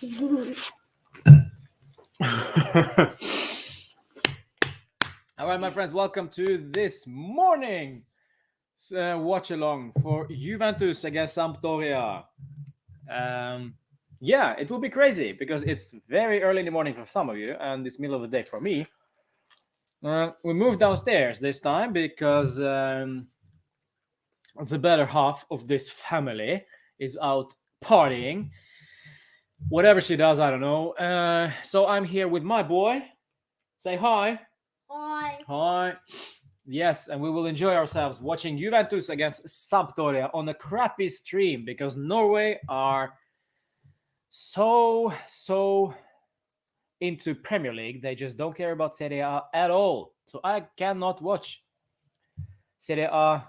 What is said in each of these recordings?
All right, my friends, welcome to this morning watch along for Juventus against Sampdoria. It will be crazy because it's very early in the morning for some of you and it's middle of the day for me. We moved downstairs this time because the better half of this family is out partying. Whatever she does, I don't know. So I'm here with my boy. Say hi. Hi. Hi. Yes, and we will enjoy ourselves watching Juventus against Sampdoria on a crappy stream because Norway are so into Premier League. They just don't care about Serie A at all. So I cannot watch Serie A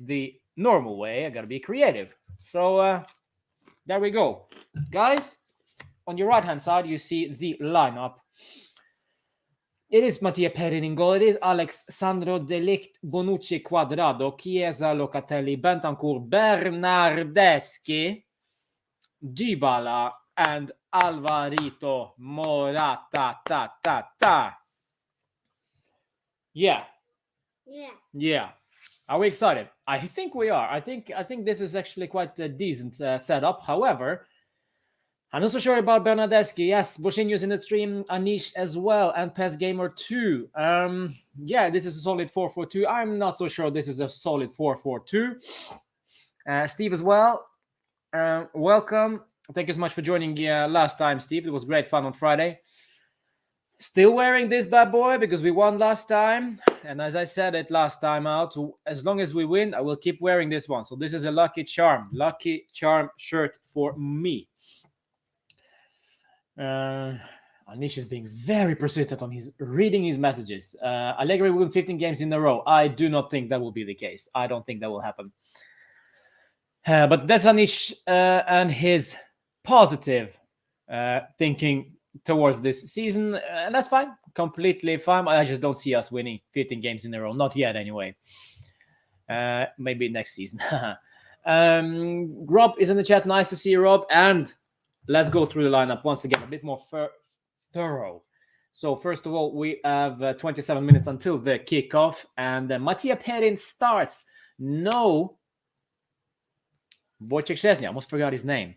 the normal way. I gotta be creative. So there we go. Guys, on your right hand side, you see the lineup. It is Mattia Perin in goal. It is Alexandro De Ligt, Bonucci, Quadrado, Chiesa, Locatelli, Bentancur, Bernardeschi, Dybala, and Alvarito Morata. Yeah. Are we excited? I think we are. I think this is actually quite a decent setup. However, I'm not so sure about Bernardeschi. Yes, Boshinho's in the stream, Anish as well, and PES Gamer 2. This is a solid 4-4-2. I'm not so sure this is a solid 4-4-2. Steve as well. Welcome. Thank you so much for joining last time, Steve. It was great fun on Friday. Still wearing this bad boy because we won last time. And as I said it last time out, as long as we win, I will keep wearing this one. So this is a lucky charm shirt for me. Anish is being very persistent on reading his messages. Allegri will win 15 games in a row. I do not think that will be the case. I don't think that will happen. But that's Anish and his positive thinking towards this season. And that's fine. Completely fine. I just don't see us winning 15 games in a row. Not yet, anyway. Maybe next season. Rob is in the chat. Nice to see you, Rob. And let's go through the lineup once again, a bit more thorough. So first of all, we have 27 minutes until the kickoff, and Mattia Perin starts. No, Wojciech Szczesny. I almost forgot his name.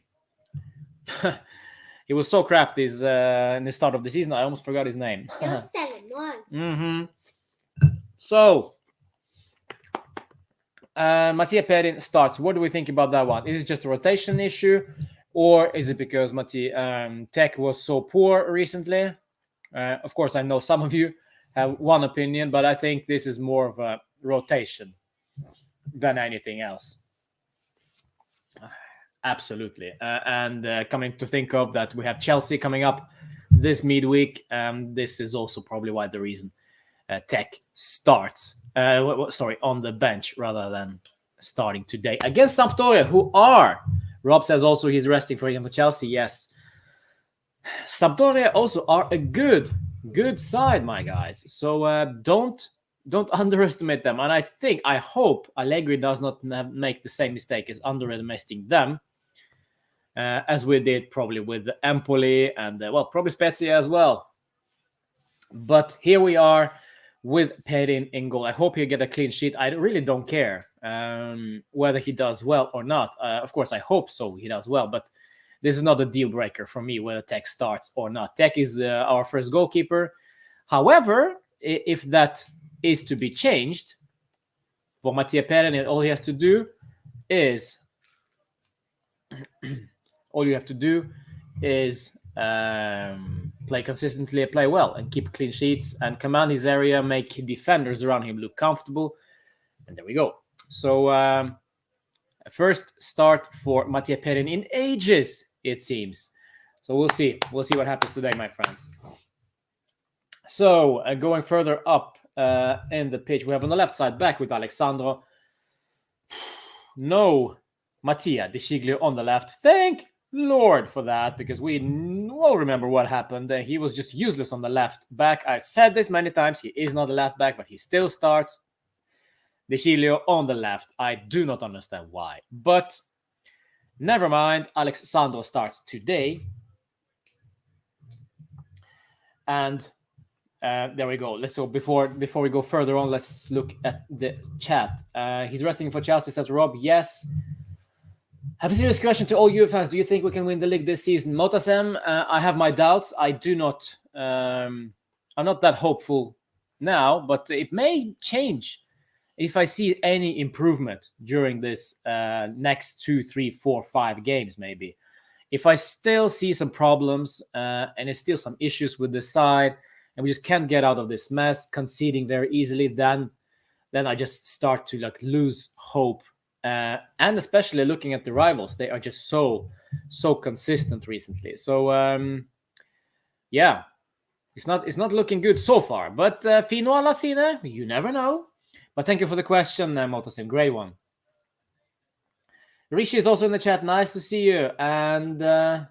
He was so crap in the start of the season. I almost forgot his name. So Mattia Perin starts. What do we think about that one? Is it just a rotation issue? Or is it because Tech was so poor recently? Of course, I know some of you have one opinion, but I think this is more of a rotation than anything else. Absolutely. And coming to think of that, we have Chelsea coming up this midweek. This is also probably why the reason Tech starts, on the bench rather than starting today against Sampdoria, who are... Rob says also he's resting for Chelsea. Yes. Sampdoria also are a good side, my guys. So don't underestimate them. And I hope Allegri does not make the same mistake as underestimating them, as we did probably with Empoli and, probably Spezia as well. But here we are with Perin in goal. I hope he'll get a clean sheet. I really don't care whether he does well or not. Of course, I hope so. He does well, but this is not a deal breaker for me whether Tech starts or not. Tech is our first goalkeeper. However, if that is to be changed, for Mattia Perin, all he has to do is play consistently, play well, and keep clean sheets, and command his area, make defenders around him look comfortable. And there we go. So first start for Mattia Perin in ages, it seems. So we'll see. We'll see what happens today, my friends. So going further up in the pitch, we have on the left side back with Alexandro. No Mattia De Sciglio on the left. Thank Lord for that, because we all remember what happened. He was just useless on the left back. I've said this many times. He is not a left back, but he still starts. De Sciglio on the left. I do not understand why. But never mind. Alexandro starts today. And there we go. Let's so before we go further on, let's look at the chat. He's resting for Chelsea, says Rob. Yes. Have a serious question to all Juve fans. Do you think we can win the league this season? Motasem, I have my doubts. I do not. I'm not that hopeful now, but it may change if I see any improvement during this next 2, 3, 4, 5 games, maybe. If I still see some problems and there's still some issues with the side, and we just can't get out of this mess, conceding very easily, then I just start to lose hope. And especially looking at the rivals, they are just so consistent recently. So yeah, it's not looking good so far. But fino alla fine, you never know. But thank you for the question, Motasim. Great one. Rishi is also in the chat. Nice to see you. And the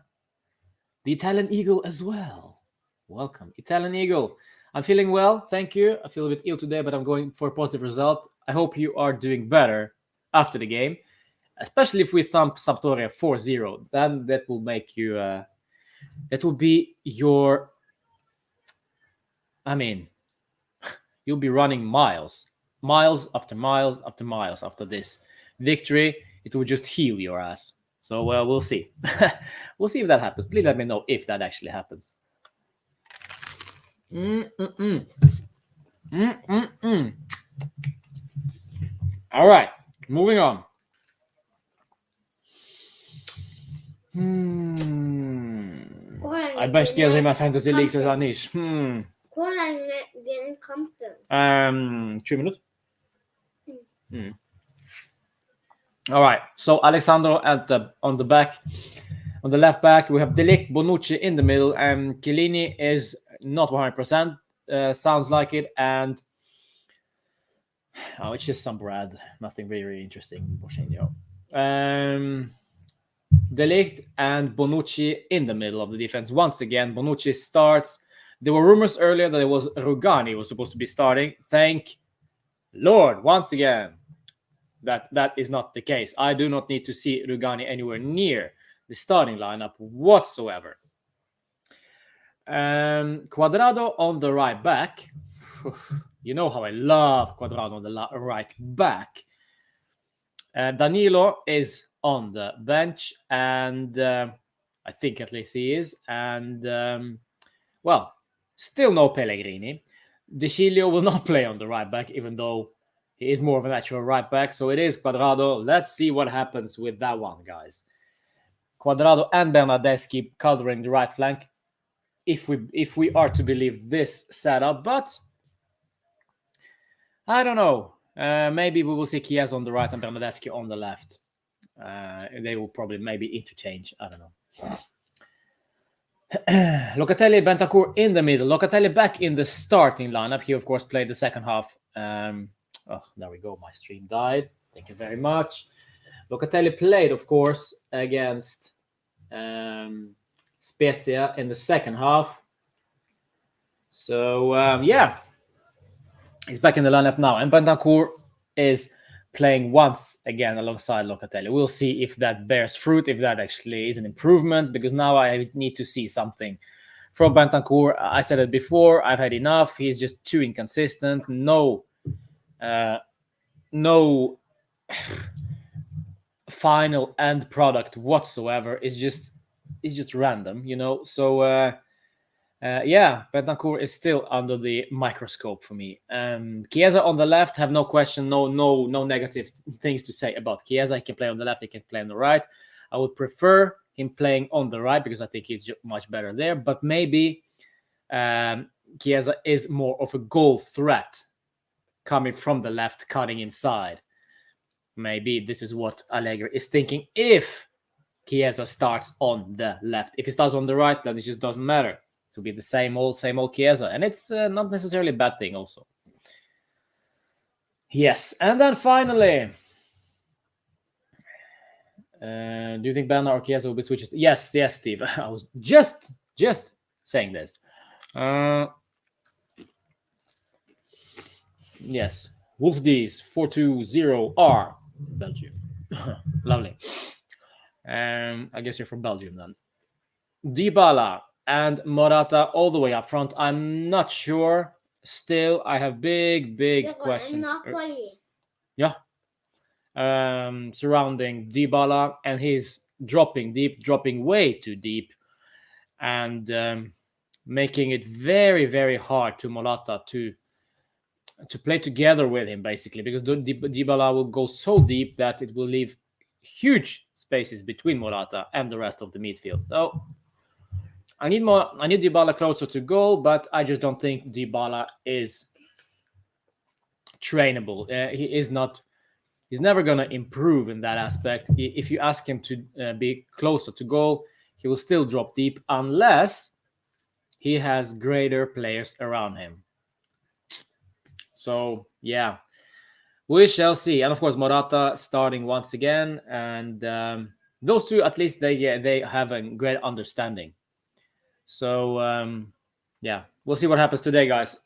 Italian Eagle as well. Welcome, Italian Eagle. I'm feeling well. Thank you. I feel a bit ill today, but I'm going for a positive result. I hope you are doing better after the game, especially if we thump Sampdoria 4-0. Then that will make you... that will be your... I mean, you'll be running miles after miles after miles after this victory. It will just heal your ass. So we'll see. We'll see if that happens. Please let me know if that actually happens. All right, moving on. I bet Chiesa in my fantasy league, says Anish. Hvor lenge blir kampen? 20 minutter. All right, so Alexandro on the back, on the left back, we have De Ligt, Bonucci in the middle, and Chiellini is not 100%, sounds like it, and it's just some bread, nothing very interesting. De Ligt and Bonucci in the middle of the defense once again. Bonucci starts. There were rumors earlier that it was Rugani was supposed to be starting. Thank Lord, once again, that is not the case. I do not need to see Rugani anywhere near the starting lineup whatsoever. Cuadrado on the right back. You know how I love Cuadrado on the right back. Danilo is on the bench, and I think at least he is. And, well, still no Pellegrini. De Sciglio will not play on the right back, even though he is more of a natural right back. So it is Cuadrado. Let's see what happens with that one, guys. Cuadrado and Bernardeschi covering the right flank, if we are to believe this setup. But I don't know. Maybe we will see Chiesa on the right and Bernardeschi on the left. They will probably maybe interchange. I don't know. Locatelli, Bentancur in the middle. Locatelli back in the starting lineup. He, of course, played the second half. There we go. My stream died. Thank you very much. Locatelli played, of course, against Spezia in the second half. So, yeah. He's back in the lineup now. And Bentancur is playing once again alongside Locatelli. We'll see if that bears fruit, if that actually is an improvement, because now I need to see something from Bentancur. I said it before, I've had enough. He's just too inconsistent. No final end product whatsoever. It's just random, you know. So yeah, Bentancur is still under the microscope for me. Chiesa on the left, have no question, no negative things to say about Chiesa. He can play on the left, he can play on the right. I would prefer him playing on the right because I think he's much better there. But maybe Chiesa is more of a goal threat coming from the left, cutting inside. Maybe this is what Allegri is thinking if Chiesa starts on the left. If he starts on the right, then it just doesn't matter. To be the same old Chiesa. And it's not necessarily a bad thing also. Yes. And then finally, do you think Bernard or Chiesa will be switches? Yes, Steve. I was just saying this. Yes. Wolf D's 420R, Belgium. Lovely. I guess you're from Belgium then. Dybala. and Morata all the way up front. I'm not sure. Still, I have big questions. Yeah. Surrounding Dybala, and he's dropping way too deep, and making it very hard to Morata to play together with him, basically, because Dybala will go so deep that it will leave huge spaces between Morata and the rest of the midfield. So I need Dybala closer to goal, but I just don't think Dybala is trainable. He's never going to improve in that aspect. If you ask him to be closer to goal, he will still drop deep unless he has greater players around him. So, yeah, we shall see. And of course, Morata starting once again. And those two, at least, they have a great understanding. So, yeah, we'll see what happens today, guys.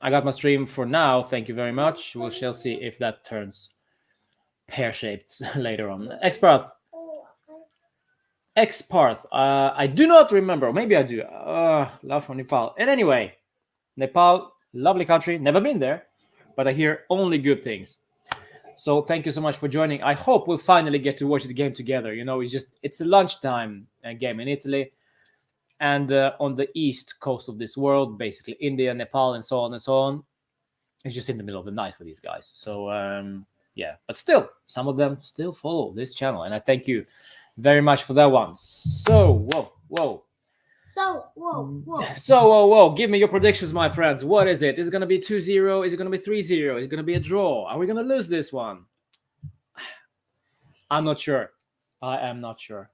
I got my stream for now. Thank you very much. We shall see if that turns pear-shaped later on. Exparth. I do not remember. Maybe I do. Love from Nepal. And anyway, Nepal, lovely country. Never been there, but I hear only good things. So thank you so much for joining. I hope we'll finally get to watch the game together. You know, it's a lunchtime game in Italy, and on the east coast of this world, basically India, Nepal, and so on and so on. It's just in the middle of the night for these guys. So yeah, but still, some of them still follow this channel, and I thank you very much for that one. So whoa. Give me your predictions, my friends. What is it? Is it going to be 2-0? Is it going to be 3-0? Is it going to be a draw? Are we going to lose this one? I'm not sure. I am not sure.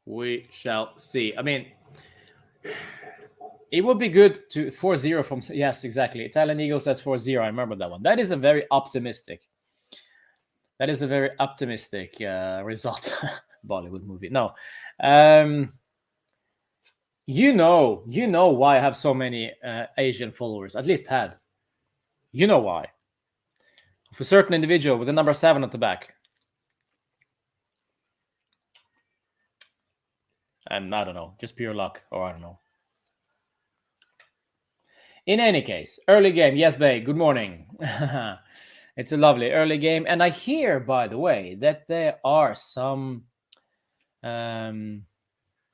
We shall see. I mean, it would be good to 4-0 from... Yes, exactly. Italian Eagle says 4-0. I remember that one. That is a very optimistic result. Bollywood movie. No. You know why I have so many Asian followers. At least had. You know why. For a certain individual with the number 7 at the back. And I don't know. Just pure luck. Or I don't know. In any case, early game. Yes, Bay. Good morning. It's a lovely early game. And I hear, by the way, that there are some... that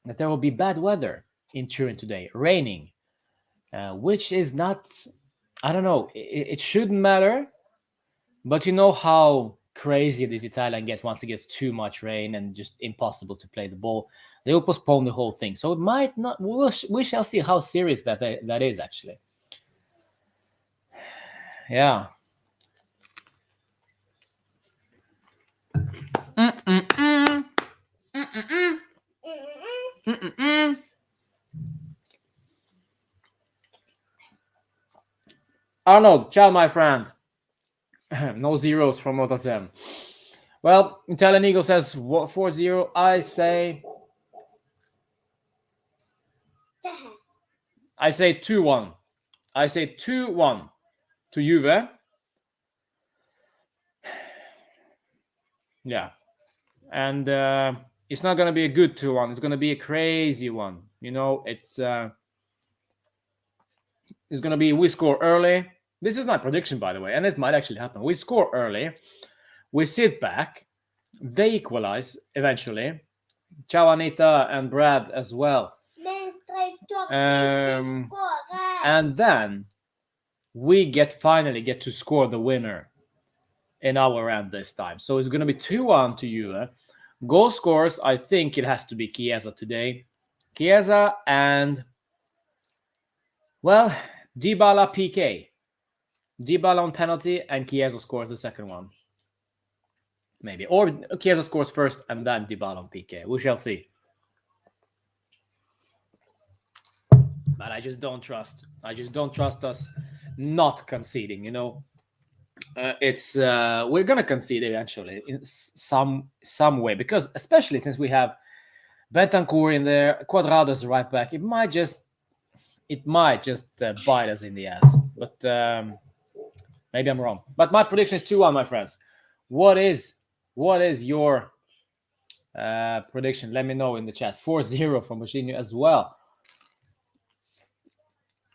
there will be bad weather in Turin today. Raining. Which is not... I don't know. It shouldn't matter. But you know how crazy this Italian gets once it gets too much rain and just impossible to play the ball. They will postpone the whole thing. So it might not... We shall see how serious that is, actually. Yeah. Arnold, ciao, my friend. No zeros from Otasem. Well, Italian Eagle says 4-0. I say 2-1. I say 2-1 to Juve. Yeah. And it's not going to be a good 2-1. It's going to be a crazy one. You know, it's going to be we score early. This is my prediction, by the way, and it might actually happen. We score early. We sit back. They equalize eventually. Ciao, Anita and Brad as well. And then we finally get to score the winner in our end this time. So it's going to be 2-1 to Juve. Goal scorers, I think it has to be Chiesa today. Chiesa and, well, Dybala PK. Dybala on penalty and Chiesa scores the second one. Maybe. Or Chiesa scores first and then Dybala on PK. We shall see. But I just don't trust. I just don't trust us not conceding, you know. We're gonna concede eventually in some way, because especially since we have Bentancur in there, Cuadrado as right back, it might just it might just bite us in the ass. But maybe I'm wrong. But my prediction is 2-1, my friends. What is your prediction? Let me know in the chat. 4-0 from Mourinho as well.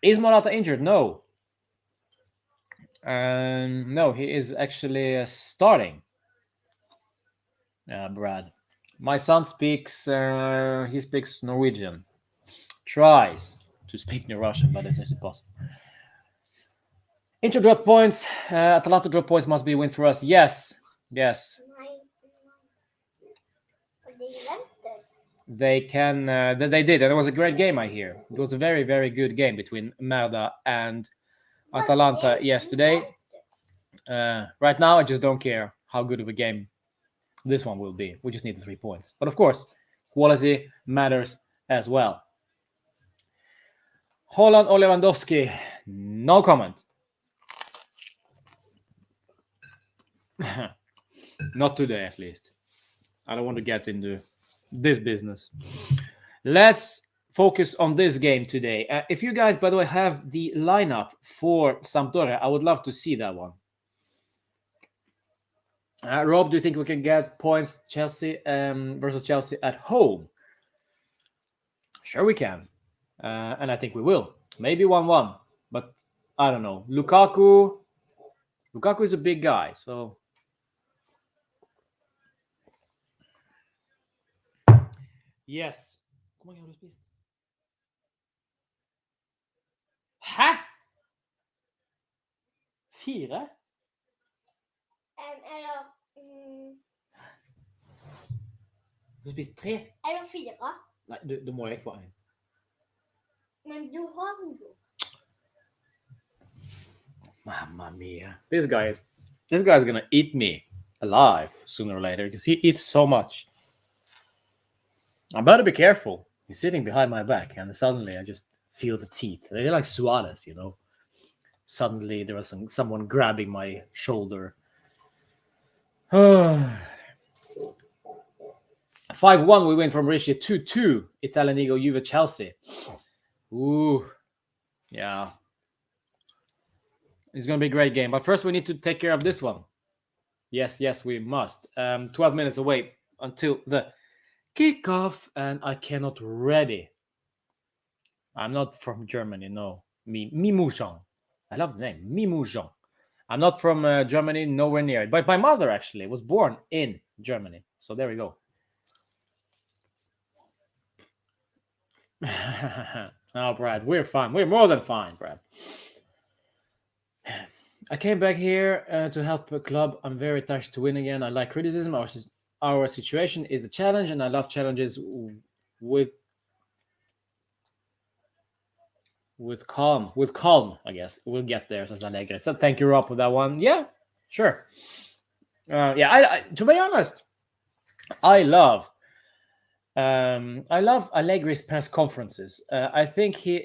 Is Morata injured? No. No, he is actually starting. Brad. My son speaks. He speaks Norwegian. Tries to speak New Russian, but it's impossible. Inter drop points. Atalanta drop points must be a win for us. Yes. They can. They did, and it was a great game. I hear it was a very, very good game between Merda and Atalanta yesterday. Right now, I just don't care how good of a game this one will be. We just need the 3 points. But of course, quality matters as well. Haaland or Lewandowski? No comment. Not today, at least. I don't want to get into this business. Let's focus on this game today. If you guys, by the way, have the lineup for Sampdoria, I would love to see that one. Rob, do you think we can get points Chelsea versus Chelsea at home? Sure we can. And I think we will. Maybe 1-1. But I don't know. Lukaku is a big guy, so... Yes. Hur många har du spist? Hæ? 4? Eller... Du har spist 3? Eller 4. Nej, du må ikke få en. Men du har den jo. Mamma mia. This guy is gonna eat me alive sooner or later because he eats so much. I better be careful. He's sitting behind my back and suddenly I just feel the teeth. They're like Suarez, you know. Suddenly there was someone grabbing my shoulder. 5-1 we win from Mauritia. 2-2 Italian Eagle Juve Chelsea. Ooh. Yeah. It's going to be a great game. But first we need to take care of this one. Yes, we must. 12 minutes away until the kickoff. And I cannot ready. I'm not from Germany, no. Mimoujean. I love the name. Mimoujean. I'm not from Germany, nowhere near it. But my mother actually was born in Germany. So there we go. Oh, Brad, we're fine. We're more than fine, Brad. I came back here to help a club. I'm very attached to win again. I like criticism. Our situation is a challenge, and I love challenges with calm. With calm, I guess. We'll get there, says Allegri. So thank you, Rob, for that one. Yeah, sure. I to be honest, I love Allegri's press conferences. I think he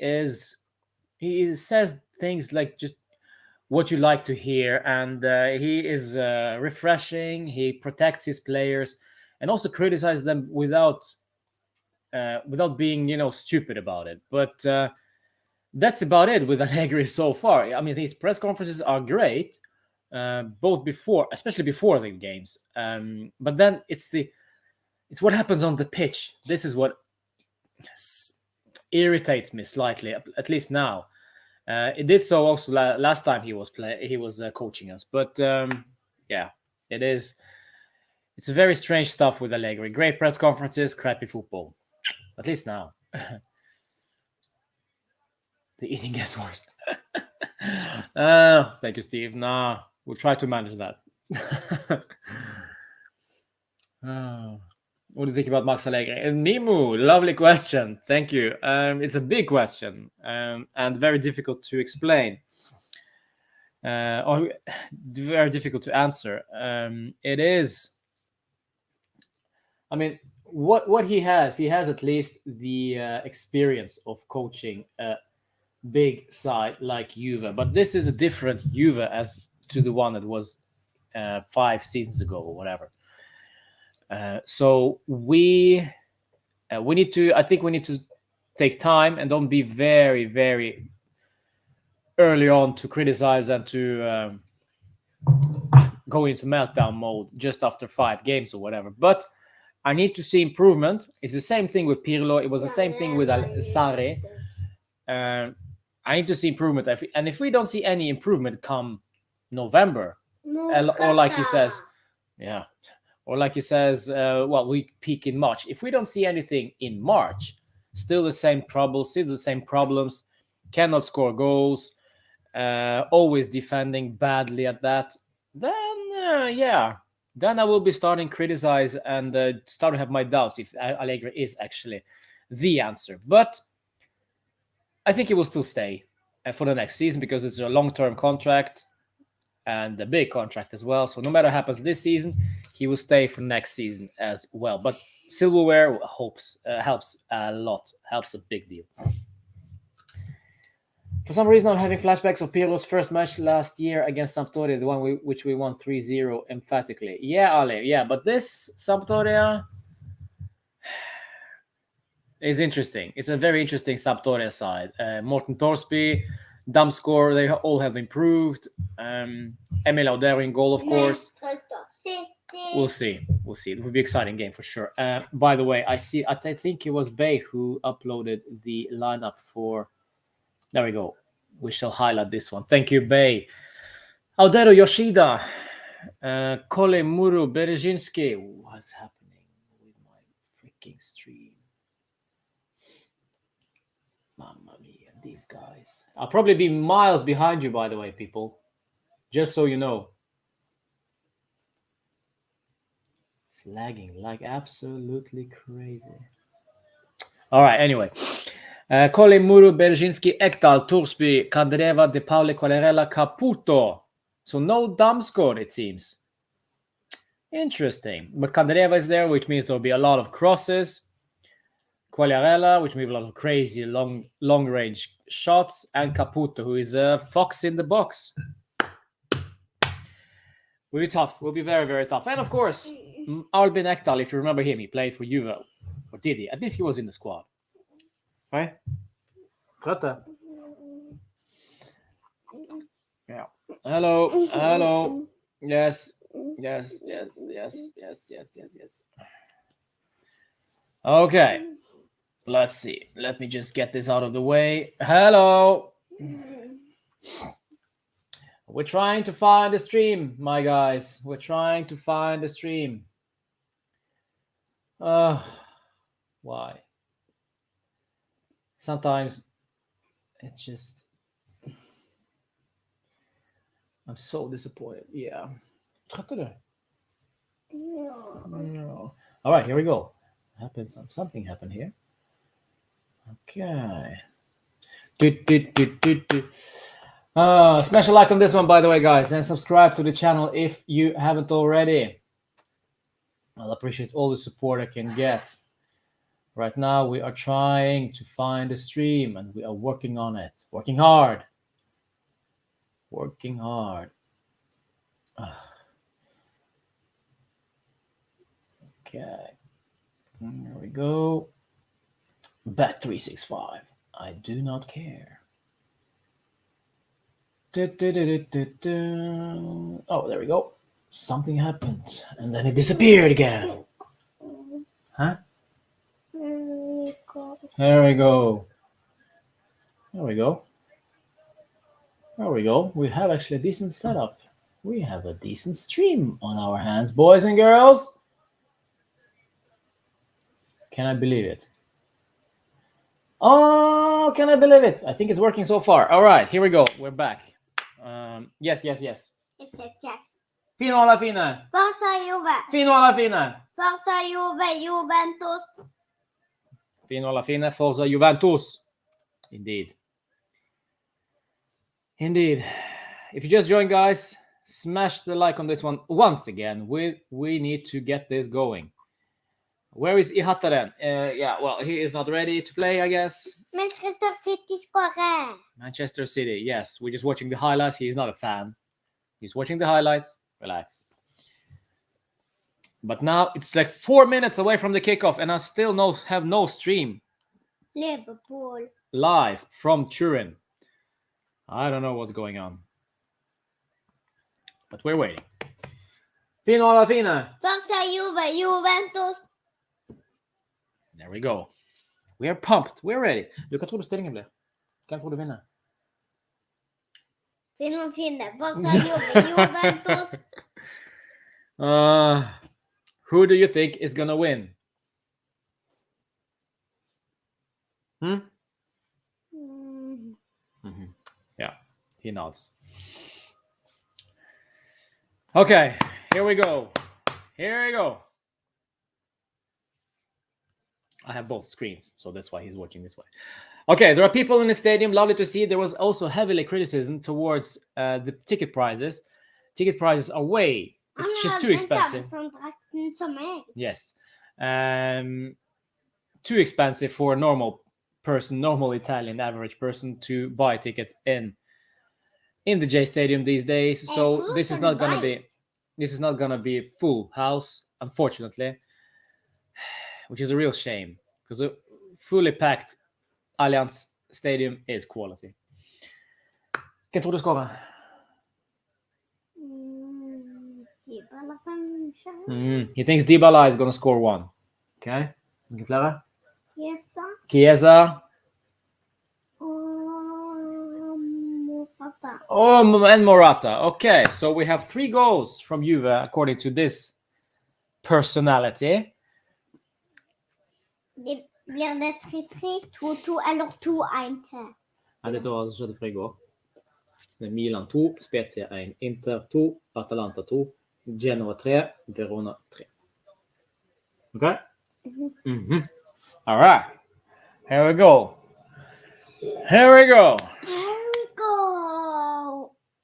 says things like just what you like to hear, and he is refreshing. He protects his players and also criticizes them without being stupid about it. But that's about it with Allegri so far. I mean, his press conferences are great, especially before the games. But then it's what happens on the pitch. This is what irritates me slightly, at least now. It did so also last time he was coaching us. But it is. It's a very strange stuff with Allegri. Great press conferences, crappy football. At least now. The eating gets worse. Thank you, Steve. Nah, we'll try to manage that. What do you think about Max Allegri? And Nimu, lovely question. Thank you. It's a big question and very difficult to explain. Or very difficult to answer. It is. I mean, what he has at least the experience of coaching a big side like Juve. But this is a different Juve as to the one that was 5 seasons ago or whatever. So we need to. I think we need to take time and don't be very, very early on to criticize and to go into meltdown mode just after 5 games or whatever. But I need to see improvement. It's the same thing with Pirlo. It was the same thing with Sarri. I need to see improvement. And if we don't see any improvement come November, or like he says, or like he says, well, we peak in March. If we don't see anything in March, still the same troubles, still the same problems, cannot score goals, always defending badly at that, then then I will be starting to criticize and start to have my doubts if Allegri is actually the answer. But I think he will still stay for the next season because it's a long-term contract and a big contract as well. So no matter what happens this season, he will stay for next season as well. But silverware helps a lot, helps a big deal. For some reason, I'm having flashbacks of Pirlo's first match last year against Sampdoria, the one which we won 3-0 emphatically. Yeah, Ale, yeah, but this Sampdoria is interesting. It's a very interesting Sampdoria side. Morten Torsby, Damsgaard, they all have improved. Emil Audero in goal, of course. We'll see. It will be an exciting game for sure. By the way, I think it was Bay who uploaded the lineup for... There we go. We shall highlight this one. Thank you, Bay. Audero, Yoshida, Kole Muru, Berezhinsky. What's happening with my freaking stream? Mamma mia, these guys. I'll probably be miles behind you, by the way, people. Just so you know. It's lagging like absolutely crazy. All right, anyway. Kole Muru, Berezhinsky, Ekdal, Torsby, Kandreva, De Pauli, Quagliarella, Caputo. So no Damsgaard, it seems. Interesting. But Kandreva is there, which means there'll be a lot of crosses. Quagliarella, which means a lot of crazy long-range shots. And Caputo, who is a fox in the box. Will be tough. Will be very, very tough. And of course, Albin Ekdal, if you remember him, he played for Juve. Or did he? At least he was in the squad. Right? Prata. Yeah. Hello. Yes. Okay. Let's see. Let me just get this out of the way. Hello. We're trying to find the stream, my guys. We're trying to find the stream. Why? Sometimes it's just... I'm so disappointed. Yeah. No. All right, here we go. Something happened here. Okay. Smash a like on this one, by the way, guys, and subscribe to the channel if you haven't already. I'll appreciate all the support I can get. Right now, we are trying to find a stream, and we are working on it. Working hard. Okay. There we go. Bet365. I do not care. Oh, there we go. Something happened, and then it disappeared again. Huh? There we go. We have actually a decent setup. We have a decent stream on our hands, boys and girls. Can I believe it? Oh, can I believe it? I think it's working so far. All right, here we go. We're back. Yes. Yes. Fino alla fine. Forza Juve. Fino alla fine. Forza Juve, Juventus. Fino alla fine, Forza Juventus. Indeed. If you just joined, guys, smash the like on this one once again. We need to get this going. Where is Ihataren? He is not ready to play, I guess. Manchester City scorer. Manchester City, yes. We're just watching the highlights. He is not a fan. He's watching the highlights. Relax. But now it's like 4 minutes away from the kickoff, and I still have no stream. Liverpool. live from Turin. I don't know what's going on, but we're waiting. Fino alla fine. Forza Juve, Juventus. There we go. We are pumped. We're ready. Du, hva tror du stillingen blir? Hvem tror du vinner? Finne. Forza Juve, Juventus. Who do you think is gonna win? Mm. Yeah, he nods. Okay, here we go. Here we go. I have both screens, so that's why he's watching this way. Okay, there are people in the stadium. Lovely to see. There was also heavily criticism towards the ticket prices. Ticket prices are way. It's just too expensive. Yes. Too expensive for a normal person, normal Italian average person to buy tickets in the J Stadium these days. So this is not gonna be a full house, unfortunately, which is a real shame because a fully packed Allianz Stadium is quality. Hvem tror du skårer? He thinks Dybala is gonna score one. Okay. Hvilke flere? Chiesa. Oh, and Morata. Okay, so we have 3 goals from Juve according to this personality. Blir det 3-3, 2-2 eller 2-1 til? Ja, dette var skjedde fra i går. Det er Milan 2, Spezia 1, Inter 2, Atalanta 2, Genoa 3, Verona 3. Okay? All right. Here we go. Here we go.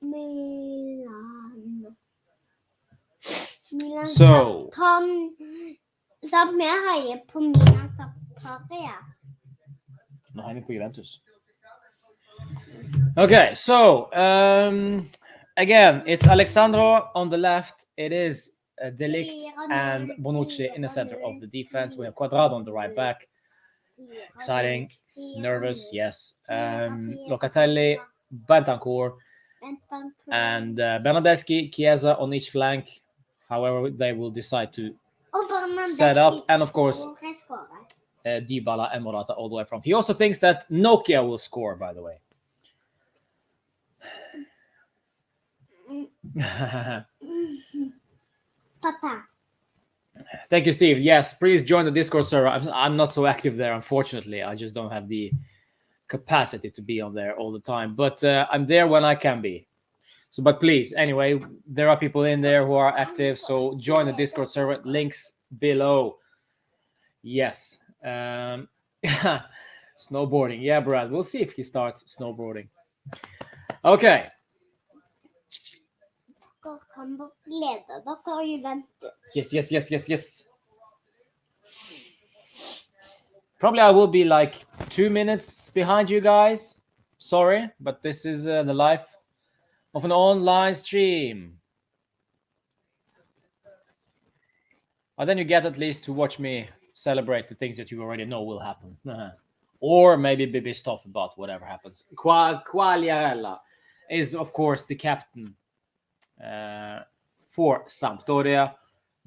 Milan. So. Sampdoria heier på Milan Sampdoria. Nå heier vi på Juventus. Okay, so again, it's Alexandro on the left. It is De Ligt and Bonucci in the center of the defense. We have Quadrado on the right back. Exciting. Nervous, yes. Locatelli, Bentancur, and Bernardeschi, Chiesa on each flank. However, they will decide to set up. And of course, Dybala and Morata all the way from. He also thinks that Nokia will score, by the way. Papa. Thank you, Steve. Yes, please join the Discord server. I'm not so active there, unfortunately. I just don't have the capacity to be on there all the time. But I'm there when I can be. So, but please, anyway, there are people in there who are active. So join the Discord server. Links below. Yes. Snowboarding. Yeah, Brad. We'll see if he starts snowboarding. Okay. Yes. Probably I will be like 2 minutes behind you guys. Sorry, but this is the life of an online stream. But then you get at least to watch me celebrate the things that you already know will happen. Or maybe be stuff about whatever happens. Quagliarella is, of course, the captain for Sampdoria.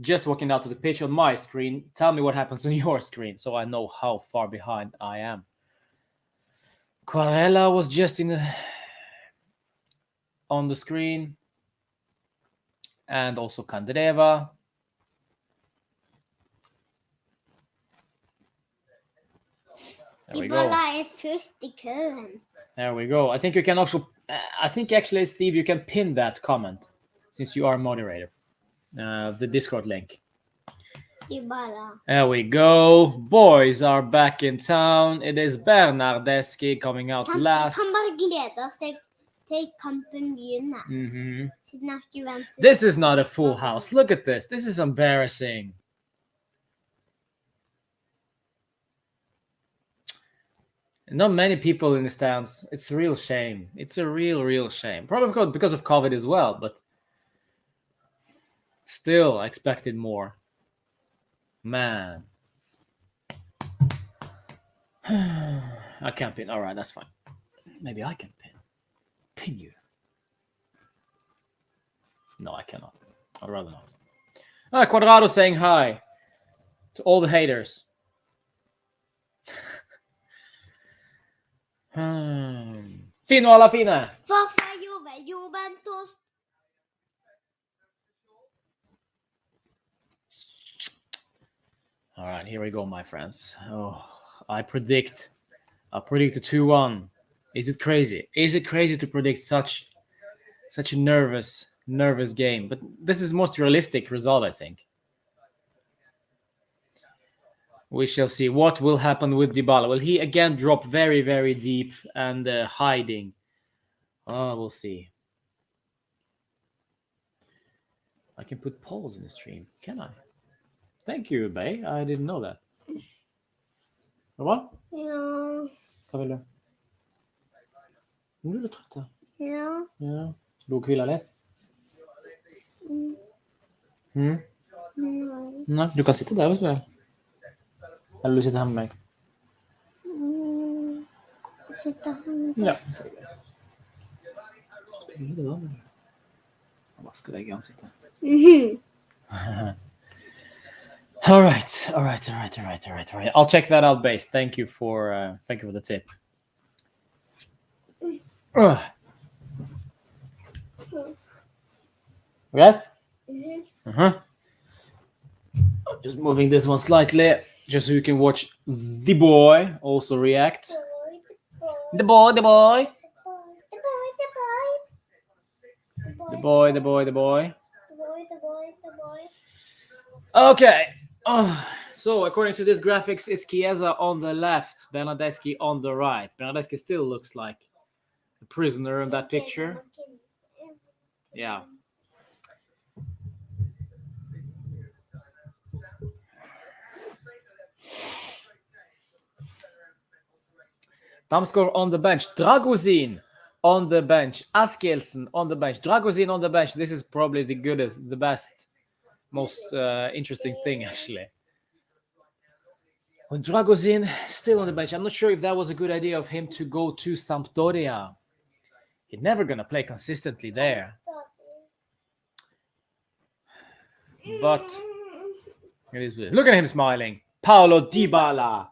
Just walking out to the pitch on my screen. Tell me what happens on your screen so I know how far behind I am. Quagliarella was just on the screen. And also Candreva. There we go. There we go. I think you can also. I think actually, Steve, you can pin that comment since you are a moderator. The Discord link. There we go. Boys are back in town. It is Bernardeschi coming out last. This is not a full house. Look at this. This is embarrassing. Not many people in the stands. It's a real shame. It's a real shame. Probably because of COVID as well, but still I expected more. Man. I can't pin. All right, that's fine. Maybe I can pin. Pin you. No, I cannot. I'd rather not. Quadrado saying hi to all the haters. Fino alla fine. Forza Juve, Juventus. All right, here we go, my friends. Oh, I predict a 2-1. Is it crazy? Is it crazy to predict such a nervous game? But this is the most realistic result, I think. We shall see what will happen with Dybala. Will he again drop very, very deep and hiding? Oh, we'll see. I can put polls in the stream, can I? Thank you, Bay. I didn't know that. Vad? Ja. Vad vill du? Nu är du trött. Ja. Ja. Ska du kvilla lätt? Nej, du kan sitta där väl? Eller du sitter här med mig? Sitta här. Ja. Jag bara ska lägga ansiktet. All right. I'll check that out, base. Thank you for the tip. Okay? Just moving this one slightly, just so you can watch the boy also react. The boy. Okay. So according to this graphics, it's Chiesa on the left, Bernardeschi on the right. Bernardeschi still looks like a prisoner in that picture. Yeah. Damskor on the bench. Dragozin on the bench. Askelsen on the bench. Dragozin on the bench. This is probably the best, most interesting thing, actually. With Dragozin still on the bench, I'm not sure if that was a good idea of him to go to Sampdoria. He's never going to play consistently there. But it is weird. Look at him smiling. Paulo Dybala.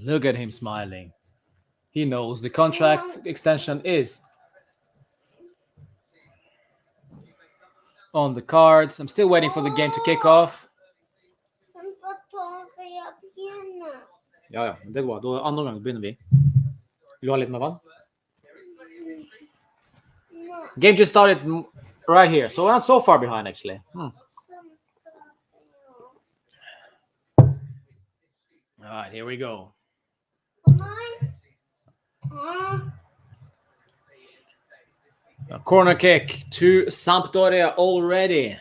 Look at him smiling. He knows the contract extension is on the cards. I'm still waiting for the game to kick off. Ja, det går. Då andra gången begynner vi. Vill du ha lite mer vann? Game just started right here, so we're not so far behind actually. All right, here we go. A corner kick to Sampdoria already.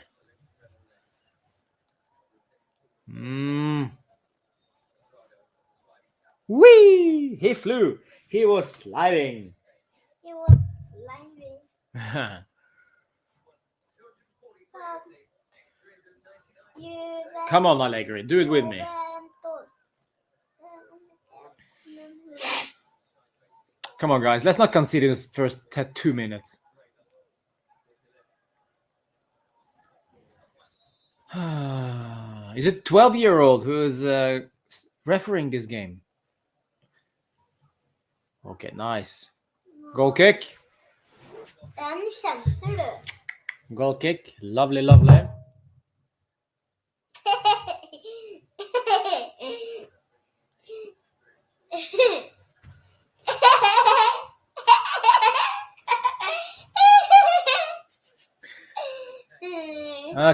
Whee! He flew. He was sliding. Come on, Allegri. Do it with me. Come on, guys. Let's not concede in the first 2 minutes. Is it 12-year-old who is refereeing this game? Okay, nice. Goal kick. Goal kick. Lovely.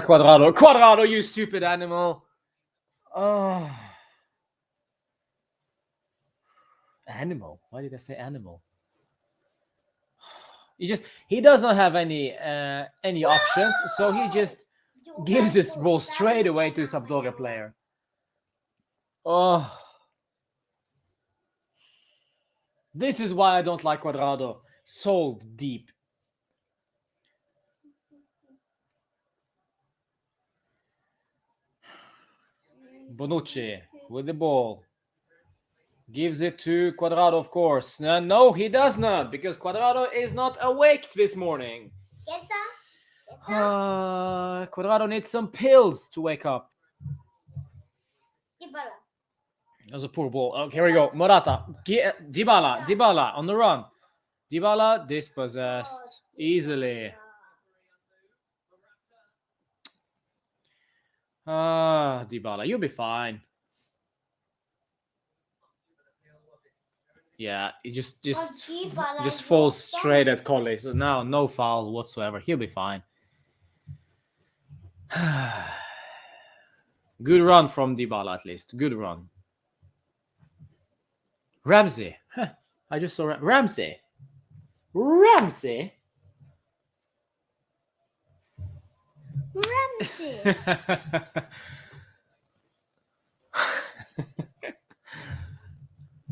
Quadrado, you stupid animal. Oh. Animal? Why did I say animal? He does not have any options, so he just gives this ball straight away to a Sampdoria player. Oh. This is why I don't like Quadrado. So deep. Bonucci. with the ball. Gives it to Cuadrado, of course. No, he does not, because Cuadrado is not awake this morning. Cuadrado needs some pills to wake up. That was a poor ball. Oh, here we go. Morata. Dybala on the run. Dybala dispossessed easily. Dybala, you'll be fine. Yeah, he just falls straight at Colley. So now no foul whatsoever. He'll be fine. Good run from Dybala, at least. Good run. Ramsey. Huh. I just saw Ramsey. Ramsey.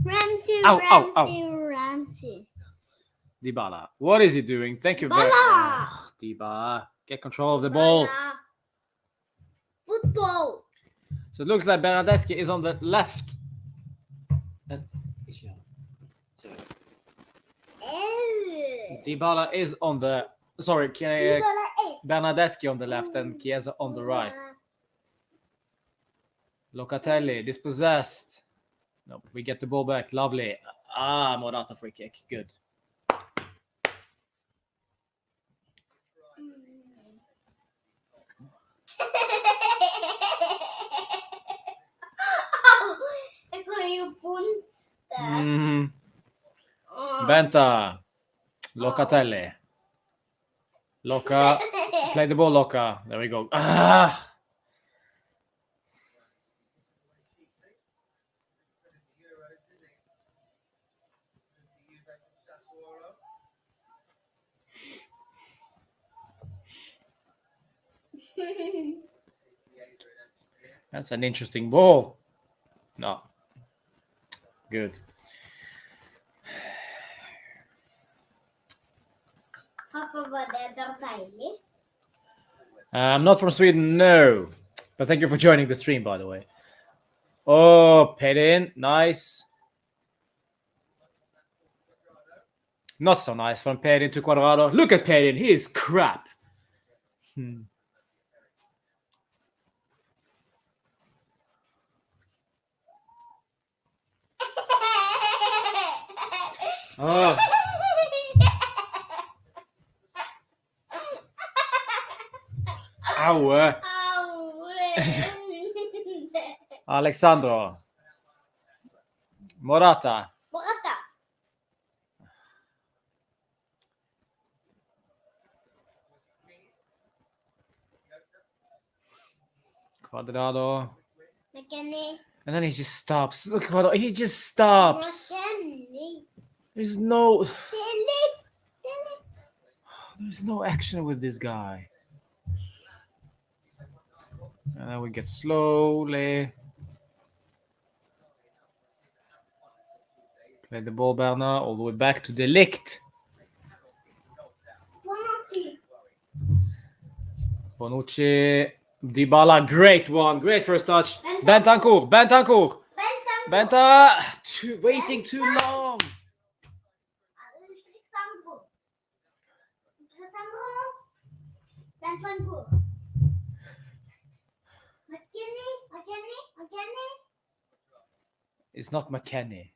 Ramsey. Dybala. What is he doing? Thank you very much. Dybala. Get control of the ball. Football. So it looks like Bernardeschi is on the left. Dybala is on the... Sorry, Bernardeschi on the left and Chiesa on the right. Locatelli, dispossessed. No, we get the ball back. Lovely. Morata free kick. Good. Benta. Locatelli. Loca. Play the ball, Loca. There we go. That's an interesting ball. No. Good. I'm not from Sweden, no. But thank you for joining the stream, by the way. Oh, Pedin. Nice. Not so nice from Pedin to Cuadrado. Look at Pedin. He is crap. Oh. Ow. Alexandro. Morata. Cuadrado. And then he just stops. Look, Cuadrado. He just stops. There's no action with this guy. And then we get slowly. Play the ball, Bernard, all the way back to De Ligt. Bonucci. Dybala, great one. Great first touch. Bentancur. Benta, waiting too long. It's not McKennie.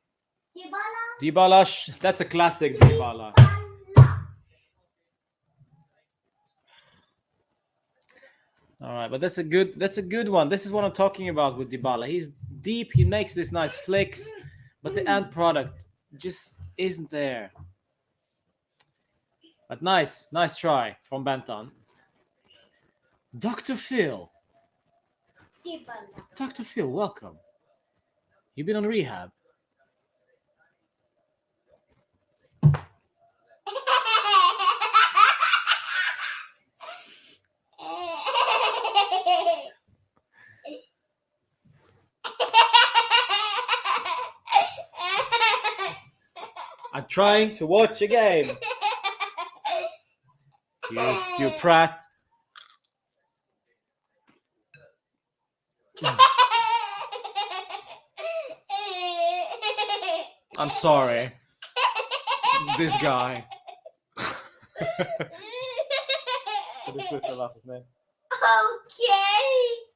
Dybala, that's a classic Dybala. All right, but that's a good one. This is what I'm talking about with Dybala. He's deep. He makes these nice flicks, but the end product just isn't there. But nice try from Benton. Dr. Phil. Dr. Phil, welcome. You've been on rehab. I'm trying to watch a game. You prat. I'm sorry. This guy. Det slutar vara så snäll. Okej.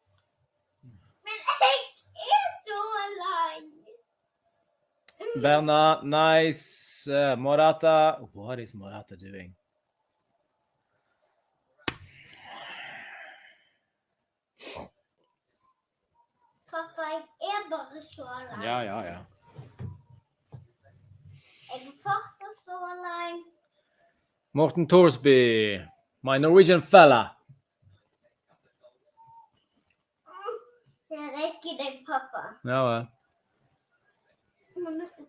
Men jag är så lång. Berna, nice. Morata. What is Morata doing? Pappa, jag är bara så lång. Ja. Jag är först så lång. Morten Thorsby, my Norwegian fella. Det räcker dig, pappa. Ja. Man måste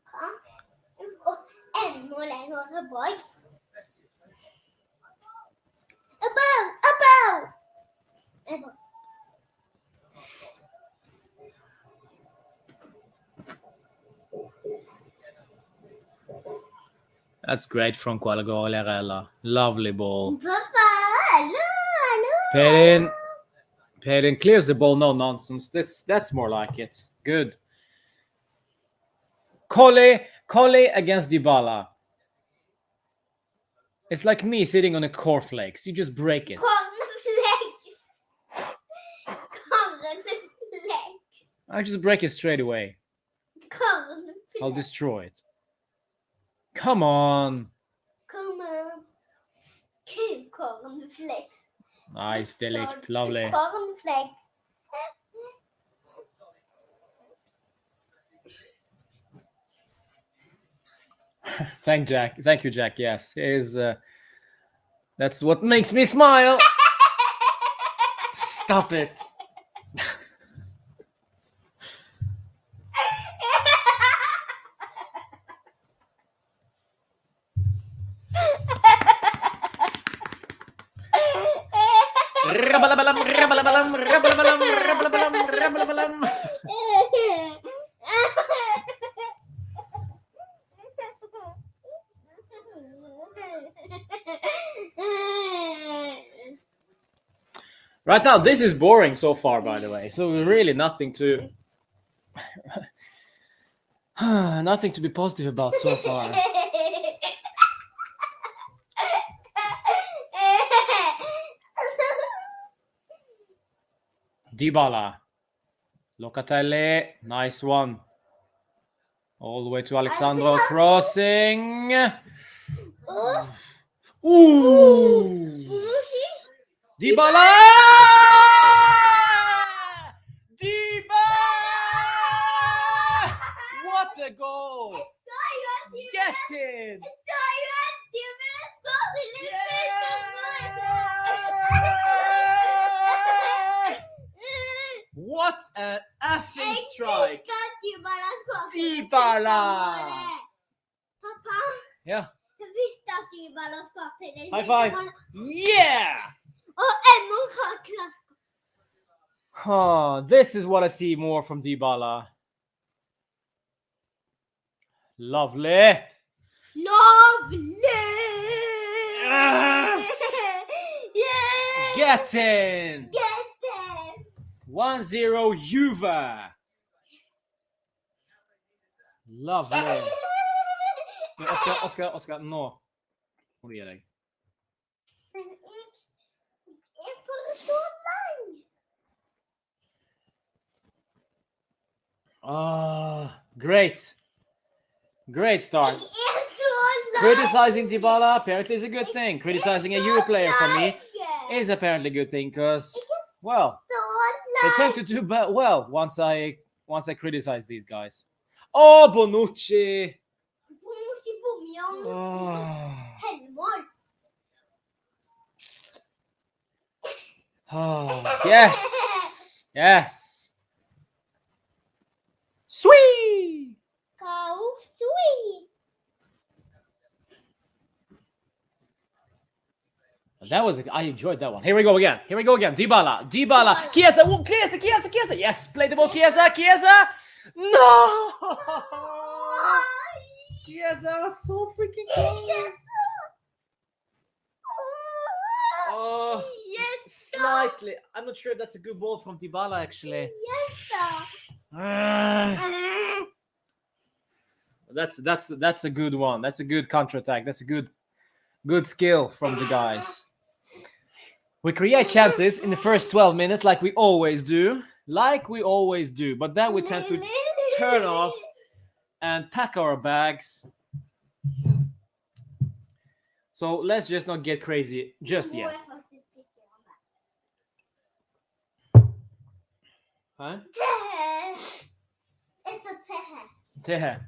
gå ännu längre bak. Above! That's great from Qualagolerella. Lovely ball. Pappa, Pelin clears the ball, no nonsense. That's more like it. Good. Collie against Dybala. It's like me sitting on a cornflakes. You just break it. Cornflakes. I just break it straight away. Cornflakes. I'll destroy it. Come on. Come on. Cornflakes. Nice, delict. Lovely. Cornflakes. Thank you, Jack. Yes, that's what makes me smile. Stop it. Right now, this is boring so far, by the way. So really nothing to be positive about so far. Dybala. Locatelli. Nice one. All the way to Alexandro. Crossing. Ooh. Dybala! What a goal! Get in! What an effing strike! Dybala! Pappa, Yeah. jag visste att Dybala skapade. High five! Yeah! Och ännu klass. Oh, this is what I see more from Dybala. Lovely. Yes! Yeah. Get in! 1-0 Juve. Lovely. Oskar, nå må du gi deg. Great start. Criticizing Dybala apparently is a good thing. Criticizing a Euro player for me is apparently a good thing because, well, they tend to do well once I criticize these guys. Oh, Bonucci! Oh, yes. Sweet. I enjoyed that one. Here we go again. Dybala. Chiesa. Chiesa. Yes, play the ball. Chiesa. No. Chiesa, so freaking close. Oh, slightly. I'm not sure if that's a good ball from Dybala, actually. That's a good one. That's a good counterattack. That's a good skill from the guys. We create chances in the first 12 minutes like we always do. But then we tend to turn off and pack our bags. So let's just not get crazy just yet. Huh? It's a pear. Yeah.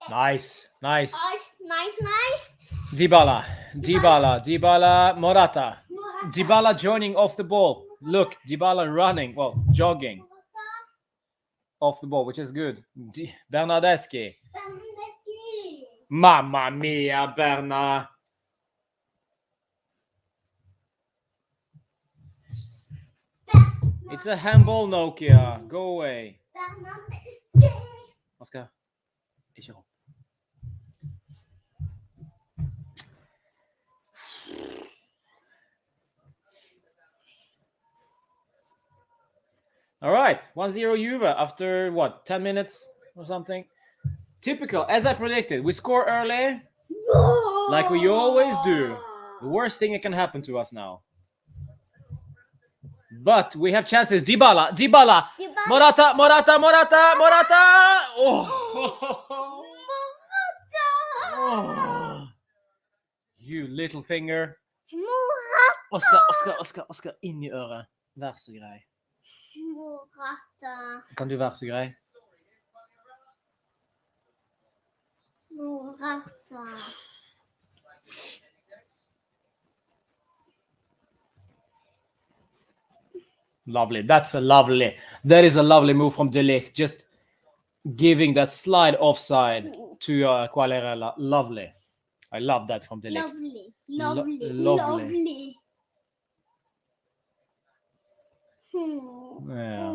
Nice. Nice. Dybala, Morata. Dybala joining off the ball. Look, Dybala running, well, jogging off the ball, which is good. Bernardeschi. Mamma mia, Berna. It's a handball, Nokia. Go away. Oscar. All right, 1-0 Juve after what, 10 minutes or something? Typical, as I predicted. We score early, like we always do. The worst thing that can happen to us now. But we have chances. Dybala. Morata. Oh. You little finger. Oscar, in i øret. Vær så grei. Morata. Kan du være så grei? Morata. Lovely. That is a lovely move from De Ligt. Just giving that slide offside to Quagliarella. Lovely. I love that from De Ligt. Lovely. Yeah.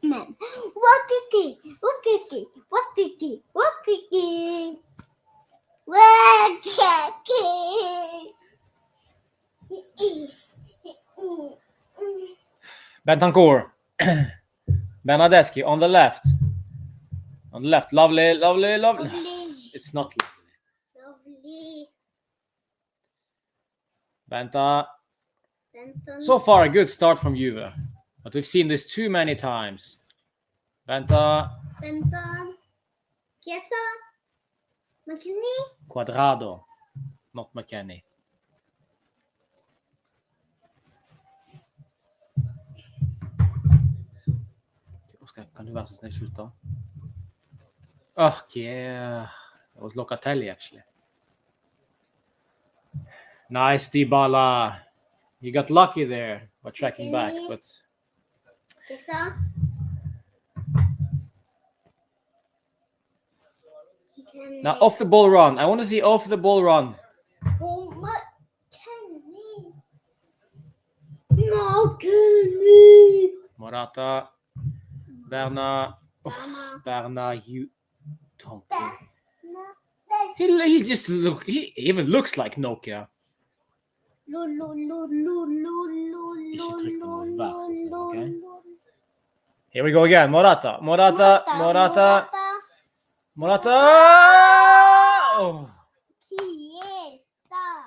Men, Wakiki. Bentancur. Bernardeschi on the left. Lovely. It's not Lovely. Benta. Benton. So far, a good start from Juve. But we've seen this too many times. Benta. Chiesa. McKinney. Quadrado. Not McKennie. Oscar, kan du være så snill slutt da? Yeah. It was Locatelli, actually. Nice, Dybala. You got lucky there by tracking back, but... Chiesa. Now, off the ball run. I want to see off the ball run. Oh, McKinney. Morata. Berna. Berna, you donkey. He just look. He even looks like Nokia. Okay. Here we go again. Morata. Oh. Chiesa.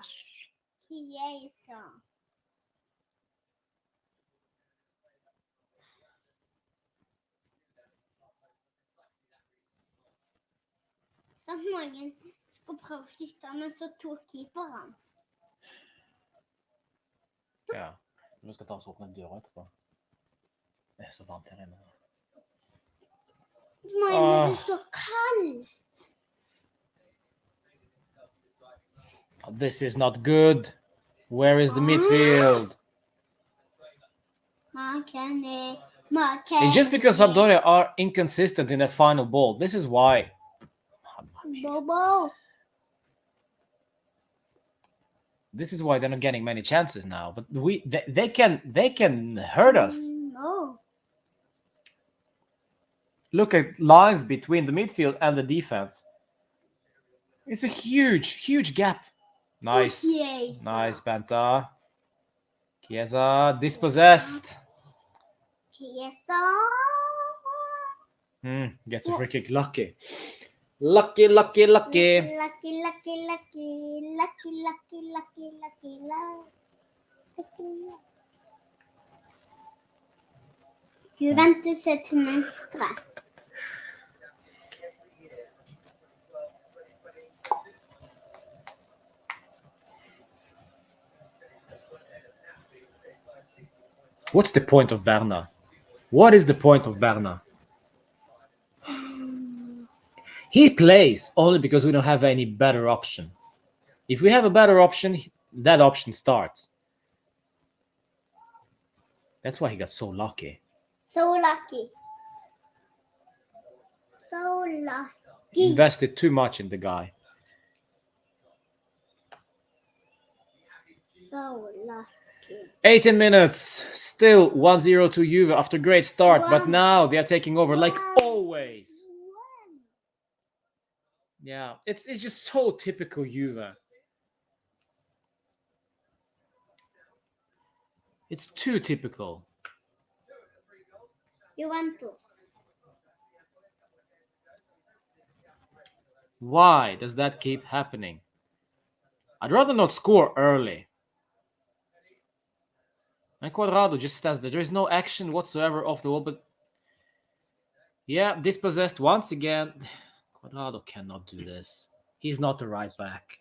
Sant noen skal prøve å skyte, men så tok keeperen. Ja, vi skal ta oss åpne døra etterpå. Det så varmt her inne. Men det er så kaldt. This is not good. Where is the midfield? McKinney. It's just because Sampdoria are inconsistent in their final ball. This is why. Bobo. This is why they're not getting many chances now. But they can hurt us. No. Look at lines between the midfield and the defense. It's a huge gap. Nice. Chiesa. Nice, Benta. Chiesa dispossessed. Chiesa. Gets a free kick. Lucky. Lucky. Lucky, lucky, lucky, lucky, lucky, lucky, lucky, lucky, lucky. Juventus är till vänster. What's the point of Berna? What is the point of Berna? He plays only because we don't have any better option. If we have a better option, that option starts. That's why he got so lucky. So lucky. So lucky. Invested too much in the guy. So lucky. 18 minutes. Still 1-0 to Juve after great start. Wow. But now they are taking over like Wow. always. Yeah, it's just so typical Juve. It's too typical. Juventus. Why does that keep happening? I'd rather not score early. And Quadrado just stands there. There is no action whatsoever off the wall, but yeah, dispossessed once again. Quadrado cannot do this. He's not the right back.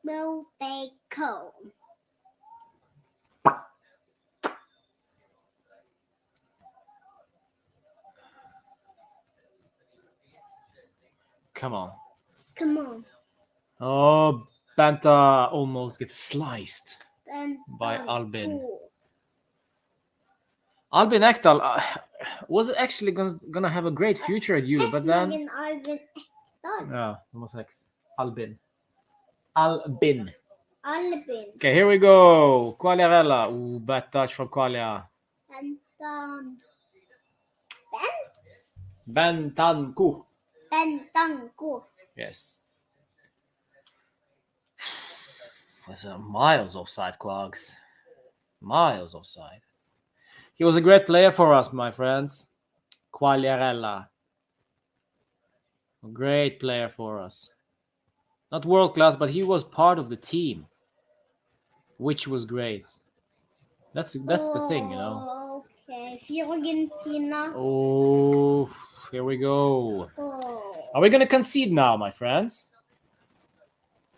No bacon. Come on. Come on. Oh, Banta almost gets sliced And by Albin. cool. Albin Ekdal was actually gonna have a great future at Juve, but then Albin Ekdal. yeah, almost X. Albin. Albin. Albin. Okay, here we go. Quagliarella. Ooh, bad touch from Quaglia. And Bentancur. Bentancur. Yes. Was miles offside, Quags. Miles offside. He was a great player for us, my friends. Quagliarella. A great player for us. Not world class, but he was part of the team, which was great. That's the thing, you know. Okay, Fiorentina. Oh, here we go. Oh. Are we gonna concede now, my friends?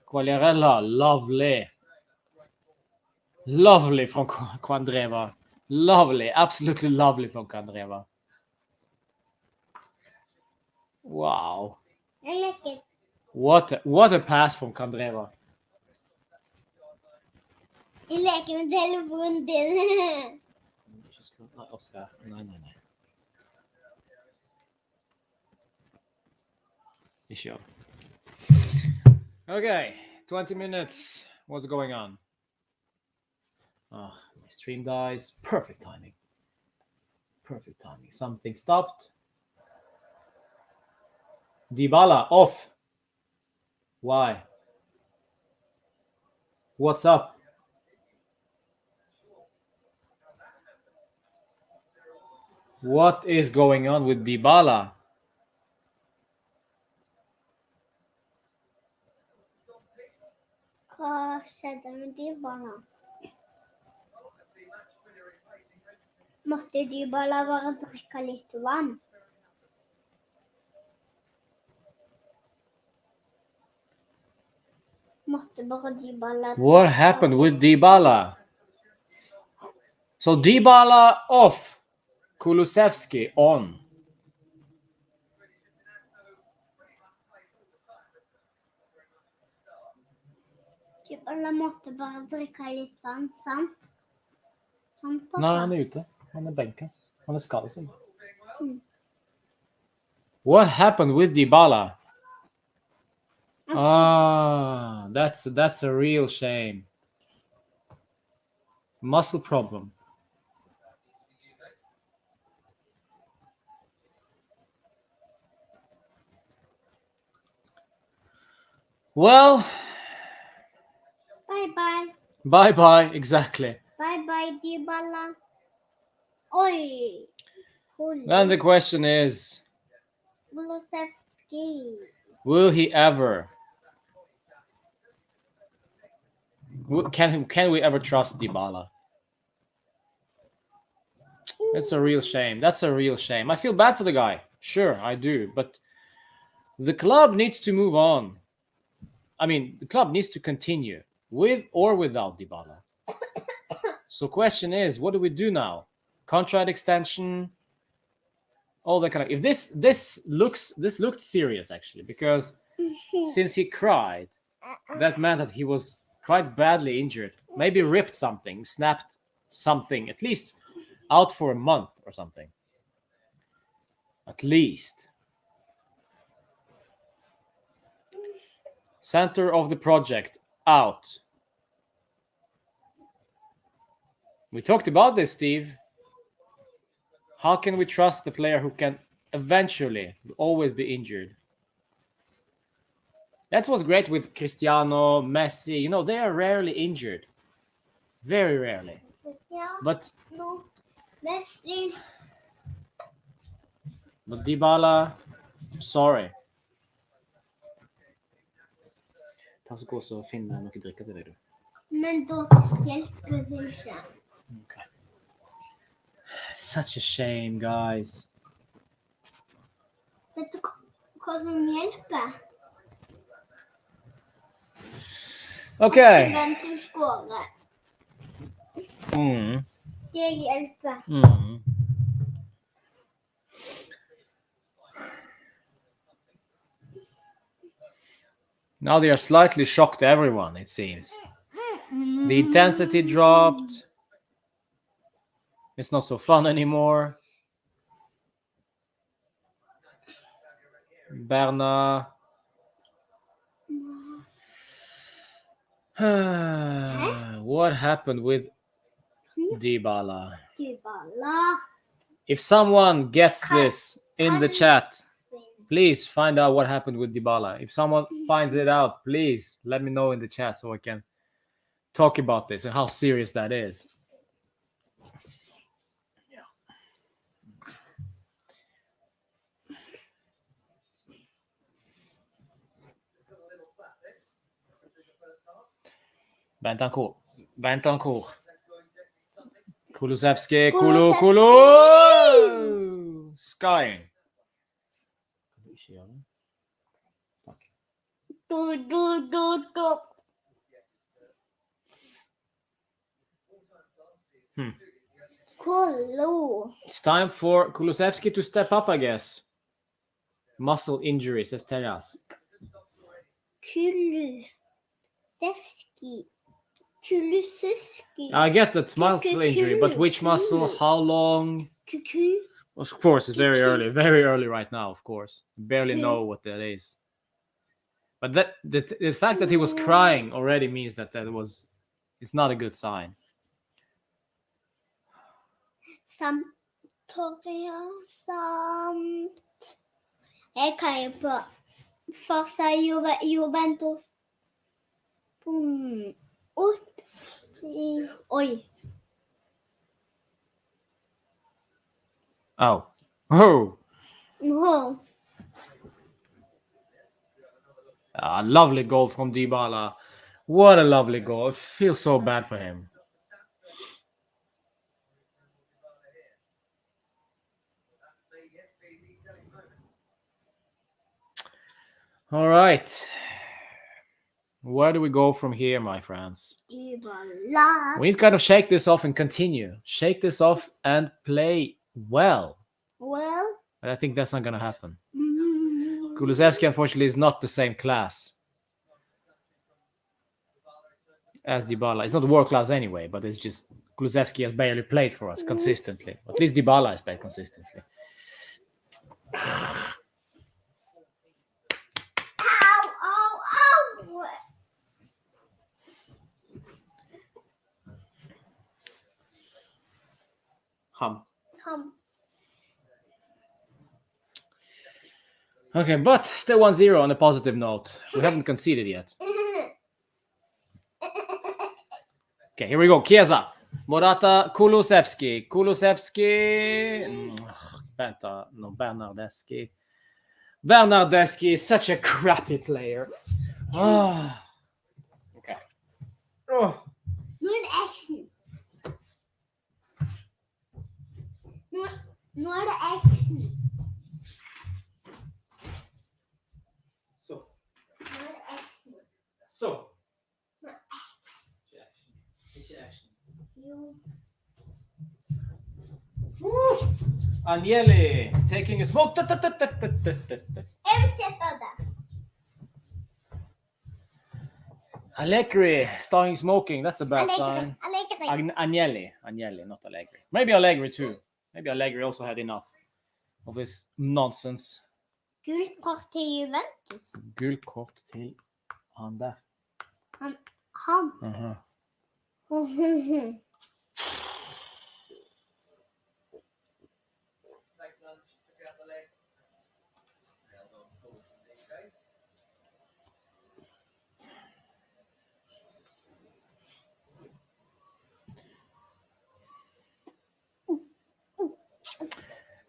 Quagliarella, lovely. Lovely from Quandreva. Lovely, absolutely lovely from Quandreva. Wow. I like it. What a pass from Quandreva. Jag leker med telefonen din. Oscar. Nej. Vi kör. Okay, 20 minutes. What's going on? Oh, my stream dies. Perfect timing. Perfect timing. Something stopped. Dybala off. Why? What's up? What is going on with Dybala? Hva skjedde med Dybala? Måtte Dybala bare drikke litt vann? Måtte bare Dybala... What happened with Dybala? So Dybala off. Kulusevski on. Dybala måtte bare drikke litt vann, sant? Sånn, pappa. Nej, han är ute. Han är bänkad. Han är skadad sig. Mm. What happened with Dybala? Ah, that's a real shame. Muscle problem. Well, Bye-bye. bye, exactly. Bye-bye, Dybala. Oj! Cool. Then the question is, Kulusevski. Will he ever? Can we ever trust Dybala? It's a real shame. That's a real shame. I feel bad for the guy. Sure, I do. But the club needs to move on. I mean, the club needs to continue with or without Dybala. So question is, what do we do now? Contract extension, all that kind of. If this looked serious actually, because since he cried, that meant that he was quite badly injured. Maybe ripped something, snapped something, at least out for a month or something. At least. Center of the project out. We talked about this, Steve. How can we trust the player who can eventually always be injured? That's what's great with Cristiano, Messi. You know, they are rarely injured. Very rarely. But No. Messi. But Dybala, sorry. Ta så gå så finne noe drikke til deg, du. Men da hjelper det ikke. Okay. Such a shame, guys. Vet du hva som hjelper? Okay. Juventus skårer. Mm. Det hjelper. Mm. Now they are slightly shocked, everyone, it seems. The intensity dropped. It's not so fun anymore. Bernard. What happened with Dybala? Dybala. If someone gets this in the chat, please find out what happened with Dybala. If someone finds it out, please let me know in the chat so I can talk about this and how serious that is. Bentancur. Kulusevski. Kulu. Skying. Kulu. It's time for Kulusevski to step up, I guess. Muscle injury, says Teras. Kulusevski. I get that muscle injury, but which muscle, how long? Of course, it's very early right now, of course. Barely know what that is. But that the fact that he was crying already means that it's not a good sign. Sampdoria samt. Jeg kan jo på Forza Juventus. Oi. Oh. A lovely goal from Dybala. What a lovely goal. It feels so bad for him. All right. Where do we go from here, my friends? Dybala. We need to kind of shake this off and continue. Shake this off and play well. Well. But I think that's not going to happen. Kulusevski, unfortunately, is not the same class as Dybala. It's not world class anyway, but it's just Kulusevski has barely played for us consistently. At least Dybala has played consistently. Hum. Okay, but still 1-0 on a positive note. We haven't conceded yet. Okay, here we go. Chiesa, Morata, Kulusevski. Bernardeschi. Bernardeschi is such a crappy player. Ah. Okay. Oh. Nå er det action. Nå er det action. Så. Nå er det action. Så. Nå er Ikke action. Jo. Agnelli taking a smoke. Jeg vil sette det. Allegri starting smoking. That's a bad sign. Allegri. Agnelli, not Allegri. Maybe Allegri too. Maybe Allegri also had enough of this nonsense. Gult kort til Juventus. Gult kort til han der. Han.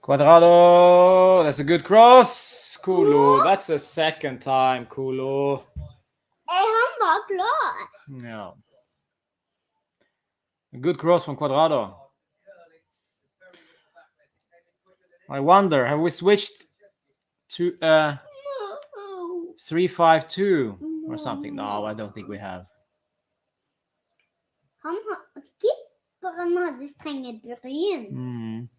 Quadrado, that's a good cross. Kulu, that's a second time, Kulu. Han var glad. Yeah. A good cross from Quadrado. I wonder, have we switched to 3-5-2 or something? No, I don't think we have. Skipperen hadde strenge bryn.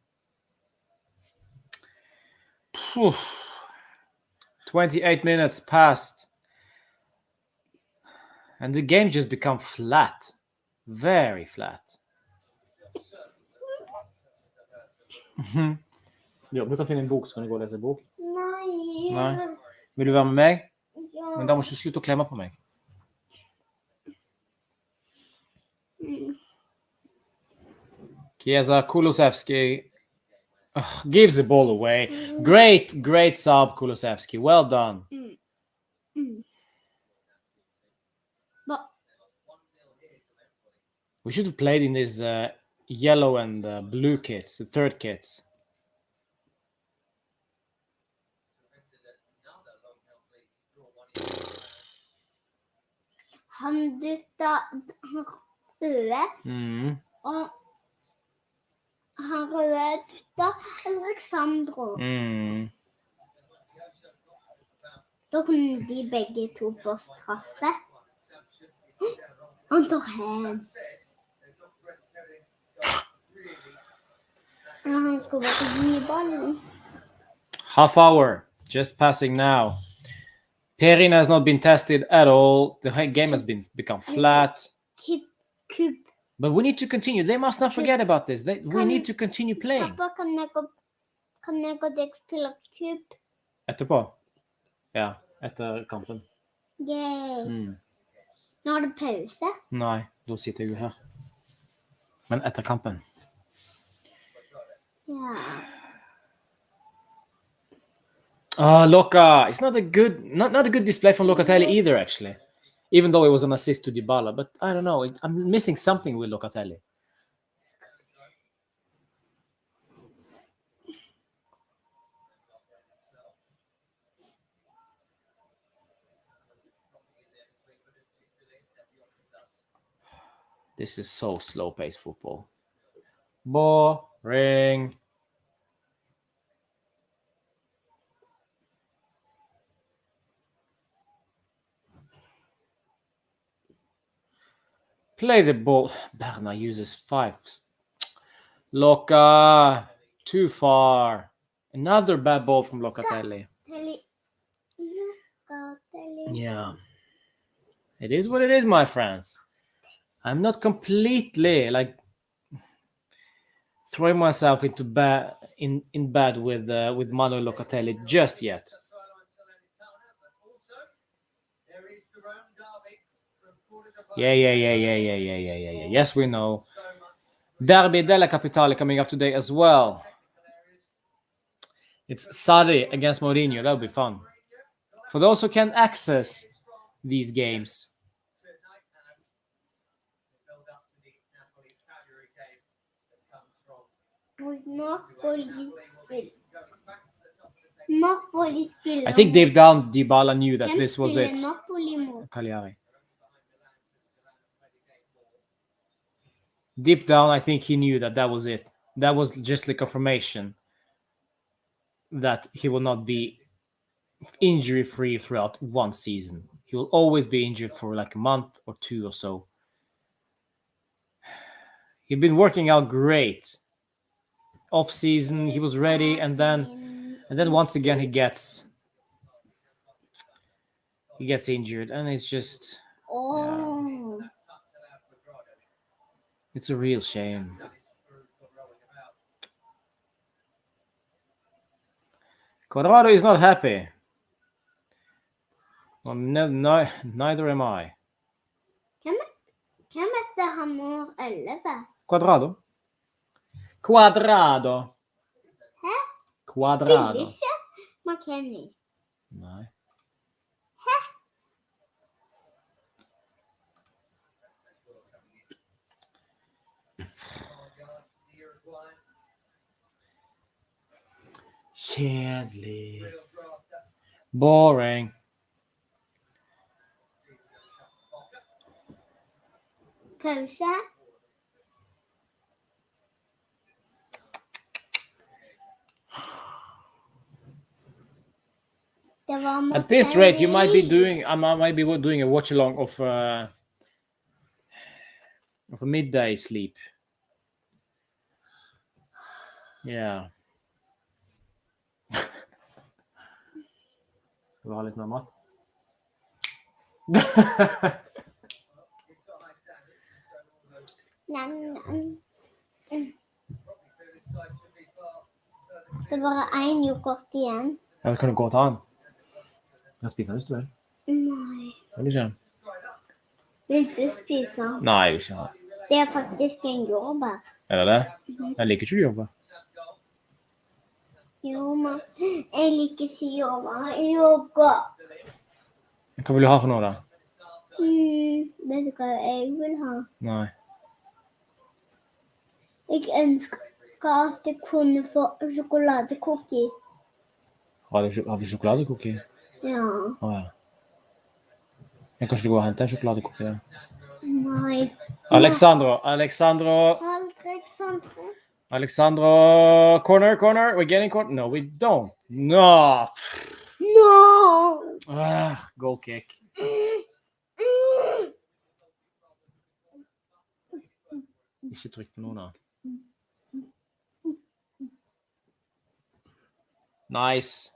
28 minutes passed. And the game just become flat. Very flat. Ja, du kan finne en bok, så kan du gå og lese en bok. Nei. Vil du være med meg? Ja. Men da må du ikke slutte å klemme på meg. Chiesa, Kulusevski gives the ball away. Great sub, Kulusevski. Well done. We should have played in these yellow and blue kits, the third kits. Han dytta røde, og han røde dytta Alexandro. Da kunne de begge to få straffe. Han tar hands. Han skulle bare gi ballen. Half hour, just passing now. Perin has not been tested at all. The game has become flat. Kubb. But we need to continue. They must not forget about this. We need to continue playing. Pappa, kan jeg og deg spille kubb? Etterpå? Ja, etter kampen. Yay. Nå er det pause. Nei, da sitter jeg jo her. Men etter kampen. Ja. Loca. It's not a good display from Locatelli either, actually. Even though it was an assist to Dybala, but I don't know. I'm missing something with Locatelli. This is so slow-paced football. Boring. Play the ball. Berna uses 5. Loca. Too far. Another bad ball from Locatelli. Yeah. It is what it is, my friends. I'm not completely throwing myself into in bad with Manuel Locatelli just yet. Yeah. Yes, we know. Derby della Capitale coming up today as well. It's Sarri against Mourinho. That'll be fun. For those who can access these games. Napoli spiller I think deep down Dybala knew that Hvem this was spiller it. Napoli mot? Cagliari. Deep down, I think he knew that that was it. That was just the confirmation that he will not be injury-free throughout one season. He will always be injured for like a month or two or so. He'd been working out great. Off season, he was ready, and then once again he gets injured, and it's just Oh. it's a real shame. Quadrado is not happy. Well, neither am I. Hvem heter han nummer 11? Quadrado. Quadrado. Hæ? Quadrado. Spiller ikke McKennie? Nei. Kjedelig. Boring. Pause. Det var At this rate, you might be McKennie. doing a watch along of a midday sleep. Yeah. Du har litt mer mat? Det er bare en yoghurt igjen. Ja, kan du gå og ta den? Jeg kan spise den hvis du vil. Nei, Vil du ikke? vil du spise? Nei, jeg vil ikke ha. Det er faktisk en jordbær. Er det det? Jeg liker ikke jordbær. Jo, men jeg liker ikke jordbær. Yoghurt. Hva vil du ha for noe da? Vet du hva jeg vil ha? Nei. Jeg ønsker at jeg kunne få sjokoladecookie. Har vi sjokoladekookie? Ja. Ja. Jeg kan ikke gå og hente en sjokoladekookie da. Nei. Alexandro. Corner. We're getting corner. No, we don't. No. No! Goal kick. Ikke trykk på noe da. Nice.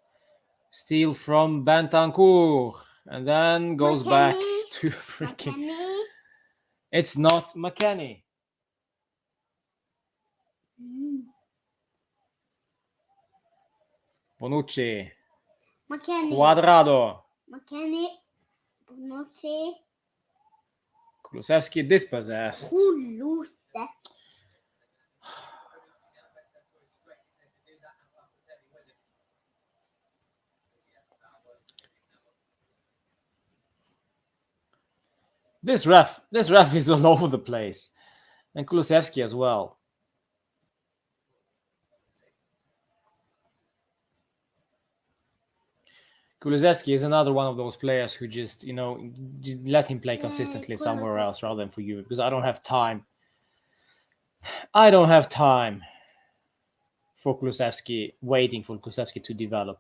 Steal from Bentancur. And then goes back to freaking... McKennie. It's not McKennie. Bonucci. McKennie. Quadrado. McKennie. Bonucci. Kulusevski dispossessed. Kulusevski. This ref is all over the place. And Kulusevski as well. Kulusevski is another one of those players who just let him play consistently somewhere else rather than for you, because I don't have time. I don't have time for Kulusevski, waiting for Kulusevski to develop.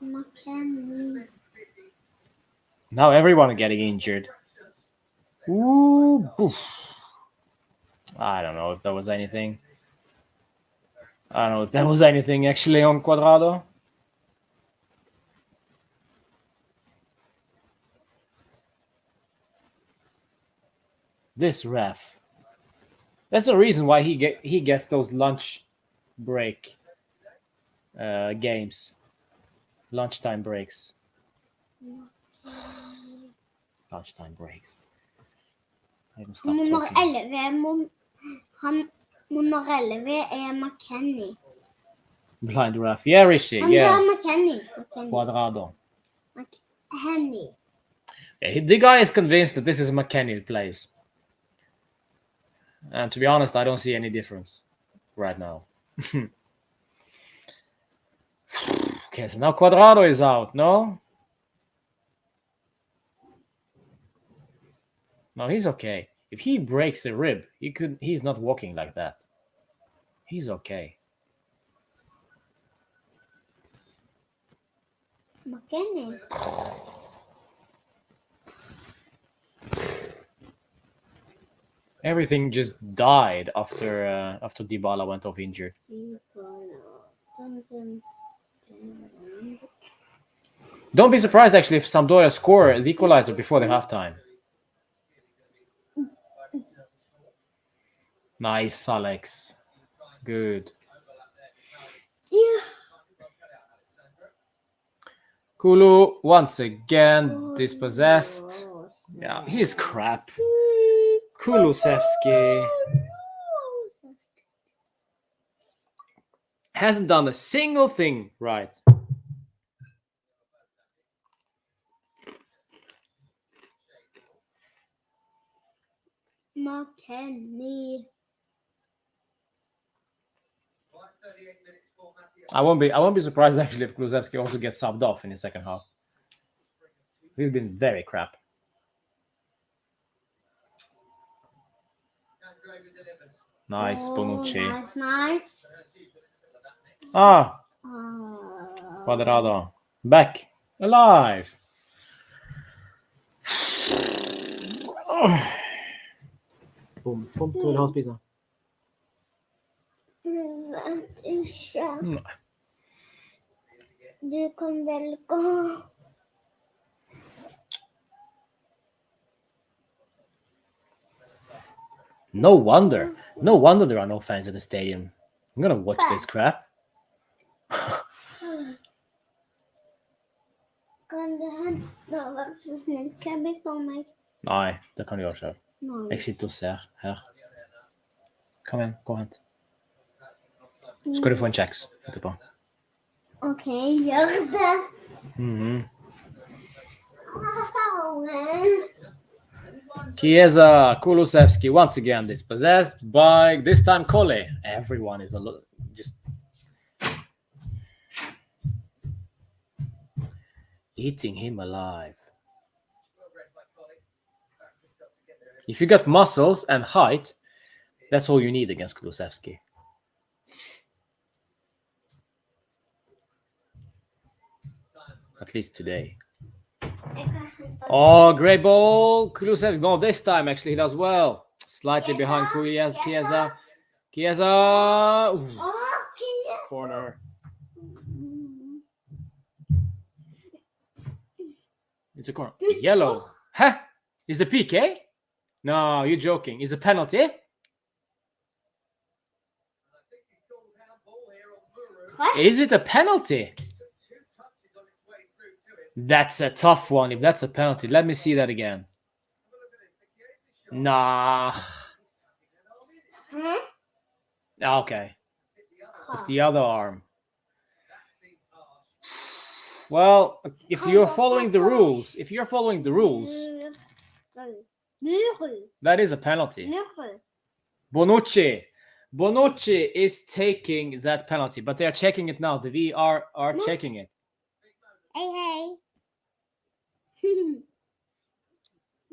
McKennie. Now everyone is getting injured. Ooh, poof. I don't know if there was anything. I don't know if there was anything actually on Quadrado. This ref. That's the reason why he gets those lunch break games. Lunchtime breaks. Lunchtime breaks. Nummer 11 er McKennie. Blind ref. Yeah, Rishi. Han Yeah. er McKennie. Quadrado. McKennie. Yeah, the guy is convinced that this is McKennie who plays. And to be honest, I don't see any difference right now. Okay, so now Cuadrado is out, no? No, he's okay. If he breaks a rib, he's not walking like that. He's okay. McKinney. Everything just died after Dybala went off injured. Don't be surprised actually if Sampdoria score the equalizer before the halftime. Nice, Alex. Good. Yeah. Kulu once again dispossessed. Yeah, he's crap. Kulusevski hasn't done a single thing right. McKinney. I won't be surprised actually if Kulusevski also gets subbed off in the second half. He's been very crap. Nice, Bonucci. Nice. Cuadrado. Back. Alive. Boom. Kom till havspizza. Du kan väl gå. No wonder there are no fans in the stadium. I'm gonna watch this crap. Kan du hämta vara så snäll? Kan vi få mig? Nej, det kan du göra själv. Nej. Jag sitter och ser här. Kom igen, gå och hänt. Ska du få en kex etterpå. Okej, gör det. Chiesa, Kulusevski once again dispossessed by this time Kole. Everyone is just eating him alive. If you got muscles and height, that's all you need against Kulusevski. At least today. Oh, great ball. Kulusevski. No, this time actually he does well. Slightly behind Chiesa. Ooh. Corner. It's a corner. Yellow. Huh? Is a PK? No, you're joking. Is a penalty? Is it a penalty? That's a tough one. If that's a penalty, let me see that again. Nah. Okay. It's the other arm. Well, if you're following the rules, that is a penalty. Bonucci is taking that penalty, but they are checking it now. The VR are checking it. Hey.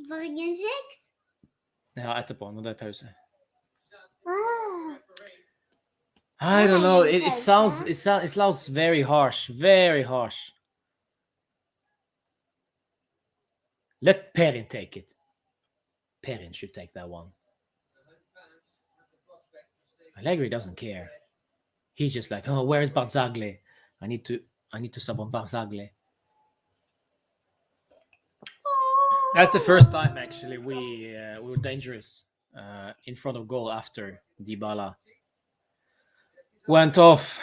Vargen kex? Ja, etterpå, når det er pause. Ah. I don't know. It sounds very harsh. Very harsh. Let Perin take it. Perin should take that one. Allegri doesn't care. He's just like, oh, where is Barzagli? I need to sub on Barzagli. That's the first time actually we were dangerous in front of goal after Dybala went off.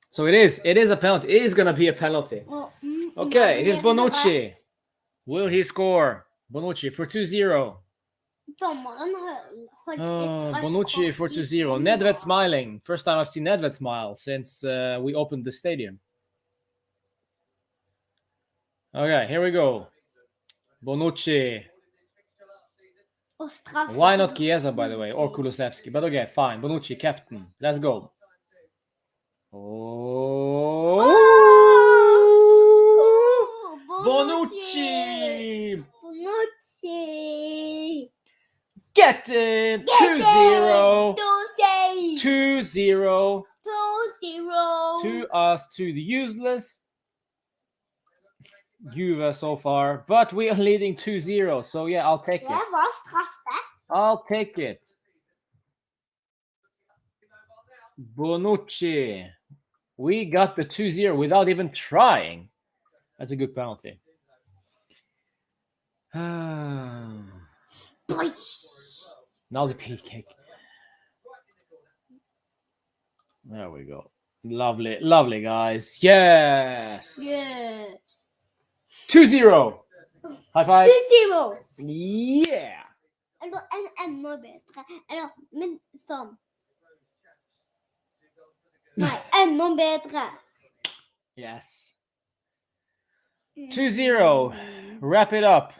So it is a penalty. It is gonna be a penalty. Okay, it is Bonucci. Will he score? Bonucci for 2-0. Bonucci for 2-0. Nedved smiling. First time I've seen Nedved smile since we opened the stadium. Okay, here we go. Bonucci. Og straffe. Why not Chiesa, by the way, or Kulusevski? But okay, fine. Bonucci, captain. Let's go. Oh, Bonucci! Bonucci! Get it! 2-0. 2-0. 2-0. To us, to the useless Juve so far. But we are leading 2-0. So yeah, I'll take it. Det var straffe. I'll take it. Bonucci. We got the 2-0 without even trying. That's a good penalty. Now the PK. There we go. Lovely, lovely, guys. Yes. Yes. 2-0. High five. 2-0. Yeah. Eller enda bedre. Eller, men sånn. Nei, enda bedre. Yes. 2-0. Wrap it up.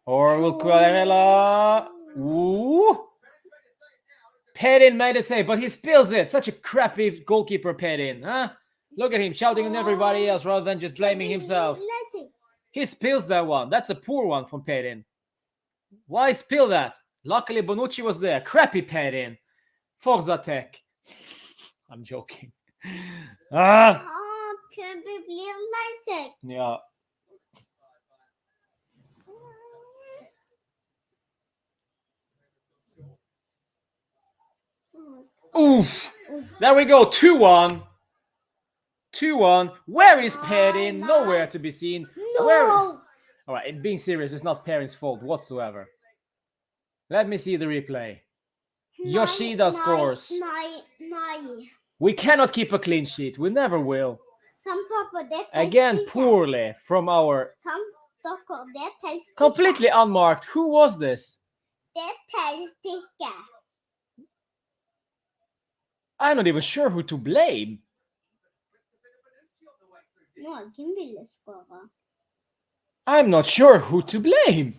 Or will Quagliarella... Ooh. Pedin made a save, but he spills it. Such a crappy goalkeeper, Pedin. Huh? Look at him shouting on everybody else rather than just blaming himself. He spills that one. That's a poor one from Pedin. Why spill that? Luckily, Bonucci was there. Crappy Pedin. Forza Tech. I'm joking. Købe blir lei seg. Ja. Oof. There we go. 2-1. 2-1. Where is Pedin? Nowhere to be seen. No. Where? All right, being serious, it's not Pedin's fault whatsoever. Let me see the replay. Yoshida scores. Nei. We cannot keep a clean sheet. We never will. Som pappa, det Again, ikke. poorly from our... Som dere, det ikke. Completely unmarked. Who was this? Det ikke. I'm not even sure who to blame. Noen ville skåre. I'm not sure who to blame.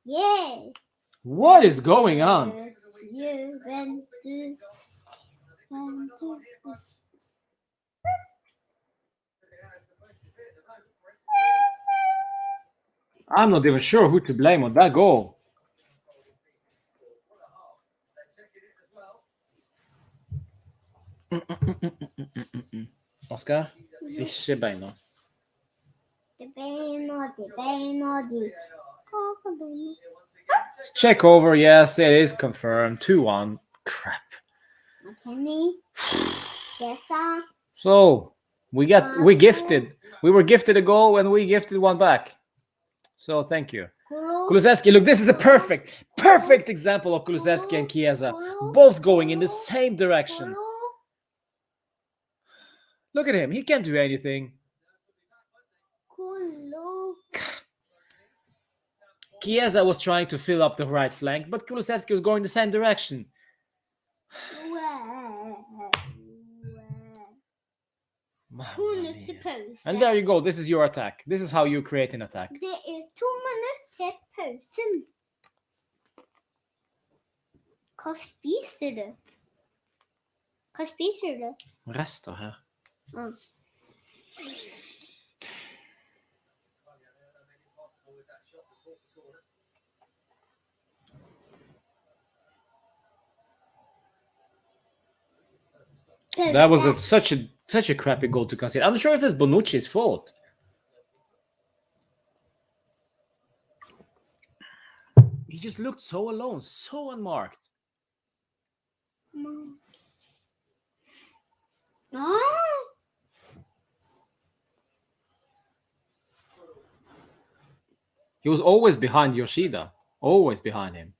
Yeah. What is going on? Juventus. I'm not even sure who to blame on that goal. Oscar, ikke beina. Det beina de. Check over. Yes, it is confirmed. 2-1. Crap. Kenny. Yes, So we were gifted a goal and we gifted one back. So thank you. Kulusevski, look, this is a perfect example of Kulusevski and Chiesa, both going in the same direction. Look at him. He can't do anything. Chiesa was trying to fill up the right flank, but Kulusevski was going the same direction. And there you go. This is your attack. This is how you create an attack. Det 2 minutter til pausen. Hva spiser du? Rester her. That was such a crappy goal to concede. I'm not sure if it's Bonucci's fault. He just looked so alone, so unmarked. He was always behind Yoshida. Always behind him.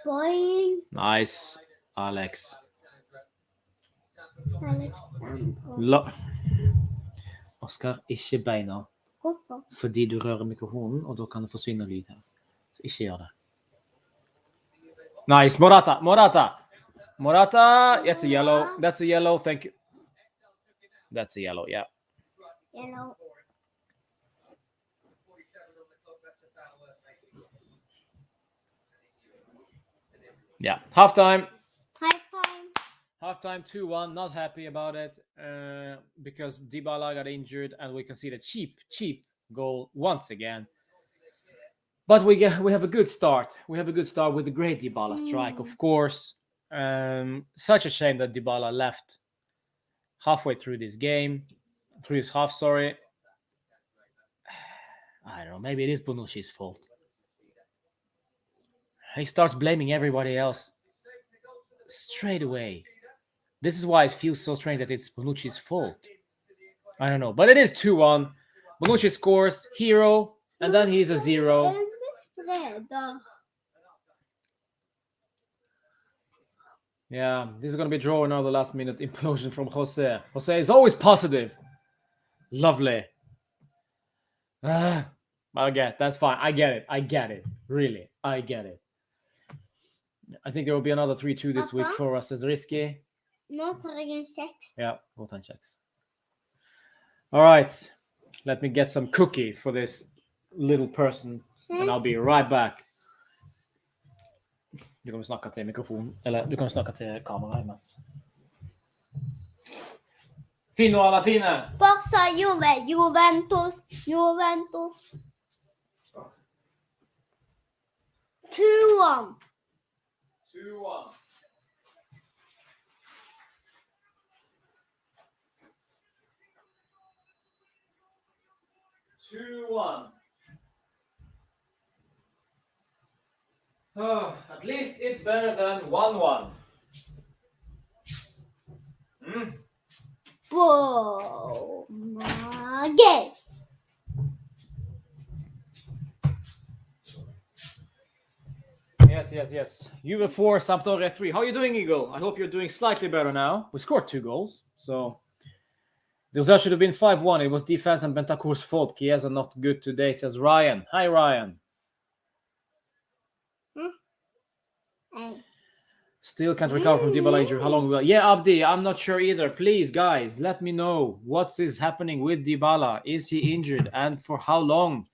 Boy. Nice, Alex. Oscar, ikke beina. Hvorfor? Fordi du rører mikrofonen, og da kan det forsvinne lyd her. Så ikke gjør det. Nice, Morata. That's a yellow. Thank you. That's a yellow, yeah. Yellow. Yeah, halftime. High time. Halftime 2-1. Not happy about it because Dybala got injured and we can see the cheap goal once again. But we have a good start. We have a good start with the great Dybala strike, of course. Such a shame that Dybala left halfway through this game, through his half. Sorry, I don't know. Maybe it is Bonucci's fault. He starts blaming everybody else straight away. This is why it feels so strange that it's Bonucci's fault. I don't know, but it is 2-1. Bonucci scores, hero, and then he's a 0. Yeah, this is going to be a draw. Another last minute implosion from Jose. Jose is always positive. Lovely. Okay, that's fine. I get it. Really, I get it. I think there will be another 3-2 this week for us as risky. Nå tar jeg en 6. Yeah, we'll take checks. All right, let me get some cookie for this little person, and I'll be right back. Du kan snakke til mikrofon, eller du kan snakke til kamera imens. Fino alla fine! Forza Juve, Juventus, Juventus. 2-1. 2-1. Oh, at least it's better than 1-1. Whoa. Game. Yes. Juve 4, Sampdoria 3. How are you doing, Eagle? I hope you're doing slightly better now. We scored 2 goals, so the result should have been 5-1. It was defense and Bentancur's fault. Chiesa not good today, says Ryan. Hi, Ryan. Still can't recover from Dybala injury. How long will? Yeah, Abdi, I'm not sure either. Please, guys, let me know what is happening with Dybala. Is he injured, and for how long?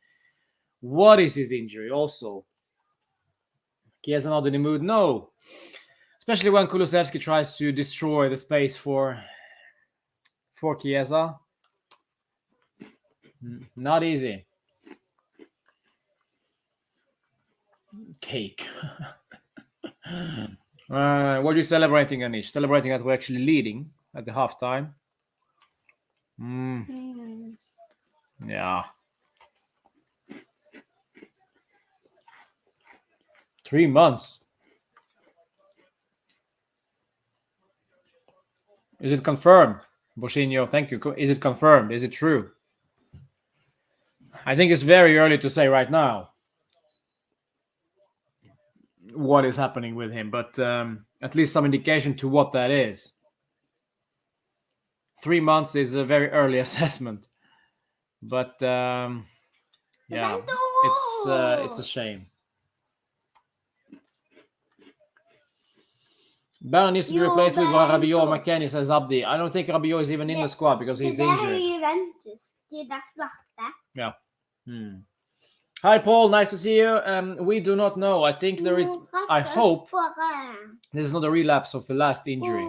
What is his injury? Also, Chiesa not in the mood. No, especially when Kulusevski tries to destroy the space for Chiesa. Not easy. Cake. What are you celebrating, Anish? Celebrating that we're actually leading at the halftime. Yeah. 3 months. Is it confirmed? Boshinho, thank you. Is it confirmed? Is it true? I think it's very early to say right now what is happening with him, but at least some indication to what that is. 3 months is a very early assessment, but yeah, it's a shame. Bannon needs to be replaced with Rabiot or McKennie, says Abdi. I don't think Rabiot is even in the squad because he's injured. Juventus. De der svarte. Yeah. Hi, Paul. Nice to see you. We do not know. I think there is. I hope there's not a relapse of the last injury,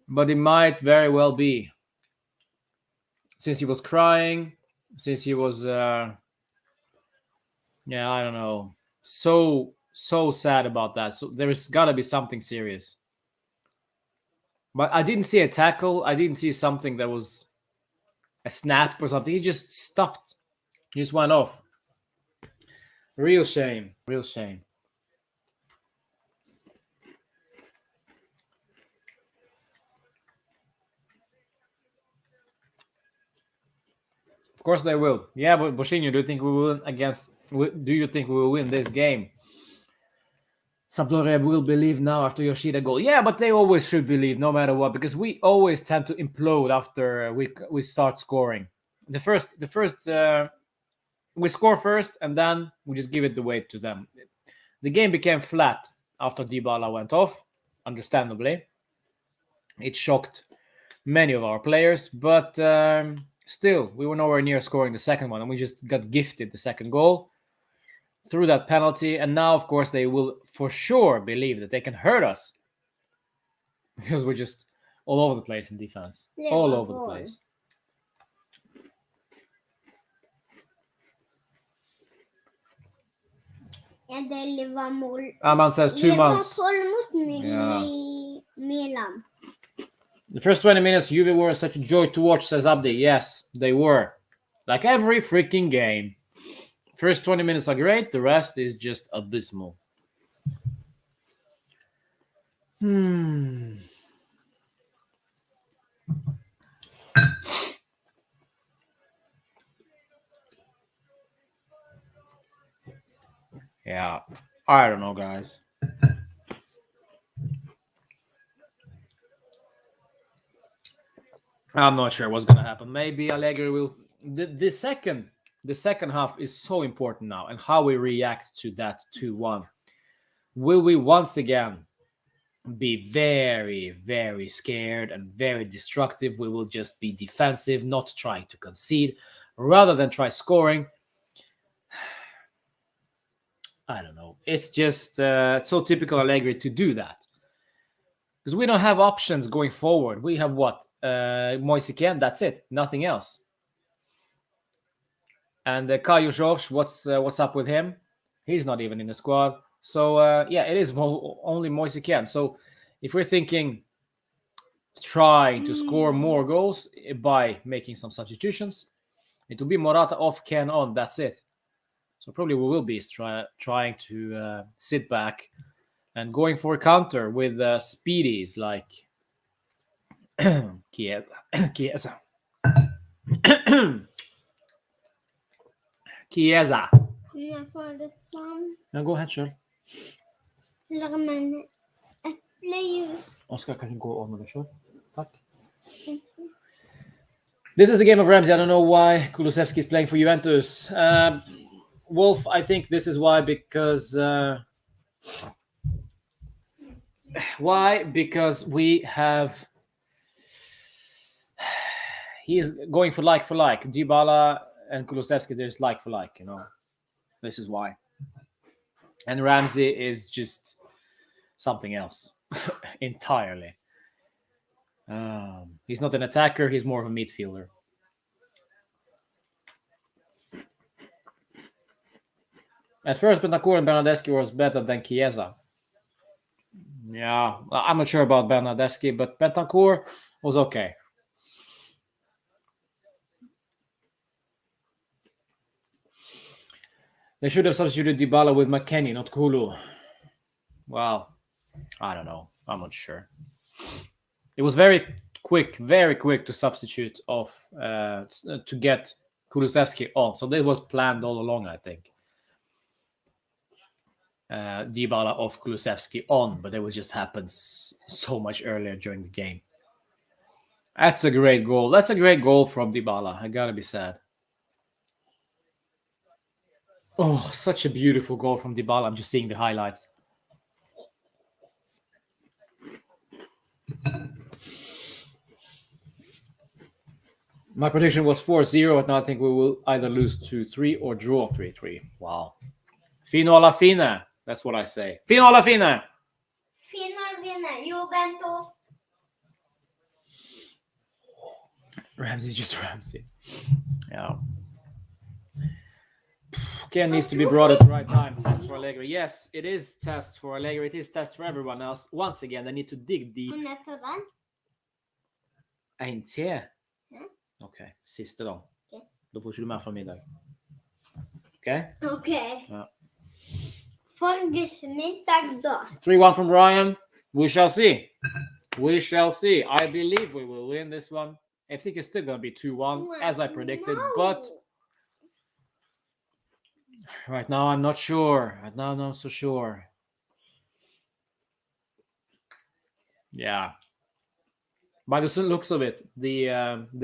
but it might very well be. Since he was crying, since he was, yeah, I don't know, so sad about that. So there's got to be something serious. But I didn't see a tackle. I didn't see something that was a snap or something. He just stopped. He just went off. Real shame. Real shame. Of course they will. Yeah, but Boshinho, do you think we will do you think we will win this game? Sampdoria will believe now after Yoshida goal. Yeah, but they always should believe no matter what, because we always tend to implode after we start scoring. The first we score first, and then we just give it the weight to them. The game became flat after Dybala went off, understandably. It shocked many of our players, but still, we were nowhere near scoring the second one, and we just got gifted the second goal through that penalty. And now, of course, they will for sure believe that they can hurt us because we're just all over the place in defense. All over the place. Ja, det är Liverpool. Aman says 2 months. Liverpool mot Yeah. Milan. The first 20 minutes, Juve were such a joy to watch, says Abdi. Yes, they were. Like every freaking game. First 20 minutes are great. The rest is just abysmal. Yeah, I don't know, guys. I'm not sure what's gonna happen. Maybe Allegri will. The second half is so important now, and how we react to that 2-1. Will we once again be very, very scared and very destructive? We will just be defensive, not trying to concede, rather than try scoring. I don't know. It's just so typical Allegri to do that. Because we don't have options going forward. We have what? Moise Kean, that's it. Nothing else. And Caio Jorge, what's up with him? He's not even in the squad. So, yeah, it is only Moise Kean. So, if we're thinking trying to score more goals by making some substitutions, it will be Morata off, Kean on. That's it. So probably we will be trying to sit back and going for a counter with speedies like Chiesa. Chiesa. Jag får det fram. Now go ahead, Kjell. Men äppleljus. Oskar, kan du gå om med det, Kjell? Tack. This is the game of Ramsey. I don't know why Kulusevski is playing for Juventus. Wolf, I think this is why, because we have. He is going for like. Dybala and Kulusevski, there's like for like, you know. This is why. And Ramsey is just something else entirely. He's not an attacker. He's more of a midfielder. At first, Bentancur and Bernardeschi was better than Chiesa. Yeah, I'm not sure about Bernardeschi, but Bentancur was okay. They should have substituted Dybala with McKennie, not Kulu. Well, I don't know. I'm not sure. It was very quick to substitute off to get Kulusevski on. So this was planned all along, I think. Dybala off, Kulusevski on, but it was just happened so much earlier during the game. That's a great goal. That's a great goal from Dybala. I gotta be sad. Oh, such a beautiful goal from Dybala. I'm just seeing the highlights. My prediction was 4-0, and now I think we will either lose 2-3 or draw 3-3. Wow. Fino alla fine. That's what I say. Fino alla fine. Final vinner, Juventus. Ramsey, just Ramsey. Yeah. Ken needs to be brought at the right time. Test for Allegri. Yes, it is test for Allegri. It is test for everyone else. Once again, they need to dig deep. Och när tar den? En till? Mm. Okej, sista då. Okej. Då får du med från middag. Okej? Okej. Ja. Folgers middag då. 3-1 from Ryan. We shall see. We shall see. I believe we will win this one. I think it's still going to be 2-1, as I predicted. No. But right now, I'm not sure. Right now, I'm not so sure. Yeah. By the looks of it, the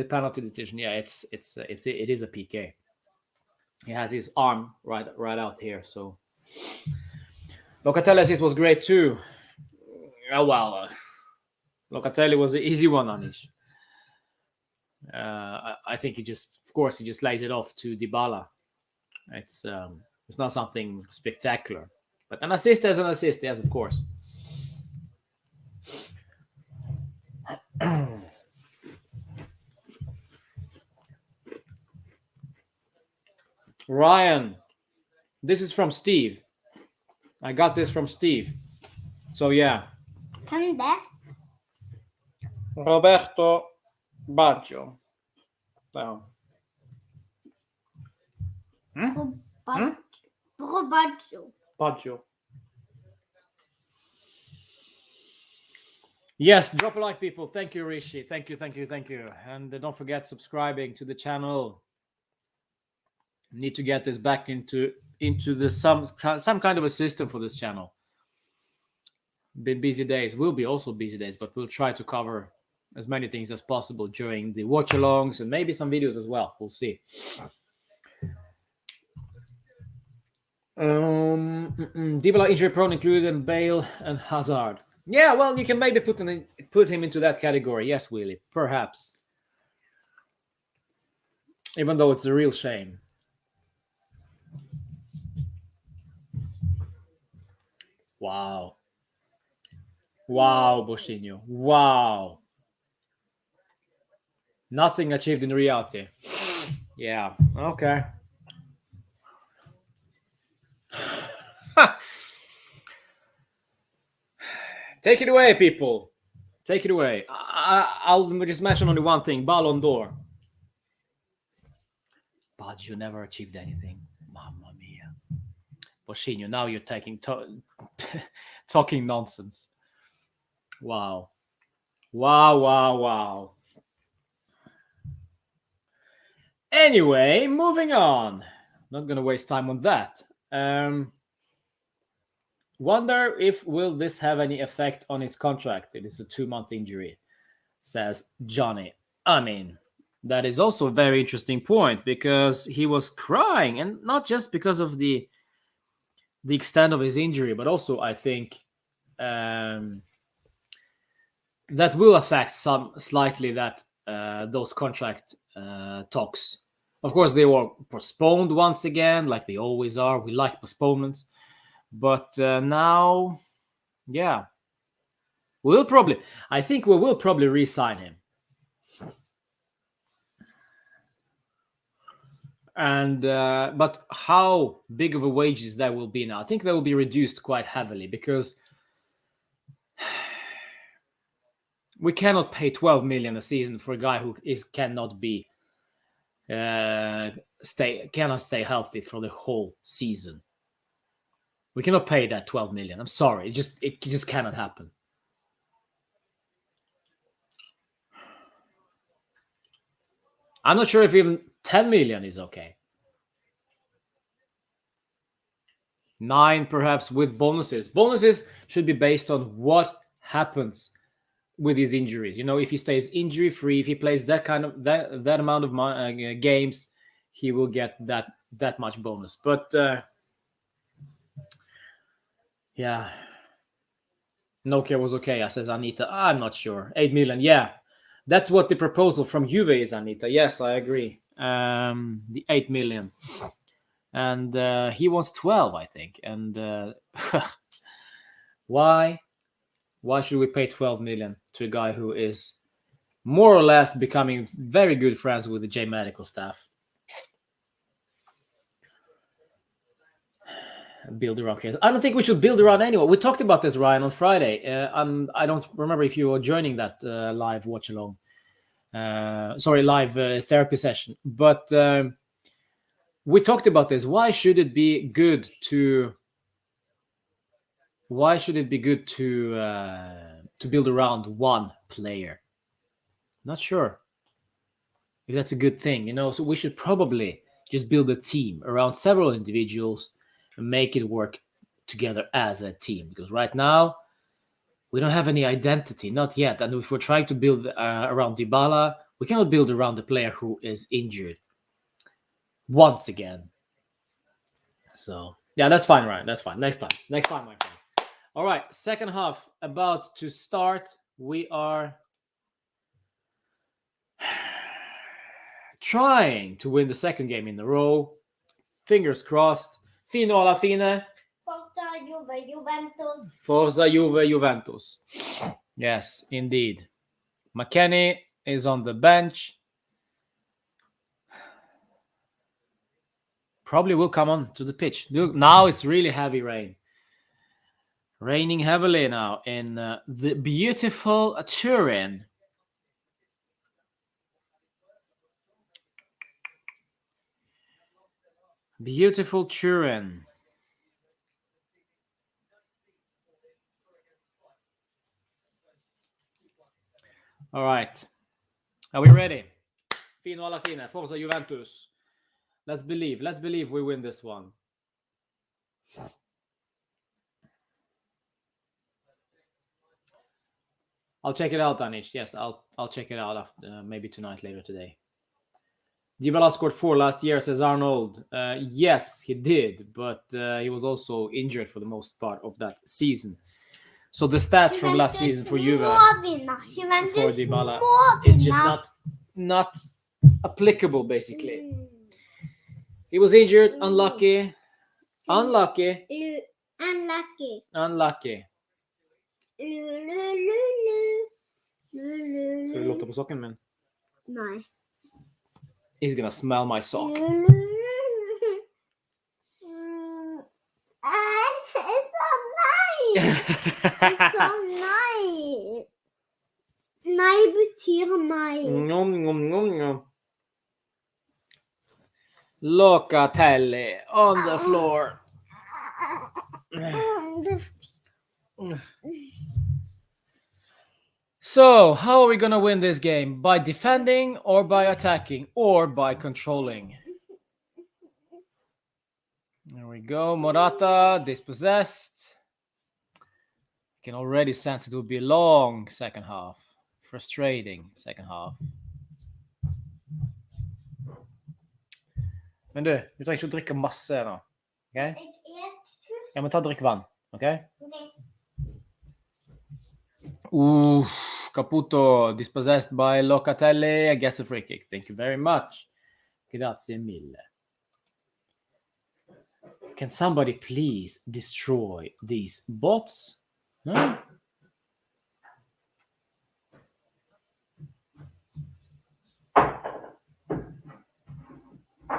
penalty decision, yeah, it is a PK. He has his arm right out here, so Locatelli assist was great too. Oh well, Locatelli was the easy one, Anish. I think he just lays it off to Dybala. It's not something spectacular, but an assist is an assist, yes, of course. Ryan, this is from Steve. I got this from Steve. So yeah. Hvem det? Roberto Baggio. Wow. Baggio. Yes, drop a like, people. Thank you, Rishi. Thank you. And don't forget subscribing to the channel. Need to get this back into the some kind of a system for this channel. Been busy days. Will be also busy days, but we'll try to cover as many things as possible during the watch-alongs and maybe some videos as well. We'll see. Dybala injury prone included in Bale and Hazard. Yeah, well, you can maybe put him into that category. Yes, Willie, perhaps. Even though it's a real shame. Wow, Boshinho. Wow. Nothing achieved in reality. Yeah, okay. Take it away, people. Take it away. I'll just mention only one thing. Ballon d'Or. Baggio never achieved anything. Mamma mia. Boshinho, now you're talking nonsense. Wow. Anyway, moving on. Not going to waste time on that. Wonder if will this have any effect on his contract? It is a 2-month injury, says Johnny. I mean, that is also a very interesting point because he was crying, and not just because of the extent of his injury, but also I think that will affect slightly that those contract talks. Of course, they were postponed once again, like they always are. We like postponements. But now, yeah, we will probably re-sign him. And but how big of a wages that will be now? I think that will be reduced quite heavily because we cannot pay 12 million a season for a guy who cannot stay healthy for the whole season. We cannot pay that 12 million. I'm sorry. It just cannot happen. I'm not sure if even 10 million is okay. 9 perhaps with bonuses. Bonuses should be based on what happens with his injuries. You know, if he stays injury free, if he plays that amount of games, he will get that much bonus. But yeah, Nokia was okay, says Anita. I'm not sure. 8 million. Yeah, that's what the proposal from Juve is, Anita. Yes, I agree. The 8 million. And he wants 12, I think. And why should we pay 12 million to a guy who is more or less becoming very good friends with the J medical staff? Build around case. I don't think we should build around anyone. We talked about this, Ryan, on Friday. I don't remember if you were joining that live watch along. Live therapy session. But we talked about this. Why should it be good to build around one player? Not sure if that's a good thing. You know, so we should probably just build a team around several individuals and make it work together as a team. Because right now, we don't have any identity, not yet. And if we're trying to build around Dybala, we cannot build around the player who is injured once again. So, yeah, that's fine, Ryan. That's fine. Next time, my friend. All right, second half about to start. We are trying to win the second game in a row. Fingers crossed. Fino alla fine. Forza Juve, Juventus. Forza Juve, Juventus. Yes, indeed. McKennie is on the bench. Probably will come on to the pitch. Look, now it's really heavy rain. Raining heavily now in the beautiful Turin. Beautiful Turin. All right. Are we ready? Fino alla fine. Forza Juventus. Let's believe. Let's believe we win this one. I'll check it out, Anish. Yes, I'll check it out after, maybe tonight, later today. Dybala scored 4 last year, says Arnold. Yes, he did, but he was also injured for the most part of that season. So the stats from last season for Juve for Dybala is just not applicable, basically. He was injured, unlucky. Unlucky. Så det låter på socken, men Nej. He's gonna smell my sock. It's so nice. It's so nice. Nej betyr nej. Locatelli on the floor. So, how are we gonna win this game? By defending, or by attacking, or by controlling? There we go. Morata dispossessed. You can already sense it will be a long second half. Frustrating second half. Men du trenger ikke å drikke masse nå. Ok? Ja, men ta og drikk vann. Ok? Caputo dispossessed by Locatelli. I guess a free kick. Thank you very much. Grazie mille. Can somebody please destroy these bots? No?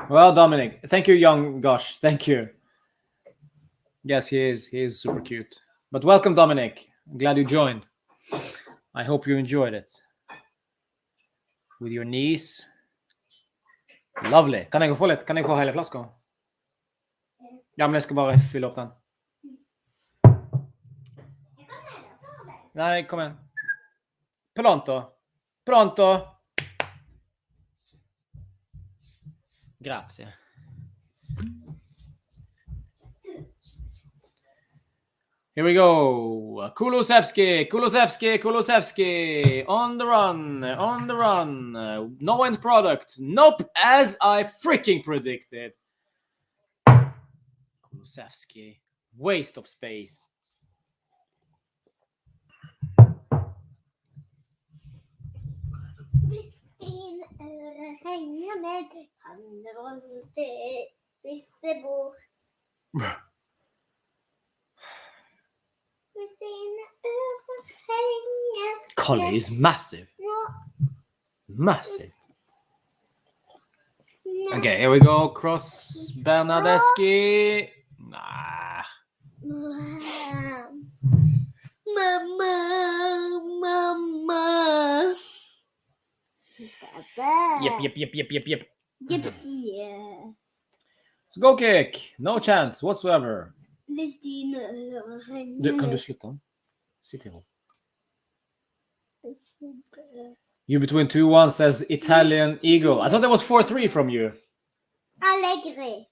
Well, Dominic, thank you, young gosh. Thank you. Yes, he is super cute. But welcome, Dominic. I'm glad you joined. I hope you enjoyed it. With your niece. Lovely. Kan jeg få litt? Kan jeg få hele flaska? Ja, men jeg skal bare fylle opp den. Nei, kom igjen. Pronto. Pronto. Grazie. Here we go. Kulusevski. On the run. No end product. Nope, as I freaking predicted. Kulusevski. Waste of space. Henger med spisse bord. Collie is massive. Massive. Okay, here we go. Cross Bernadeschi. Nah. Mama. Yep. Yep. So go kick. No chance whatsoever. Hvis dine ører Kan du slutte? Sitt i ro. You between 2-1 says Italian Eagle. I thought that was 4-3 from you. Allegri.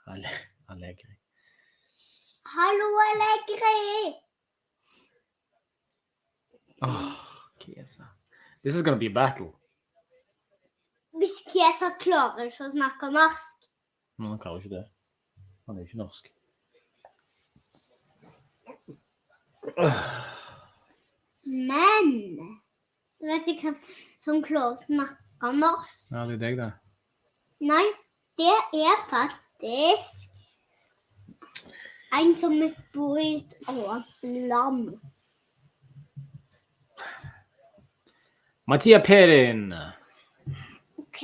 Allegri. Hallo, Allegri. Oh, Chiesa. This is going to be a battle. Hvis Chiesa klarer ikke å snakke norsk. Men han klarer ikke det. Han ikke norsk. Men vet ikke hvem som klarer å snakke Anders? Ja, det er deg, det. Nei, det er faktisk en som bor i et annet land. Mattia Perin. Ok,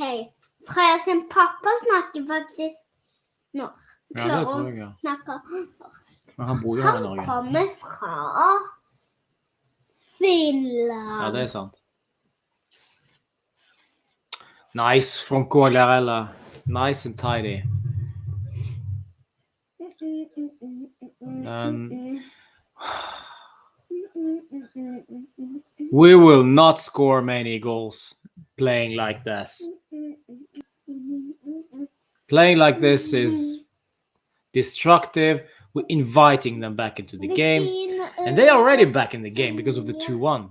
Freya sin pappa snakker faktisk norsk. Ja, det tror jeg, ja. Snakker norsk. Men han bor jo her i Han Norge. kommer fra Finland. Ja, det er sant. Nice from KLRL. Nice and tidy. We will not score many goals playing like this. Playing like this is destructive. We're inviting them back into the game. And they are already back in the game because of the 2-1.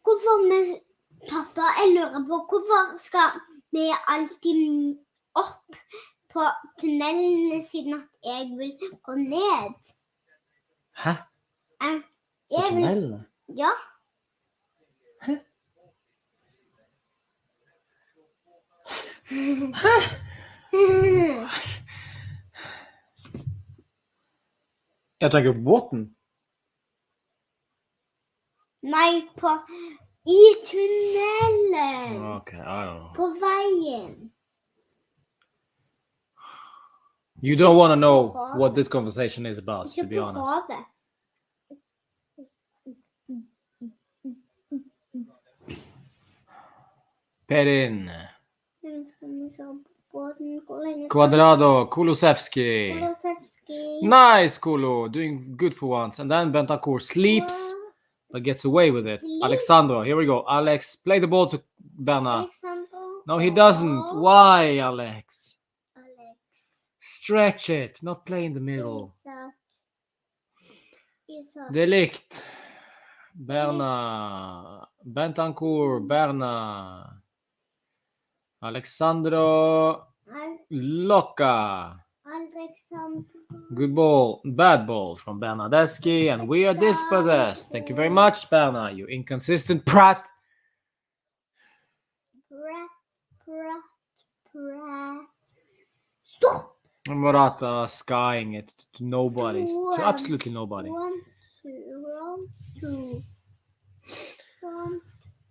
Hvorfor med pappa, jeg lurer på hvorfor skal vi alltid opp på tunnelene siden at jeg vil gå ned? Hæ? Jeg På vil, tunnelene? ja. Hæ? Jeg tenker på båten. Nei, i tunnelen. Okay, I don't know. På veien. You don't want to know what this conversation is about, to Ikke be på honest. havet. Perin. Skal vi se på båten? Hvor lenge skal Quadrado. Kulusevski. Kulusevski? Nice, Kulu. Doing good for once. And then Bentancur sleeps, but gets away with it. Sleep. Alexandro, here we go. Alex, play the ball to Berna. Alexander? No, he doesn't. Why, Alex? Alex. Stretch it, not play in the middle. Isak. Delict. Berna. Bentancur. Berna. Alexandro. Loca. Alexander. Good ball. Bad ball from Bernadeschi. And we are dispossessed. Thank you very much, Berna. You inconsistent prat. Prat. Stop! Morata skying it to nobody. To absolutely nobody. 1, 2.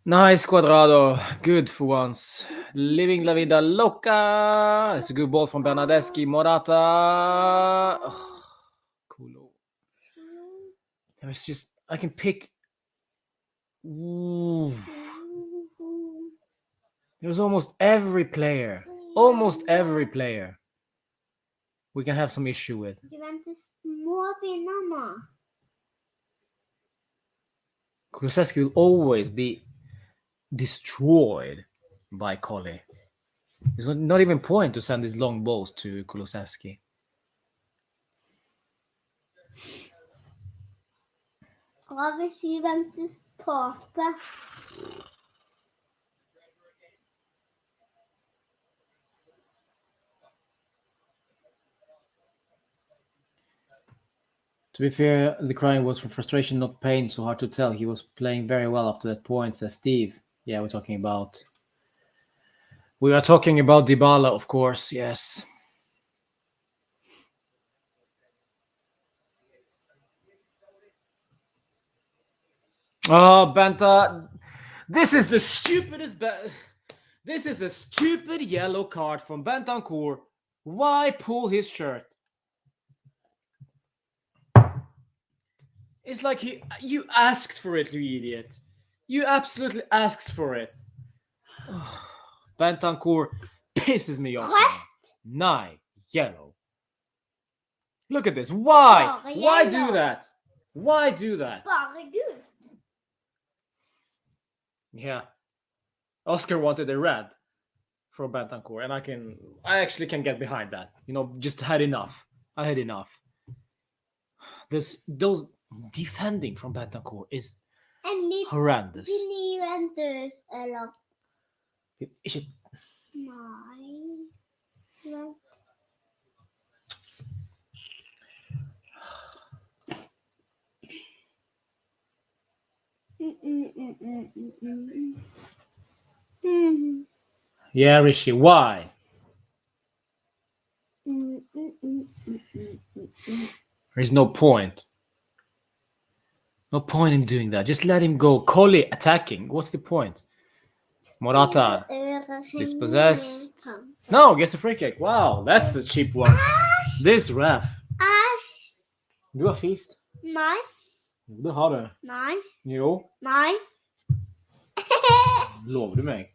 Nice, Quadrado. Good for once. Living la vida loca. It's a good ball from Bernadeschi. Morata. Oh, cool. It's just, I can pick. Ooh. There's almost every player. Almost every player we can have some issue with. Juventus må vinne nå. Kulusevski will always be destroyed by Colli. There's not even point to send these long balls to Kulusevski. Hva hvis Juventus taper? To be fair, the crying was from frustration, not pain, so hard to tell. He was playing very well up to that point, says Steve. Yeah, we are talking about Dybala, of course, yes. Oh, Benta, this is the stupidest this is a stupid yellow card from Bentancur. Why pull his shirt? It's like you asked for it, you idiot. You absolutely asked for it. Bentancur pisses me off. What? Nine, yellow. Look at this. Why? Bare Why yellow. do that? Why do that? Bare gult. Yeah. Oscar wanted a red for Bentancur, and I actually can get behind that. You know, just had enough. I had enough. Those defending from Bentancur is En litt horrendous. Juventus, eller? Ikke Nei. Vent. Yeah, Rishi, why? There's no point. No point in doing that. Just let him go. Colli attacking. What's the point? Morata dispossessed. No, gets a free kick. Wow, that's a cheap one. This ref. Æsj. Du har fist. Nei. Jo, det har du. Nei. Jo. Nei. Lover du meg?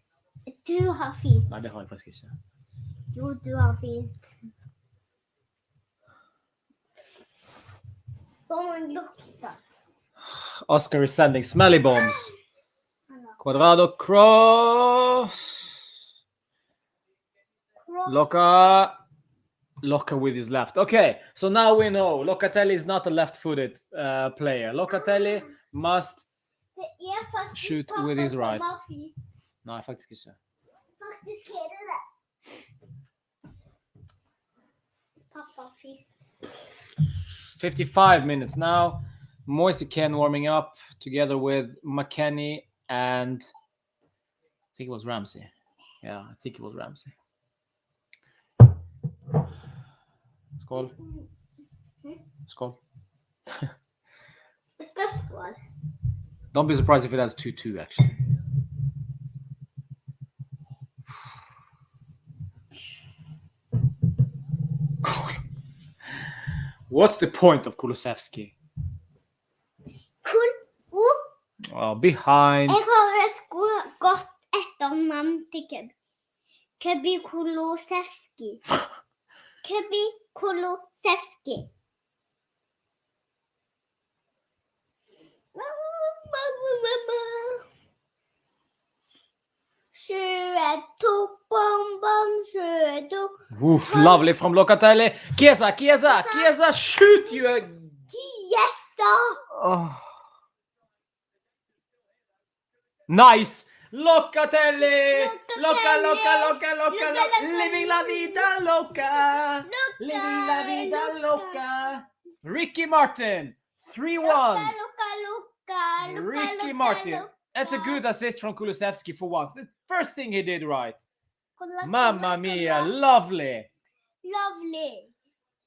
Du har fist. Nei, det har jeg faktisk ikke. Jo, du har fist. Så mange lukter. Oscar is sending smelly bombs. Quadrado cross. Loca with his left. Okay, so now we know Locatelli is not a left-footed player. Locatelli must shoot with his right. Nei, faktisk ikke. Faktisk er det det. Pappa fist. 55 minutes now. Moise Kean warming up together with McKennie and I think it was Ramsey. Yeah, I think it was Ramsey. Skål. Skål. Skål. Don't be surprised if it has 2-2 actually. What's the point of Kulusevski? Behind. Jeg har et godt etternavn til Købi. Købi Kulusevski. Købi Kulusevski. Oof, lovely from Locatelli. Chiesa, shoot you! Chiesa! Oh. Nice! Locatelli! Loca. Living la vida loca! Living la vida loca! Ricky Martin, 3-1. Ricky Martin. That's a good assist from Kulusevski for once. The first thing he did right. Mamma mia, lovely.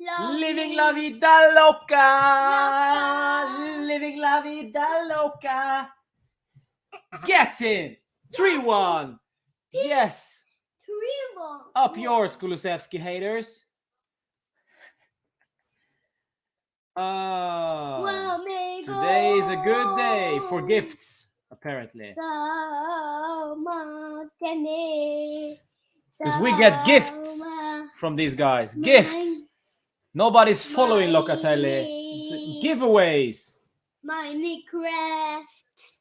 Living la vida loca. Living la vida loca. Get in. 3-1. Yes. 3-1. Up yours, Kulusevski haters. Today is a good day for gifts, apparently. Because we get gifts from these guys. Gifts. Nobody's following Locatelli. It's giveaways. Minecraft.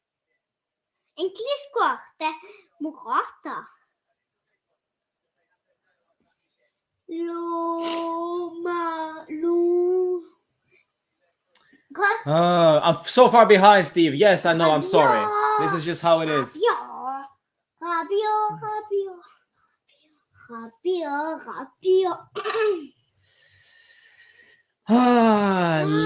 Egentlig skårte Morata. I'm so far behind, Steve. Yes, I know. I'm sorry. This is just how it is.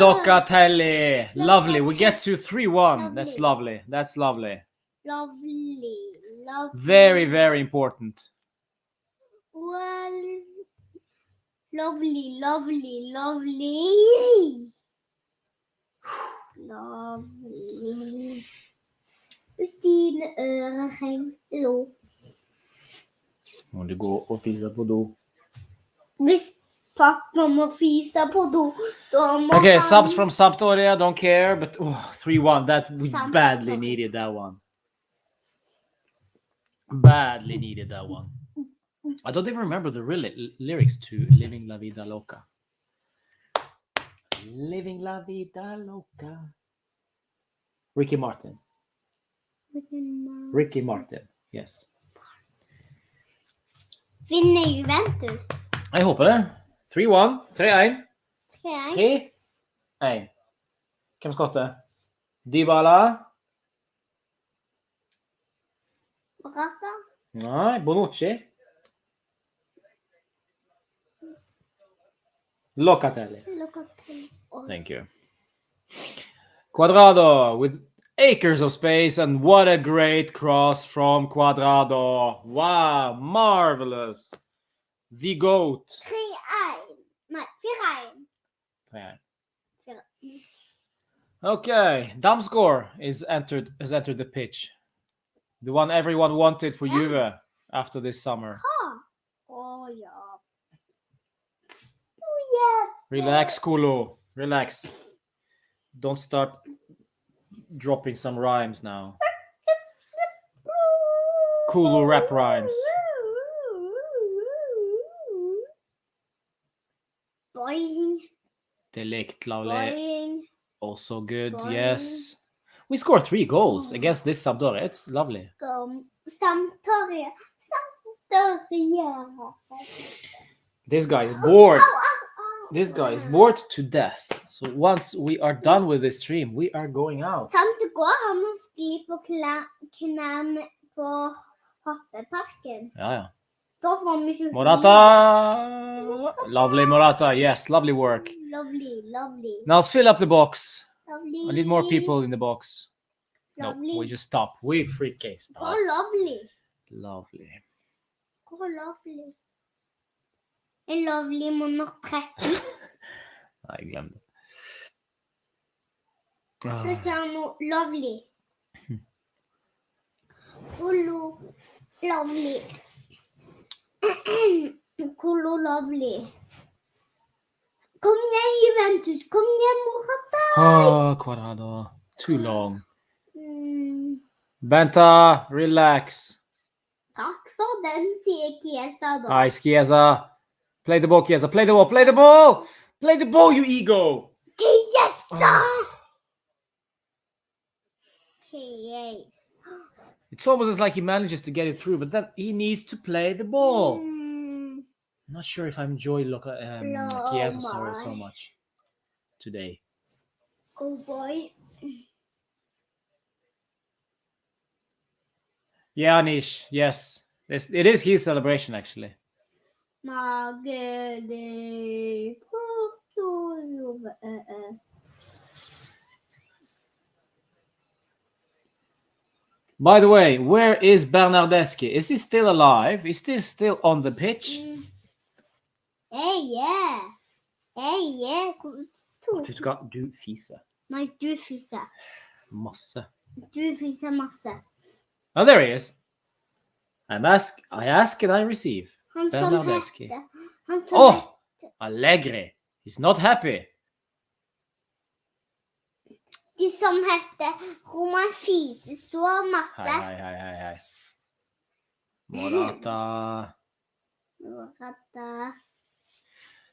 Locatelli. Lovely. We get to 3-1. That's lovely. That's lovely. Lovely. Very, very important. Well, lovely. Lovely. Dine ører henger lå. Må du gå og fise på do. Hvis pappa må fise på do, da må Okay, subs from Sampdoria, don't care, but 3-1, that we badly needed that one. Badly needed that one. I don't even remember the real lyrics to Living La Vida Loca. Living La Vida Loca. Ricky Martin. Ricky Martin, yes. Vinner Juventus. Jeg håper det. 3-1, 3-1. 3-1. Hvem skåtte? Dybala? Morata. Nei, Bonucci. Locatelli. Thank you. Quadrado with acres of space, and what a great cross from Cuadrado. Wow, marvelous. The GOAT. 3-1. Nei, 4-1. Yeah. 4-1. Okay, Damsgaard has entered the pitch. The one everyone wanted for Juve after this summer. Å ja. Å ja. Relax, Kolo. Relax. Don't start dropping some rhymes now. Kolo rap rhymes. Boing. Delict, lovely. Boing. Also good, Boing. yes. We scored 3 goals against this Sampdoria. It's lovely. Sampdoria. Sampdoria. This guy is bored. Au, au, au. This guy is bored to death. So once we are done with this stream, we are going out. Det går an å skli på knærne på hoppeparken. Ja. Da får vi ikke Morata! Lovely, Morata. Yes, lovely work. Lovely, lovely. Now fill up the box. Lovely. I need more people in the box. Lovely. No, we just stop. We freaking stop. Hvor lovely. Lovely. Hvor lovely. En lovely må nok 13. Nei, glem det. Cristiano, lovely. Kolo, lovely. Kolo, lovely. Kom igjen, Juventus. Kom igjen, Morata. Cuadrado. Too long. Mm, Benta, relax. takk for den, sier Chiesa da. Nice, Chiesa. Play the ball, Chiesa. Play the ball. Play the ball. Play the ball, you ego. Chiesa! Chiesa. It's almost as like he manages to get it through, but then he needs to play the ball. Mm, I'm not sure if I enjoy Chiesa so much today. oh boy. Yeah, Anish. Yes. It is his celebration, actually. Magede Porto Juve. By the way, where is Bernardeschi? Is he still alive? Is he still on the pitch? Yeah. Du skal fise. Nei, du fiser. Masse. Du fiser masse. Oh, there he is. I ask and I receive. Han som Bernardeschi. hette. Han som Oh, Allegri. He's not happy. De som heter Roman fiser så masse. Hei. Morata. Morata.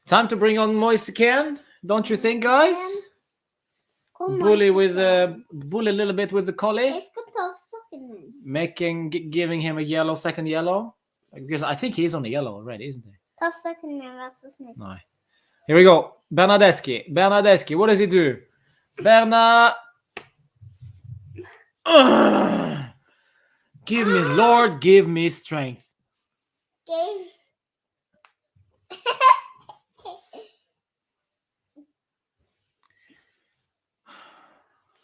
Time to bring on Moise again, don't you think, guys? Kom, Bully Moise. bully a little bit with the collie, Jeg skal ta sokken min. giving him a second yellow, because I think he's on the yellow already, isn't he? Ta sokken min, vær så snill. No. Here we go. Bernardeschi. What does he do? Give me strength. Okay.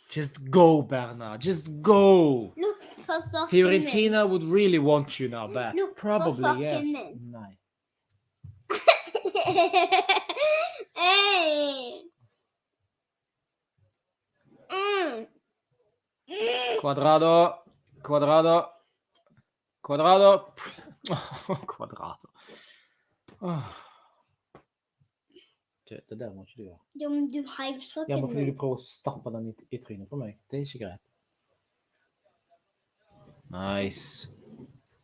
Just go, Bernard. Just go. Look for sokken min. Fiorentina would really want you now back. Look for Probably, sokken yes. min. Nei. Hey. Cuadrado. Cuadrado. Cuadrado. Det der må ikke du gjøre. Jo, men du heiv Ja, sokken men fordi min. du prøver å stappe den i trynet på meg. Det er ikke greit. Nice.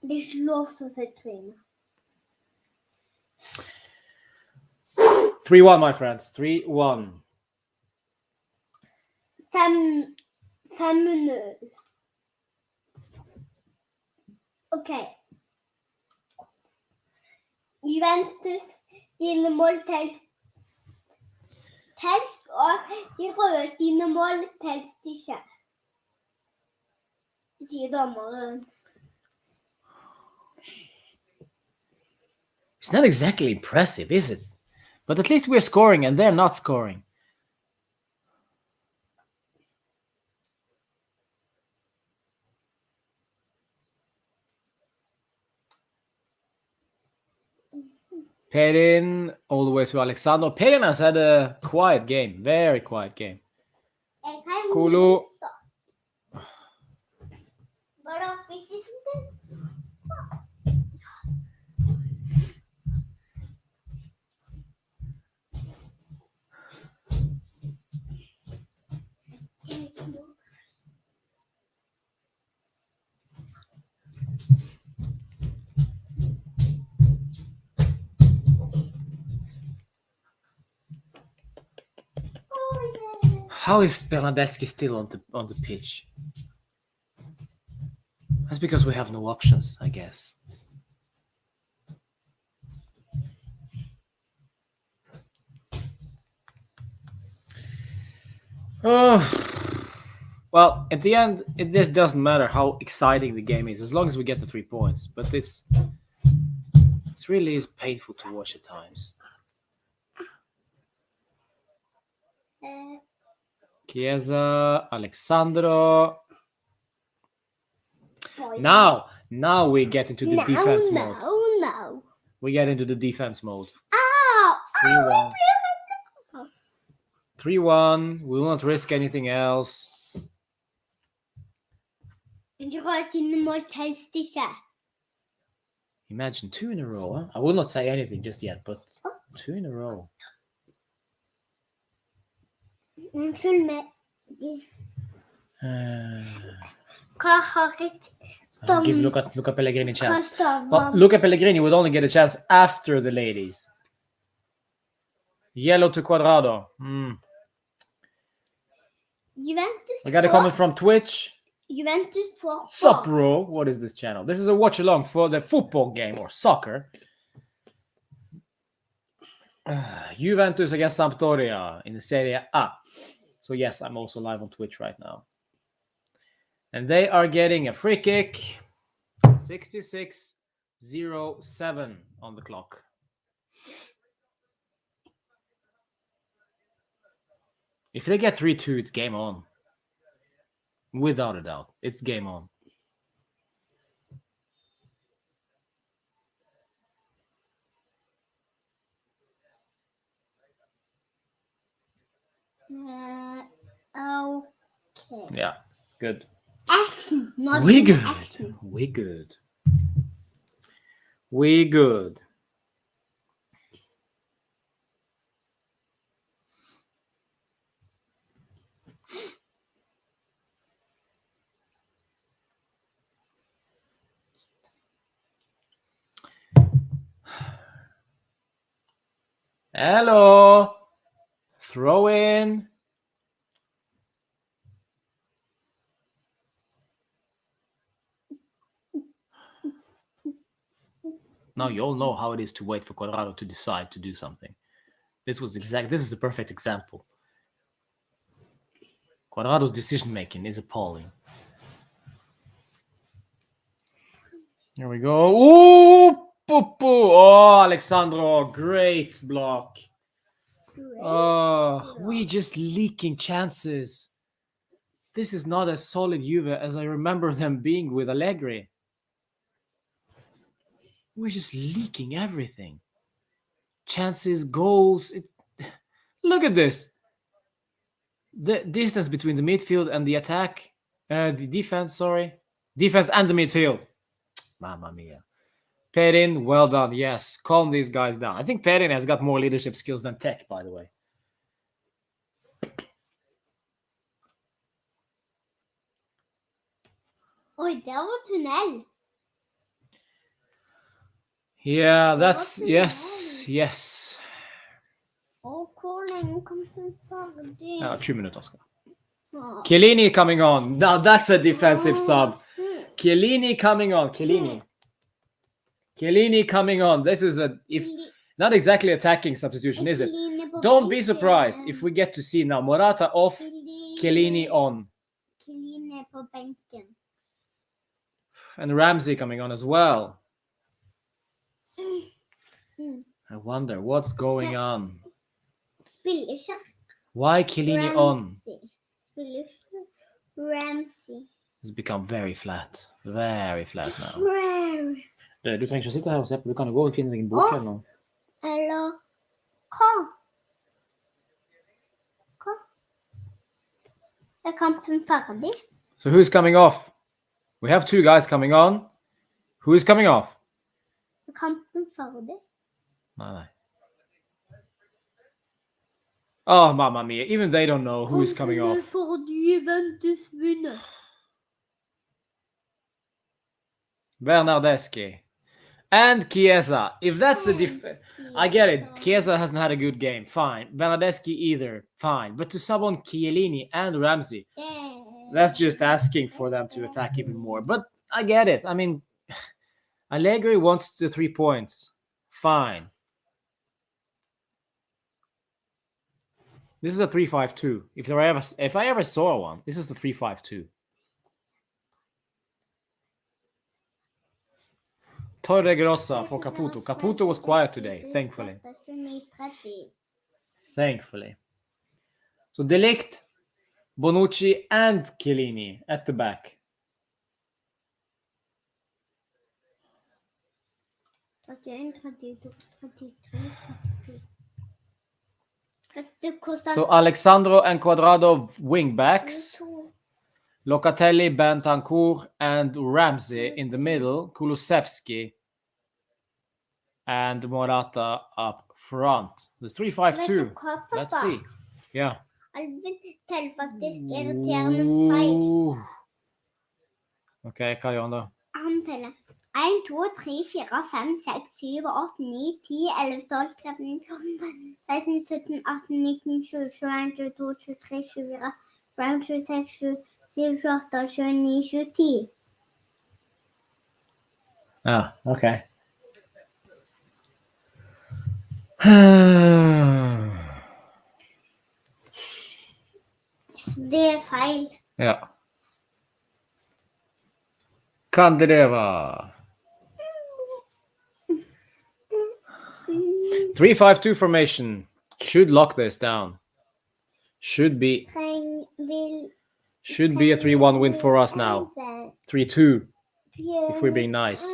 Det er ikke lov til å si trynet. 3-1, my friends. 3-1. 5-0. Ok. Juventus, dine mål tels, og de røde sine mål tels ikke. Sier dommeren. It's not exactly impressive, is it? But at least we're scoring and they're not scoring. Perin all the way to Alexander. Perin has had a quiet game. Very quiet game. Jeg har Kolo. mye. Var det oppe i siden? How is Bernadeschi still on the pitch? That's because we have no options, I guess. Oh, well, at the end, it just doesn't matter how exciting the game is, as long as we get the 3 points. But it really is painful to watch at times. Chiesa, Alexandro. Now we get into the defense mode. No. We get into the defense mode. Ow! 3-1. 3-1. We will not risk anything else. Imagine 2 in a row. Huh? I will not say anything just yet, but 2 in a row. Unnskyld meg. Hva har Give Luca Pellegrini a chance. But But Luca Pellegrini would only get a chance after the ladies. Yellow to Cuadrado. Juventus I got a comment from Twitch. Juventus får Sup, bro? What is this channel? This is a watch along for the football game or soccer. Juventus against Sampdoria in the Serie A. So yes, I'm also live on Twitch right now. And they are getting a free kick. 66:07 on the clock. If they get 3-2, it's game on. Without a doubt, it's game on. Okay. Yeah, good. Action, not We good. action. We good. We good. Hello. Throw in. Now you all know how it is to wait for Cuadrado to decide to do something. This is the perfect example. Cuadrado's decision making is appalling. Here we go. Ooh, oh, Alexandro, great block. Oh, we just leaking chances. This is not as solid Juve as I remember them being with Allegri. We're just leaking everything. Chances, goals. Look at this. The distance between the midfield and the attack. The defense, sorry. Defense and the midfield. Mamma mia. Perin, well done. Yes, calm these guys down. I think Perin has got more leadership skills than Tech, by the way. Oi, det var tunnel. Yeah, that's yes. Og hvor lenge kom den ferdig? 2 minutter skal. Chiellini coming on. Now that's a defensive sub. Chiellini coming on. Chiellini coming on. This is not exactly attacking substitution, is it? Don't be surprised if we get to see now Morata off, Chiellini on. Chiellini på benken. And Ramsey coming on as well. I wonder what's going on. Spiller ikke. Why Chiellini on? Spiller ikke Ramsey. It's become very flat. Very flat now. Wow. Du trenger ikke sitte her og se på. Du kan jo gå og finne deg en bok eller noe. kampen ferdig? So who's coming off? We have two guys coming on. Who is coming off? Er kampen ferdig? Nei. Oh, mamma mia. Even they don't know who is coming off. For Juventus vinner. Bernardeschi. And Chiesa. If that's a I get it. Chiesa hasn't had a good game. Fine. Bernardeschi either. Fine. But to sub on Chiellini and Ramsey, that's just asking for them to attack even more. But I get it. I mean, Allegri wants the 3 points. Fine. This is a 3-5-2. If I ever saw one, this is the 3-5-2. Torre Grossa for Caputo. Caputo was quiet today, thankfully. Thankfully. So De Ligt, Bonucci, and Chiellini at the back. 31, 32, 33, 34. Vet du hvordan So Alexandro and Cuadrado wing backs. Locatelli, Bentancur, and Ramsey in the middle. Kulusevski and Morata up front. The 3-5-2. Let's see. Yeah. Alvin teller faktisk irriterende feil. Ok, hva gjør han da? Han teller 1, 2, 3, 4, 5, 6, 7, 8, 9, 10, 11, 12, 13, 14, 16, 17, 18, 19, 20, 21, 22, 23, 24, 25, 26, 27, 28, 29, 10. Ah, ok. Det feil. Ja. Candreva. 3-5-2 formation. Should lock this down. Should be a 3-1 win for us now. 3-2 if we're being nice.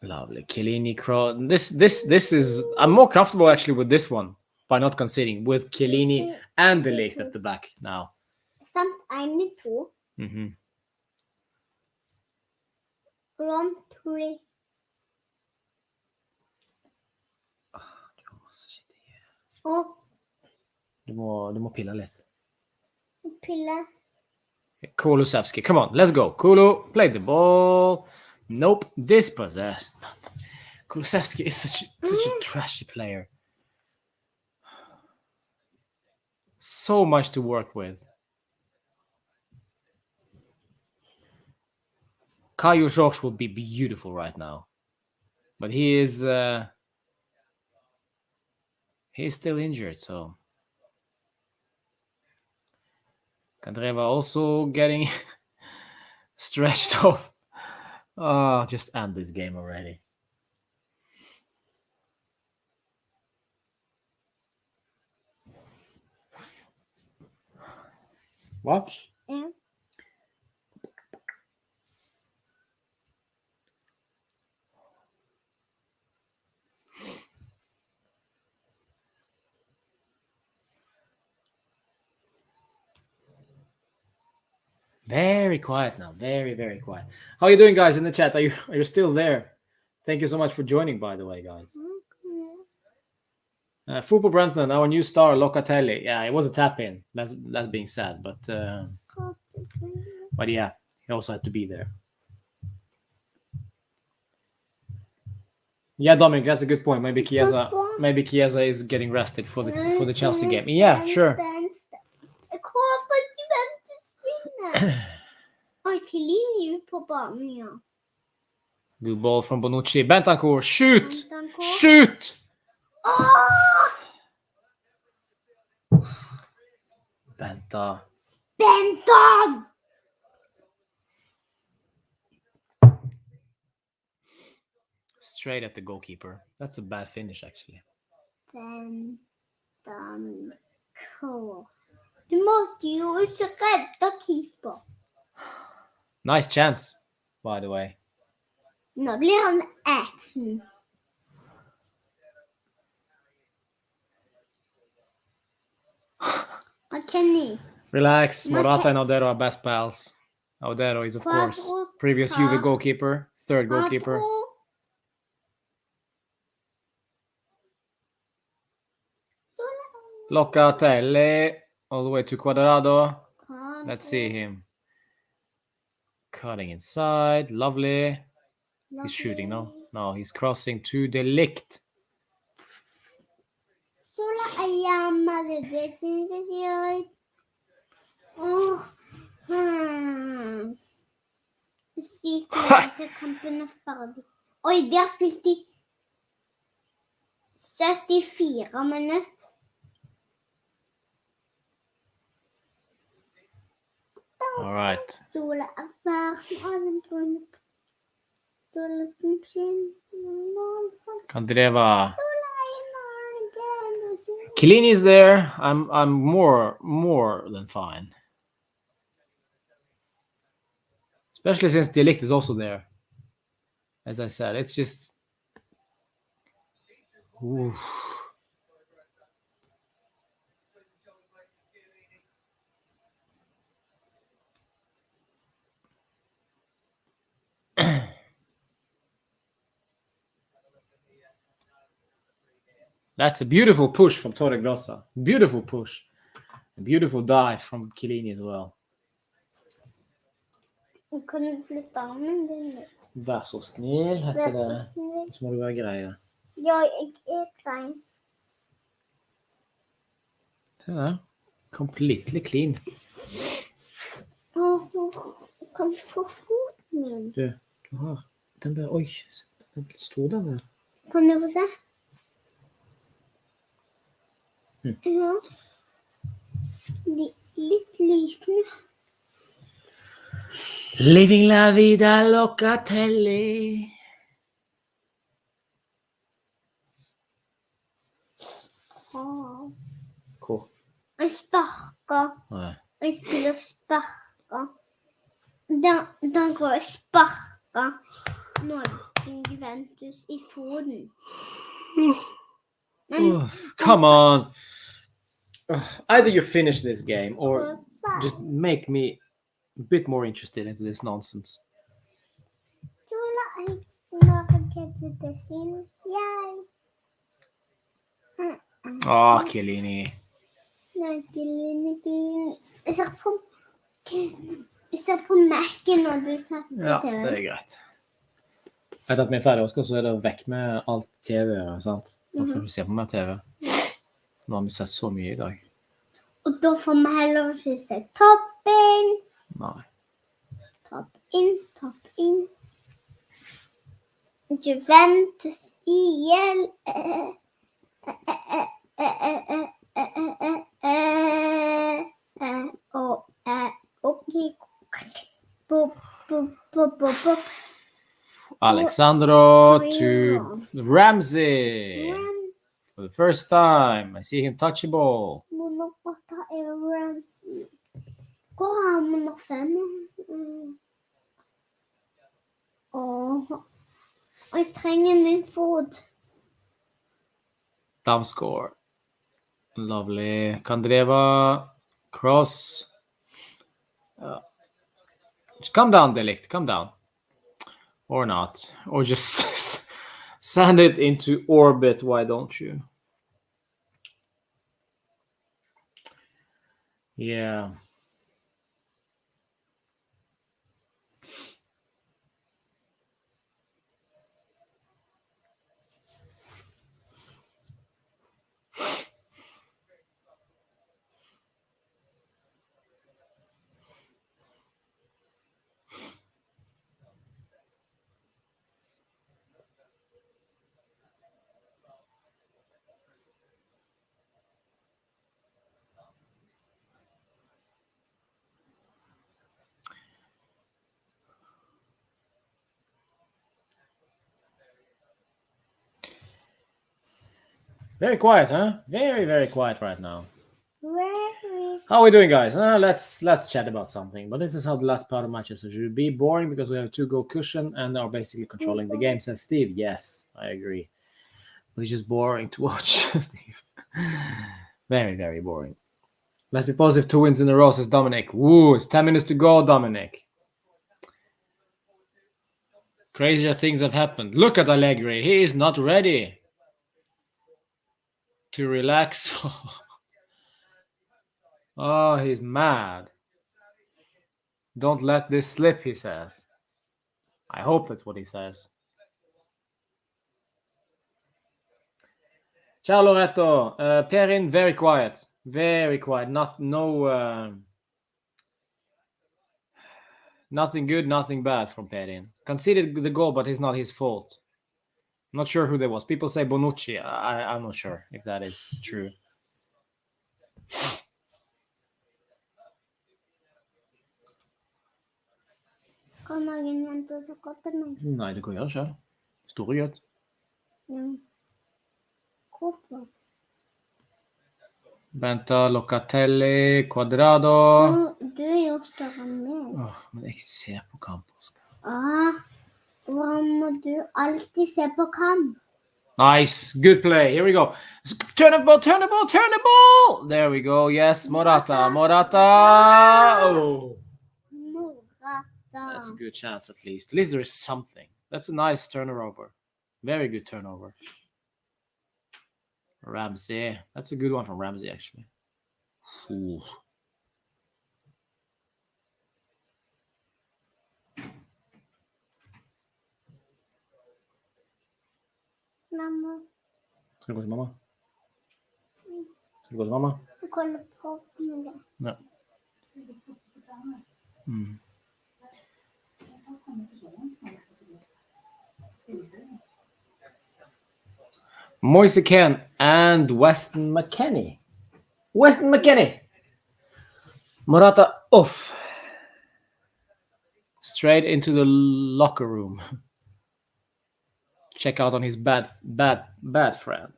Lovely. Chiellini, this is I'm more comfortable actually with this one by not conceding with Chiellini and De Ligt at the back now. Samt 1, 2. Mm-hmm. 1, 3. Og Du må pille litt. pille. Kulusevski, come on, let's go. Kulu, play the ball. Nope, dispossessed. Kulusevski is such a trashy player. So much to work with. Caio Jorge will be beautiful right now. But he's still injured, so Candreva also getting stretched off. Oh, just end this game already. What? Ja. Very quiet now. Very, very quiet. How are you doing, guys, in the chat? Are you still there? Thank you so much for joining, by the way, guys. Football Brentford, our new star, Locatelli. Yeah, it was a tap-in. That's being said, but yeah, he also had to be there. Yeah, Dominic, that's a good point. Maybe Chiesa is getting rested for the Chelsea game. Yeah, sure. Oi, Chiellini ut på banen, ja. Good ball from Bonucci. Bentancur, shoot! Bentancur. Shoot! Benton! Straight at the goalkeeper. That's a bad finish, actually. Benton. Du måste ju inte rädda keeper. Nice chance, by the way. Nu blir han action. Kenny. Relax. No, Morata and Audero are best pals. Audero is, of course, previous Juve goalkeeper, third goalkeeper. Locatelli, all the way to Cuadrado. Let's see him. Cutting inside. Lovely. He's shooting, no? No, he's crossing to De Ligt. Sola ayama de desinfektion. Sykt lenge til kampen er ferdig. Oi, de har spilt i 74 minutter. All right. Sola er ferdig av den brune. Sola som skinner. Kandreva. Chiellini is there. I'm more than fine. Especially since De Ligt is also there. As I said, it's just... Oof. That's a beautiful push from Torregrossa. Beautiful push. A beautiful dive from Chiellini as well. Kan du flytte armen din litt? Vær så snill, heter det. Så må du være greie. Ja, jeg er grei. Se der. Completely clean. Kan du få foten min? Du har den der, oi, den er stor der. Kan du få se? Ja. Litt liten. Living la vida Locatelli. Hvor? Jeg sparker. Nei. Jeg spiller sparker. Den går og sparker. Nå er Juventus i foten. Come on. Either you finish this game or just make me a bit more interested into this nonsense. Chiellini. Jeg ser på Mac-en når du ser på Ja, TV. det er greit. Etter at vi er ferdig, Oskar, så er det vekk med alt TV, sant? Nå får vi se på mer TV. Nå har vi sett så mye i dag. Og da får vi heller ikke se toppins. Nei. Toppins. Juventus IL. Alexandro to Ramsey. For the first time, I see him touch a ball. Hvor har vi nummer 5? Jeg trenger min fot. Damsgaard. Lovely. Kandreva. Cross. Just come down, De Ligt. Come down. Or not. Or just send it into orbit. Why don't you? Yeah. Very quiet, huh? Very, very quiet right now. How are we doing, guys? Let's chat about something. But this is how the last part of matches should be. Boring because we have a 2-goal cushion and are basically controlling the game, says Steve. Yes, I agree. But it's just boring to watch, Steve. Very, very boring. Let's be positive. 2 wins in a row, says Dominic. Woo, it's 10 minutes to go, Dominic. Crazier things have happened. Look at Allegri. He is not ready to relax. Oh, he's mad. Don't let this slip, he says. I hope that's what he says. Ciao, Loretto. Perin, very quiet. Very quiet. Nothing good, nothing bad from Perin. Conceded the goal, but it's not his fault. I'm not sure who that was. People say Bonucci. I'm not sure if that is true. Kan noen vente så godt til meg? Nei, du kan gjøre det selv. Store gutt. Ja. Hvorfor? Venta, Locatelli, Quadrado. Du er jo større enn meg. Men jeg ser på kamp, Oskar. Da må du alltid se på kamp. Nice, good play. Here we go. Turn the ball, turn the ball, turn the ball. There we go. Yes, Morata. Oh. That's a good chance, at least. At least there is something. That's a nice turnover. Very good turnover. Ramsey. That's a good one from Ramsey, actually. Ooh. Mamma. Skal du gå til mamma? Skal du gå til mamma? Jeg kolder på meg. Ja. Moise Kean and Weston McKennie. Morata off. Straight into the locker room. Check out on his best friend.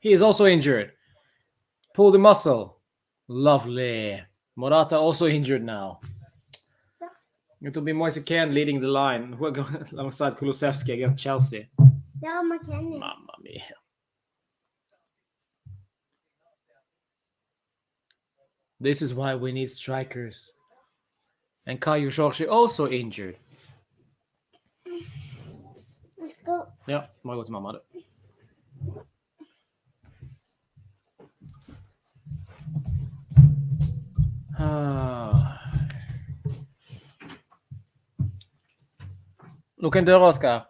He is also injured. Pulled the muscle. Lovely. Morata also injured now. It will be Moise Kean leading the line. Who are going alongside Kulusevski against Chelsea. Ja, McKennie. Mamma mia. This is why we need strikers. And Kayo Jorge also injured. Let's go. Ja, må gå til mamma da. Lukk en dør, Oskar.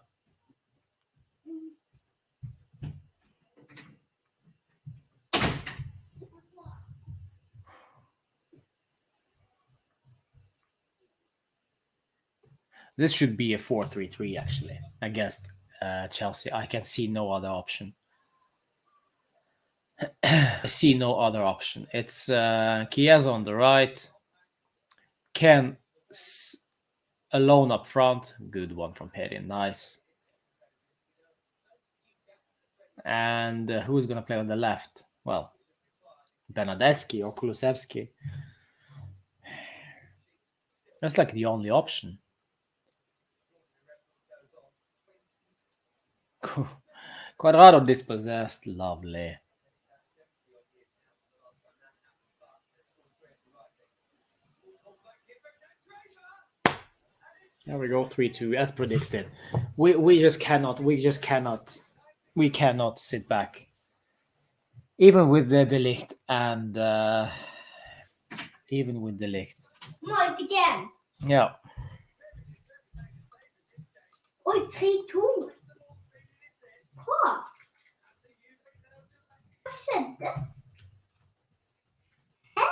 This should be a 4-3-3 actually against Chelsea. I can see no other option. I see no other option. It's Chiesa on the right. Ken alone up front. Good one from Perin. Nice. And who's going to play on the left? Well, Bernadeschi or Kulusevski. That's like the only option. Quadrado dispossessed. Lovely. There we go, 3-2 as predicted. We cannot sit back. Even with the Delict and even with Delict. Moise again. Yeah. Oi, 3-2. Hva? Hva skjedde? Hva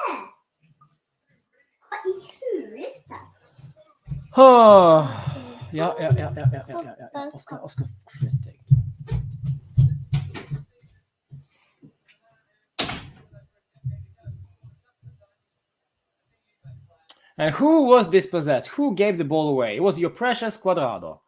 i huset? Ja. Oskar, flytt deg. And who was dispossessed? Who gave the ball away? It was your precious Quadrado.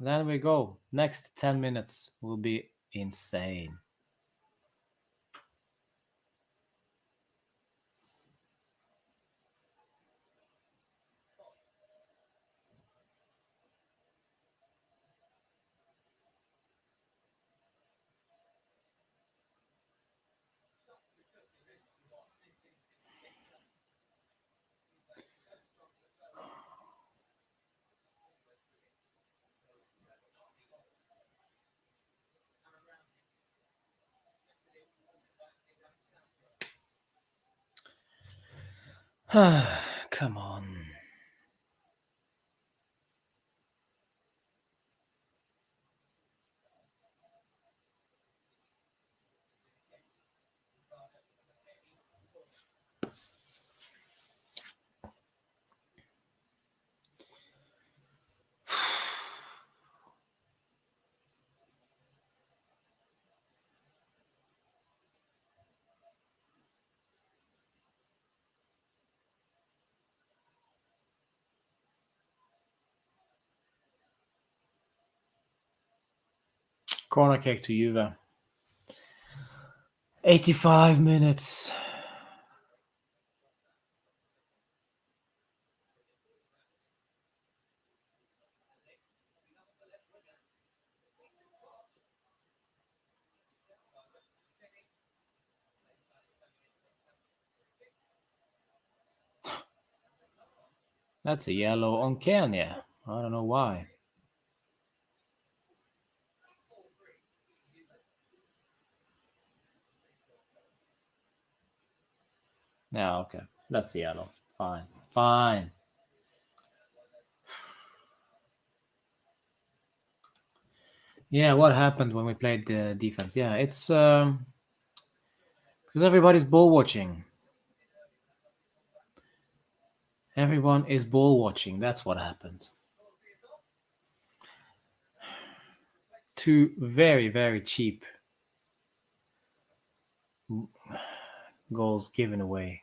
Then we go. Next 10 minutes will be insane. Come on. Corner kick to Juve. 85 minutes. That's a yellow on Kenya. I don't know why. Yeah, okay. That's a yellow. Fine. Fine. Yeah, what happened when we played the defense? Yeah, it's because everybody's ball watching. Everyone is ball watching. That's what happens. Two very, very cheap goals given away.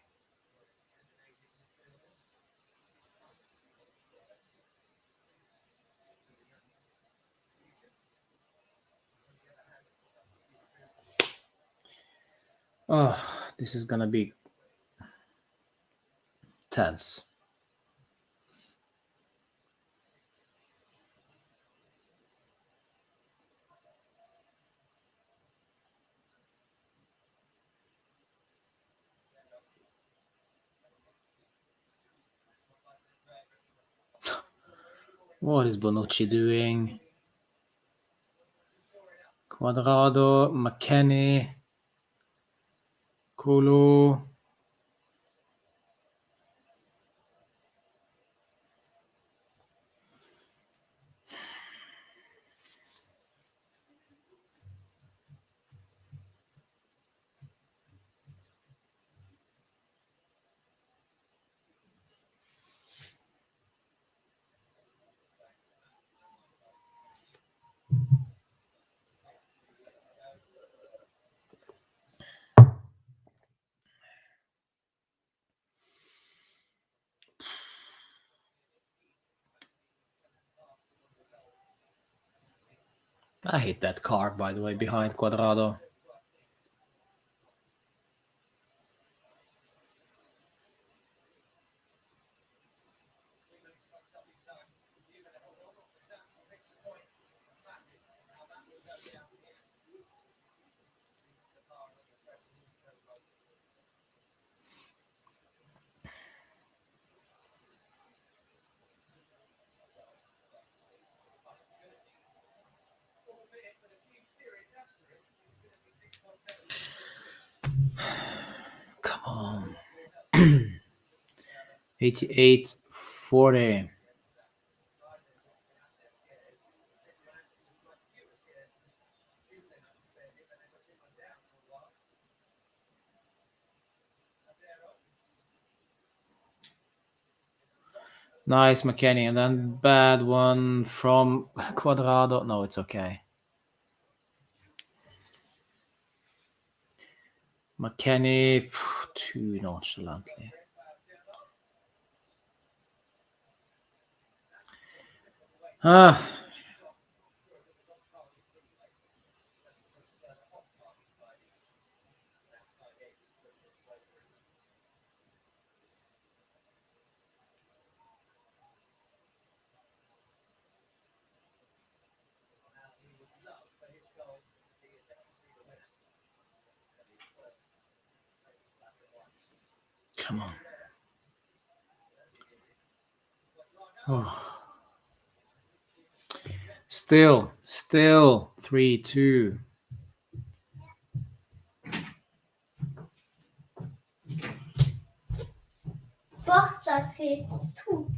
Oh, this is gonna be tense. What is Bonucci doing? Quadrado, McKennie, Kolo. I hate that car, by the way, behind Quadrado. Come on. 88-40. Nice, McKennie. And then bad one from Quadrado. No, it's okay. McKennie, too nonchalantly. Come on. Oh. Still 3-2. Fortsatt 3-2.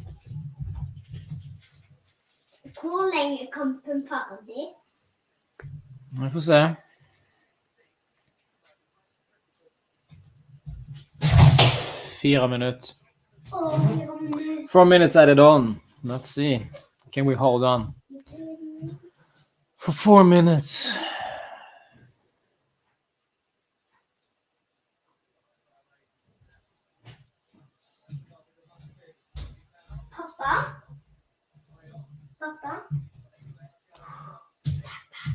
Hvor lenge er kampen ferdig? Vi får se. 4 minutter. 4 minutes added on. Let's see. Can we hold on for 4 minutes? Pappa?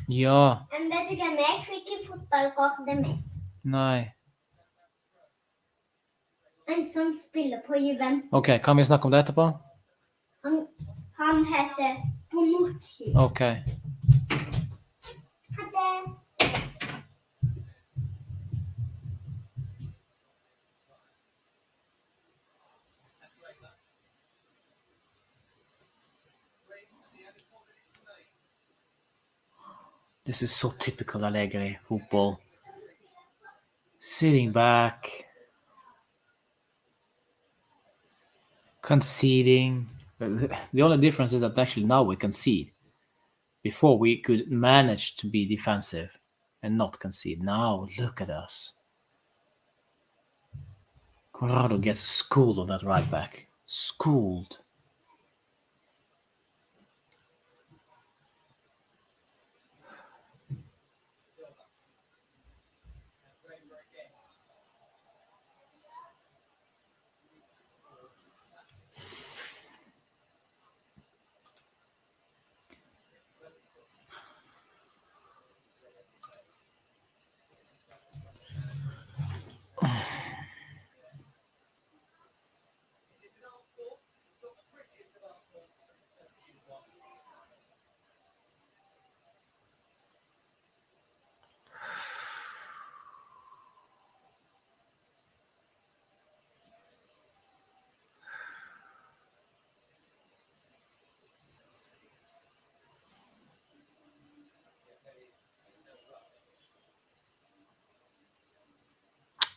Ja. Men vet du hvem jeg fikk i fotballkortet mitt? Nei. En som spiller på Juventus. Ok, kan vi snakke om det etterpå? Han heter Bonucci. Ok. Ha det. This is so typical Allegri football. Sitting back. Conceding. The only difference is that actually now we concede. Before we could manage to be defensive and not concede. Now look at us. Corrado gets schooled on that right back. Schooled.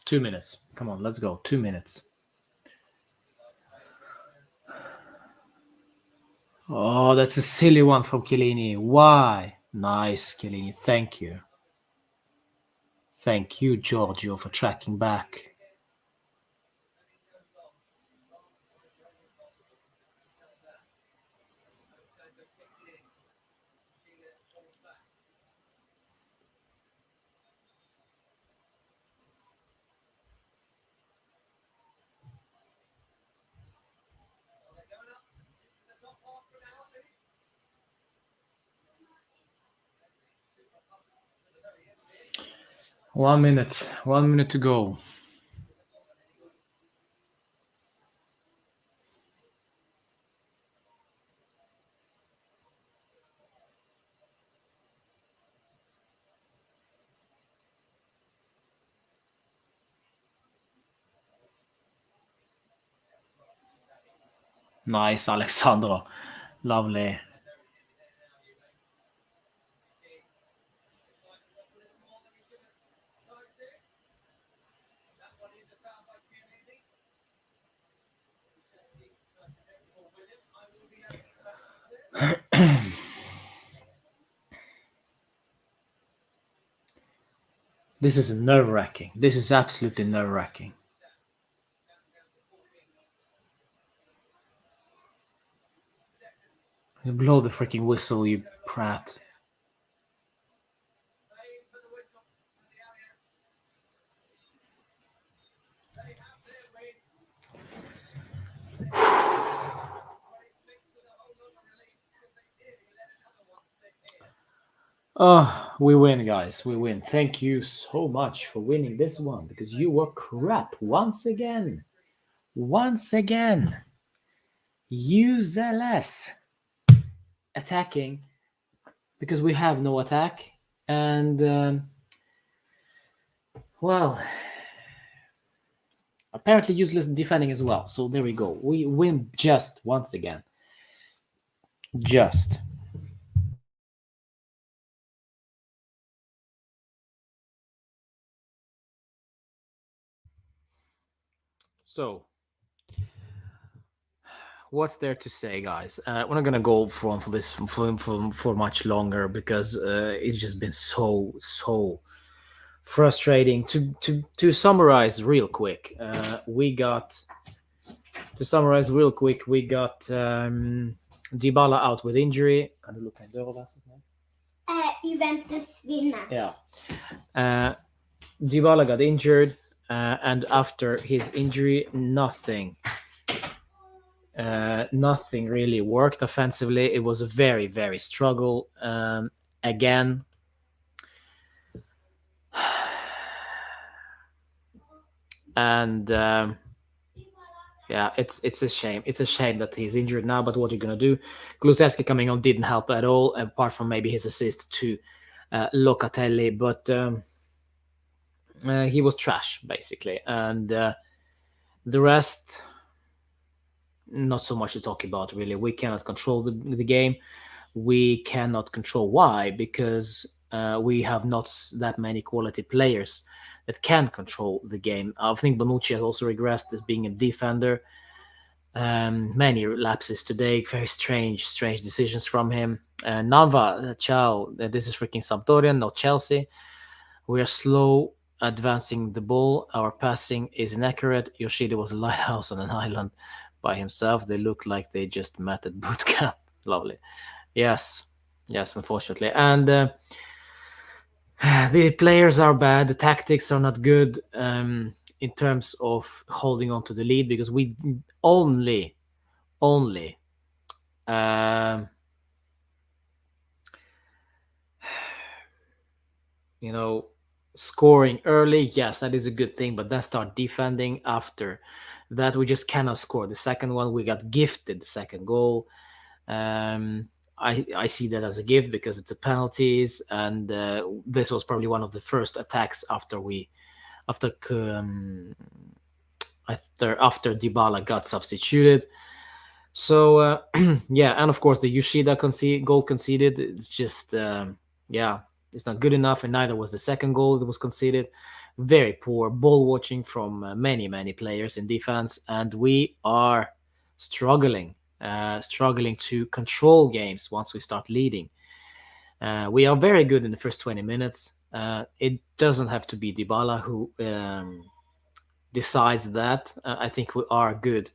Two minutes. Come on, let's go. 2 minutes. Oh, that's a silly one from Chiellini. Why? Nice, Chiellini. Thank you. Thank you, Giorgio, for tracking back. One minute to go. Nice, Alexandro. Lovely. This is nerve-wracking. This is absolutely nerve-wracking. Blow the freaking whistle, you prat. Oh, we win, guys. We win. Thank you so much for winning this one because you were crap once again. Once again. Useless. Attacking because we have no attack. And, well, Apparently useless defending as well. So there we go. We win just once again. Just. So, what's there to say, guys? We're not gonna go for this for much longer because it's just been so frustrating. To summarize real quick, we got Dybala out with injury. Kan du lukka en dør og være så snill? Juventus vinner. Yeah. Dybala got injured, and after his injury, nothing really worked offensively. It was a very struggle again. And yeah, it's a shame. It's a shame that he's injured now. But what are you gonna do? Kulusevski coming on didn't help at all, apart from maybe his assist to Locatelli. But he was trash basically, and the rest, not so much to talk about really. We cannot control the game. We cannot control why, because we have not that many quality players that can control the game. I think Bonucci has also regressed as being a defender. Many lapses today, very strange decisions from him. Nava, ciao, this is freaking Sampdoria, not Chelsea. We are slow advancing the ball. Our passing is inaccurate. Yoshida was a lighthouse on an island by himself. They look like they just met at boot camp. Lovely. Yes, unfortunately. And the players are bad. The tactics are not good in terms of holding on to the lead, because we only scoring early. Yes, that is a good thing, but then start defending after that. We just cannot score. The second one, we got gifted the second goal. I see that as a gift because it's a penalties, and this was probably one of the first attacks after Dybala got substituted. So yeah, and of course the Yoshida goal conceded. It's just it's not good enough, and neither was the second goal that was conceded. Very poor ball watching from many players in defense, and we are struggling to control games once we start leading. We are very good in the first 20 minutes. It doesn't have to be Dybala who decides that. I think we are good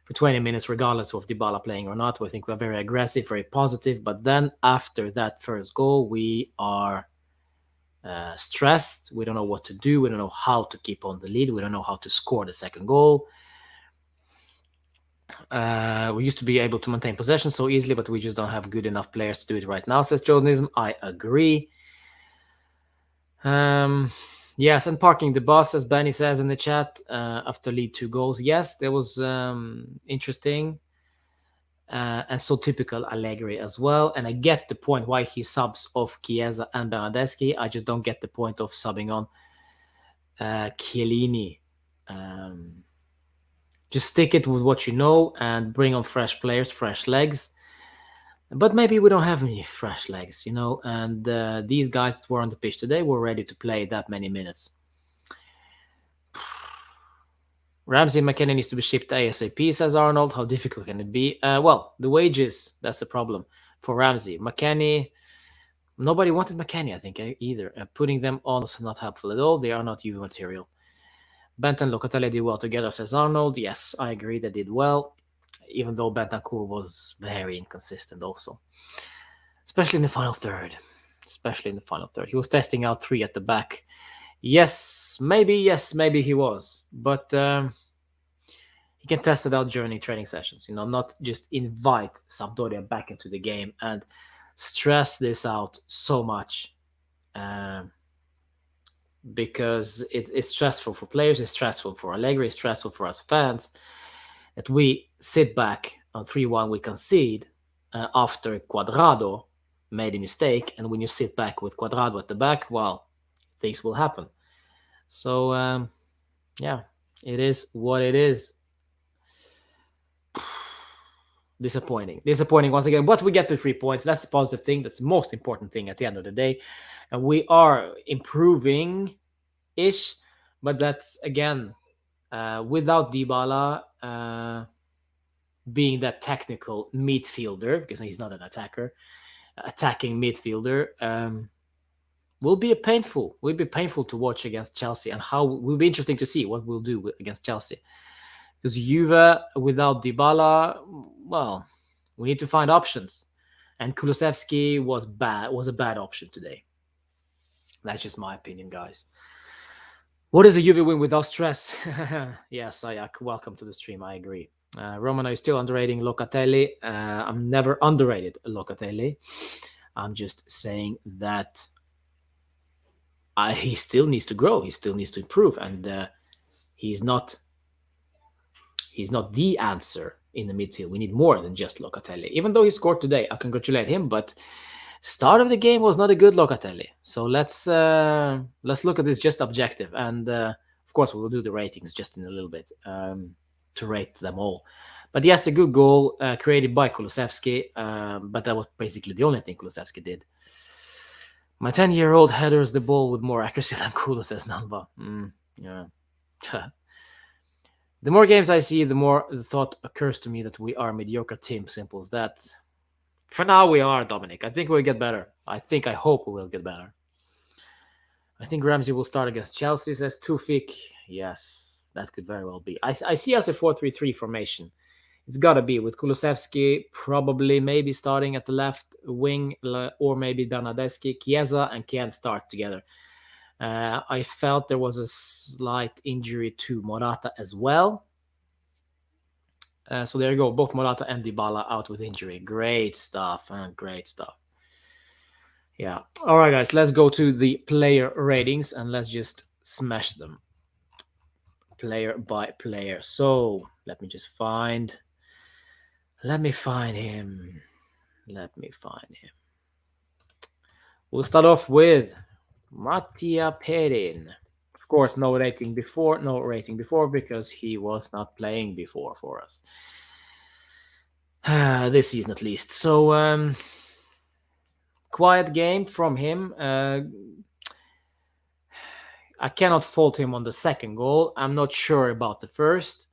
for 20 minutes, regardless of Dybala playing or not. I think we're very aggressive, very positive. But then after that first goal, we are stressed. We don't know what to do. We don't know how to keep on the lead. We don't know how to score the second goal. We used to be able to maintain possession so easily, but we just don't have good enough players to do it right now, says Journalism. I agree. Yes, and parking the bus, as Benny says in the chat, after lead 2 goals. Yes, that was interesting. And so typical Allegri as well. And I get the point why he subs off Chiesa and Bernardeschi. I just don't get the point of subbing on Chiellini. Just stick it with what you know and bring on fresh players, fresh legs. But maybe we don't have any fresh legs, and these guys that were on the pitch today were ready to play that many minutes. Ramsey McKennie needs to be shipped ASAP, says Arnold. How difficult can it be? Well, the wages, that's the problem for Ramsey. McKennie, nobody wanted McKennie, I think, either. Putting them on is not helpful at all. They are not Juve material. Bent and Locatelli did well together, says Arnold. Yes, I agree, they did well, even though Bentancur was very inconsistent also. Especially in the final third. He was testing out 3 at the back. Yes, maybe he was. But he can test it out during training sessions, not just invite Sampdoria back into the game and stress this out so much. Because it's stressful for players, it's stressful for Allegri, it's stressful for us fans, that we sit back on 3-1, we concede after Cuadrado made a mistake, and when you sit back with Cuadrado at the back, well, things will happen. So yeah, It is what it is. Disappointing once again, but we get the 3 points. That's the positive thing. That's the most important thing at the end of the day, and we are improving ish, but that's again without Dybala being that technical midfielder, because he's not an attacking midfielder, will be painful to watch against Chelsea, and how will be interesting to see what we'll do against Chelsea. Because Juve without Dybala, well, we need to find options. And Kulusevski was a bad option today. That's just my opinion, guys. What is a Juve win without stress? Yes, welcome to the stream. I agree. Romano is still underrating Locatelli. I'm never underrated Locatelli. I'm just saying that he still needs to grow. He still needs to improve, and he's not the answer in the midfield. We need more than just Locatelli. Even though he scored today, I congratulate him. But start of the game was not a good Locatelli. So let's look at this just objective. And of course, we will do the ratings just in a little bit to rate them all. But yes, a good goal created by Kulusevski. But that was basically the only thing Kulusevski did. My 10-year-old headers the ball with more accuracy than Kulu, says Namba. Yeah. The more games I see, the more the thought occurs to me that we are a mediocre team. Simple as that. For now, we are, Dominic. I think we'll get better. I hope we will get better. I think Ramsey will start against Chelsea, says Tufik. Yes, that could very well be. I see us a 4-3-3 formation. It's got to be with Kulusevski, probably maybe starting at the left wing, or maybe Bernadeschi, Chiesa, and Kian start together. I felt there was a slight injury to Morata as well. So there you go. Both Morata and Dybala out with injury. Great stuff. Great stuff. Yeah. All right, guys. Let's go to the player ratings and let's just smash them. Player by player. So let me find him. We'll start off with Mattia Perin. Of course, no rating before because he was not playing before for us. This season at least. So, quiet game from him. I cannot fault him on the second goal. I'm not sure about the first.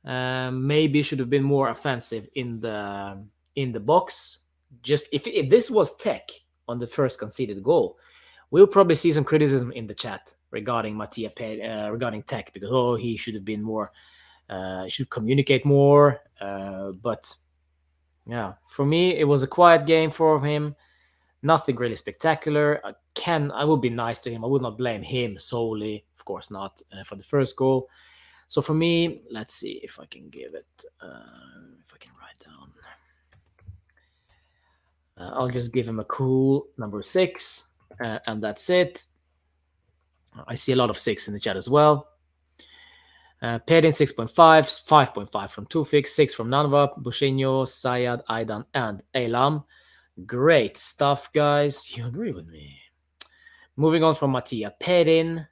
Maybe should have been more offensive in the box. Just if this was Tech on the first conceded goal, we'll probably see some criticism in the chat regarding Mattia regarding Tech, because he should have been more, should communicate more. But yeah, for me it was a quiet game for him. Nothing really spectacular. I would be nice to him. I would not blame him solely, of course not, for the first goal. So for me, let's see if I can give it, if I can write down. I'll just give him a cool number 6, and that's it. I see a lot of 6 in the chat as well. Pedin 6.5, 5.5 from Tufik, 6 from Nanva, Bushinho, Sayad, Aidan, and Elam. Great stuff, guys. You agree with me. Moving on from Mattia Pedin.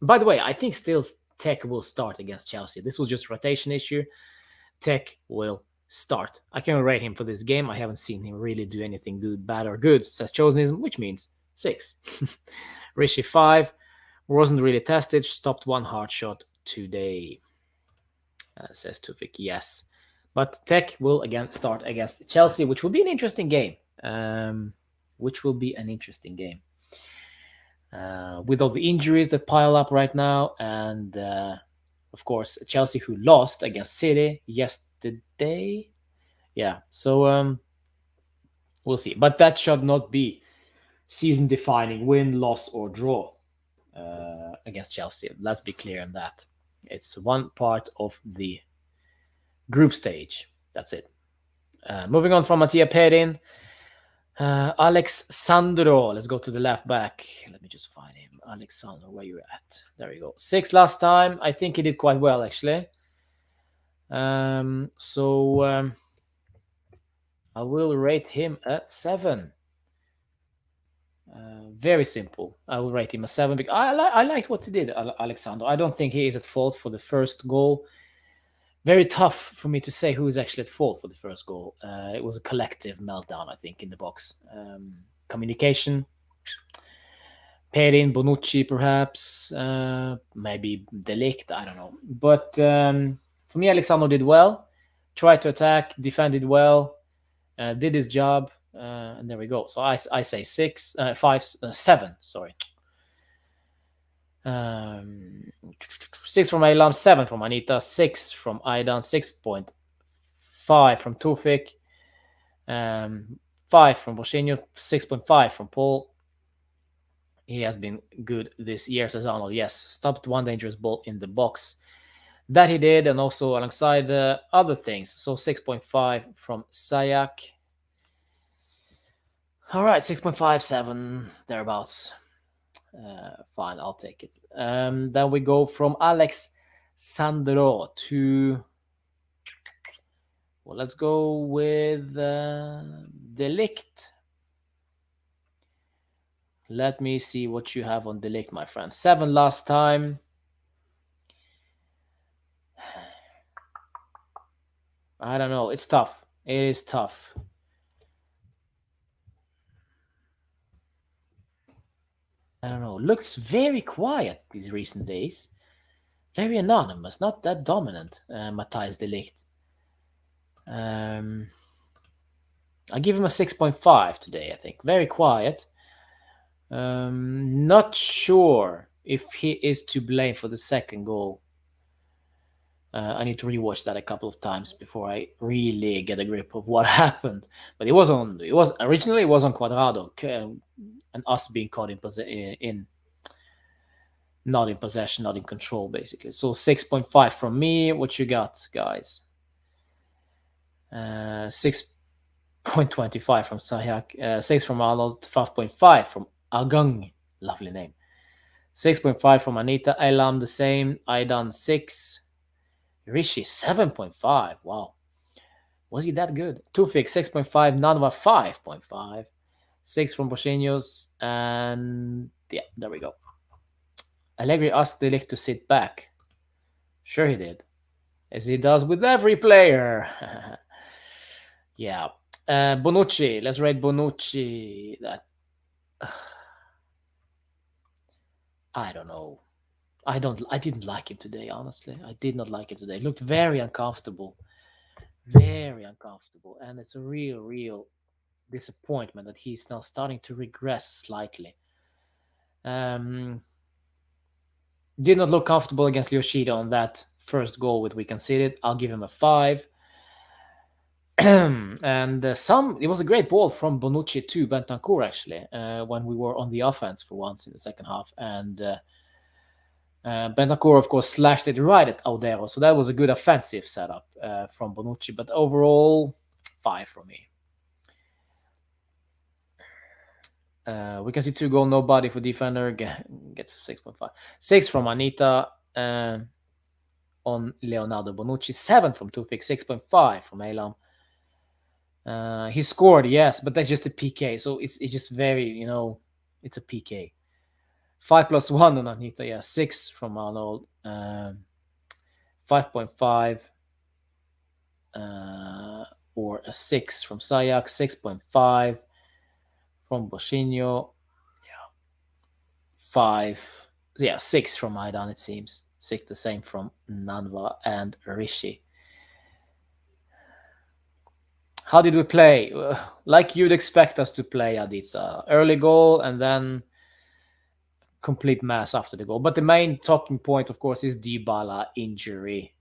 By the way, I think still Tech will start against Chelsea. This was just a rotation issue. Tech will start. I can rate him for this game. I haven't seen him really do anything good, bad, or good, says Chosenism, which means 6. Rishi 5. Wasn't really tested. Stopped one hard shot today, says Tufik. Yes. But Tech will again start against Chelsea, which will be an interesting game. With all the injuries that pile up right now, and of course Chelsea, who lost against City yesterday. Yeah, so we'll see. But that should not be season-defining win, loss, or draw against Chelsea. Let's be clear on that. It's one part of the group stage. That's it. Moving on from Mattia Perin. Alex Sandro. Let's go to the left back. Let me just find him. Alexander, where you at? There you go. 6 last time. I think he did quite well, actually. So I will rate him a 7. Very simple. I will rate him a 7 because I liked what he did, Alexander. I don't think he is at fault for the first goal. Very tough for me to say who is actually at fault for the first goal. It was a collective meltdown, I think, in the box. Communication. Perin, Bonucci, perhaps. Maybe De Ligt, I don't know. But for me, Alexander did well. Tried to attack, defended well, did his job. And there we go. So I say 7. Sorry. 6 from Aylam, 7 from Anita, 6 from Aidan, 6.5 from Tufik, 5 from Boshinho, 6.5 from Paul. He has been good this year, says Arnold. Yes, stopped one dangerous ball in the box. That he did, and also alongside other things. So 6.5 from Sayak. All right, 6.5, 7, thereabouts. Fine, I'll take it. Then we go from Alex Sandro to... Well, let's go with De Ligt. Let me see what you have on De Ligt, my friend. 7 last time. I don't know. It's tough. It is tough. I don't know. Looks very quiet these recent days. Very anonymous. Not that dominant, Matthijs De Ligt. I give him a 6.5 today, I think. Very quiet. Not sure if he is to blame for the second goal. I need to rewatch that a couple of times before I really get a grip of what happened. But originally it was on Cuadrado, and us being caught not in possession, not in control, basically. So 6.5 from me. What you got, guys? 6.25 from Sayak, 6 from Arnold, 5.5 from Agang, lovely name. 6.5 from Anita, Aylam the same, Aidan 6, Rishi 7.5. Wow, was he that good? Tufik 6.5, Nanva 5.5, 6 from Boshinhos, and yeah, there we go. Allegri asked De Ligt to sit back. Sure he did, as he does with every player. Yeah. Bonucci. Let's rate Bonucci. That I don't know. I didn't like him today, honestly. I did not like him today. He looked very uncomfortable. Very uncomfortable. And it's a real disappointment that he's now starting to regress slightly. Did not look comfortable against Yoshida on that first goal which we conceded. I'll give him a 5. And it was a great ball from Bonucci to Bentancur, actually, when we were on the offense for once in the second half. And Bentancur, of course, slashed it right at Audero. So that was a good offensive setup from Bonucci. But overall, 5 from me. We can see 2 goal, nobody for defender. Get 6.5. 6 from Anita on Leonardo Bonucci. 7 from Tufik. 6.5 from Aylam. He scored, yes, but that's just a PK. So it's just very, it's a PK. 5 plus 1 on Anita, yeah. 6 from Arnold. 5.5 or a 6 from Sayak. 6.5 from Boshinho. Yeah. 5. Yeah, 6 from Aidan, it seems. 6 the same from Nanva and Rishi. How did we play? Like you'd expect us to play, Aditsa. Early goal and then complete mess after the goal. But the main talking point, of course, is Dybala injury.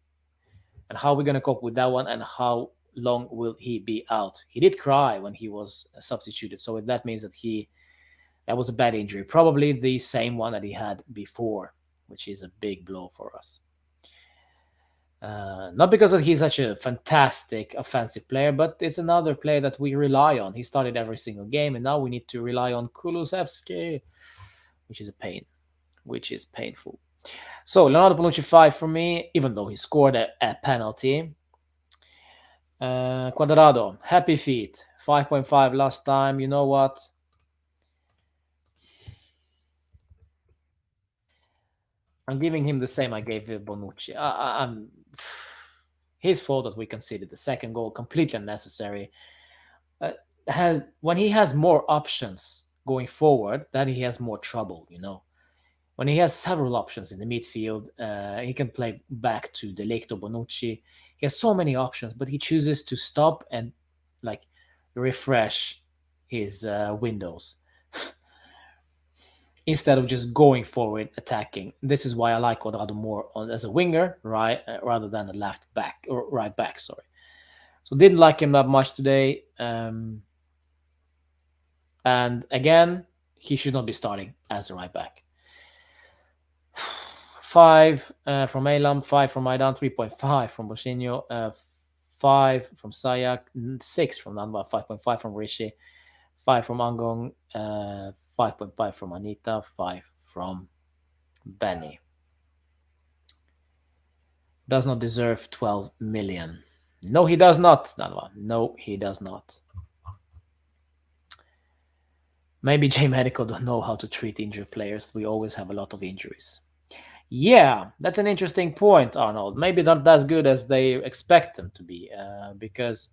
And how we're going to cope with that one and how long will he be out? He did cry when he was substituted. So that means that that was a bad injury. Probably the same one that he had before, which is a big blow for us. Not because he's such a fantastic offensive player, but it's another player that we rely on. He started every single game, and now we need to rely on Kulusevski, which is a pain, which is painful. So Leonardo Bonucci 5 for me, even though he scored a penalty. Cuadrado, happy feet, 5.5 last time. You know what? I'm giving him the same I gave Bonucci. I'm his fault that we conceded the second goal, completely unnecessary. Uh, when he has more options going forward, then he has more trouble. When he has several options in the midfield, he can play back to Delecto Bonucci. He has so many options, but he chooses to stop and like refresh his windows instead of just going forward attacking. This is why I like Quadrado more as a winger, right, rather than a left back or right back. Sorry. So didn't like him that much today. And again, he should not be starting as a right back. 5 from Elam, 5 from Maidan, 3.5 from Boshinho, 5 from Sayak, 6 from Nanba, 5.5 from Rishi, 5 from Angong, 5.5 from Anita, 5 from Benny. Does not deserve 12 million. No, he does not, Nanba. No, he does not. Maybe J Medical don't know how to treat injured players. We always have a lot of injuries. Yeah, that's an interesting point, Arnold. Maybe not as good as they expect them to be, because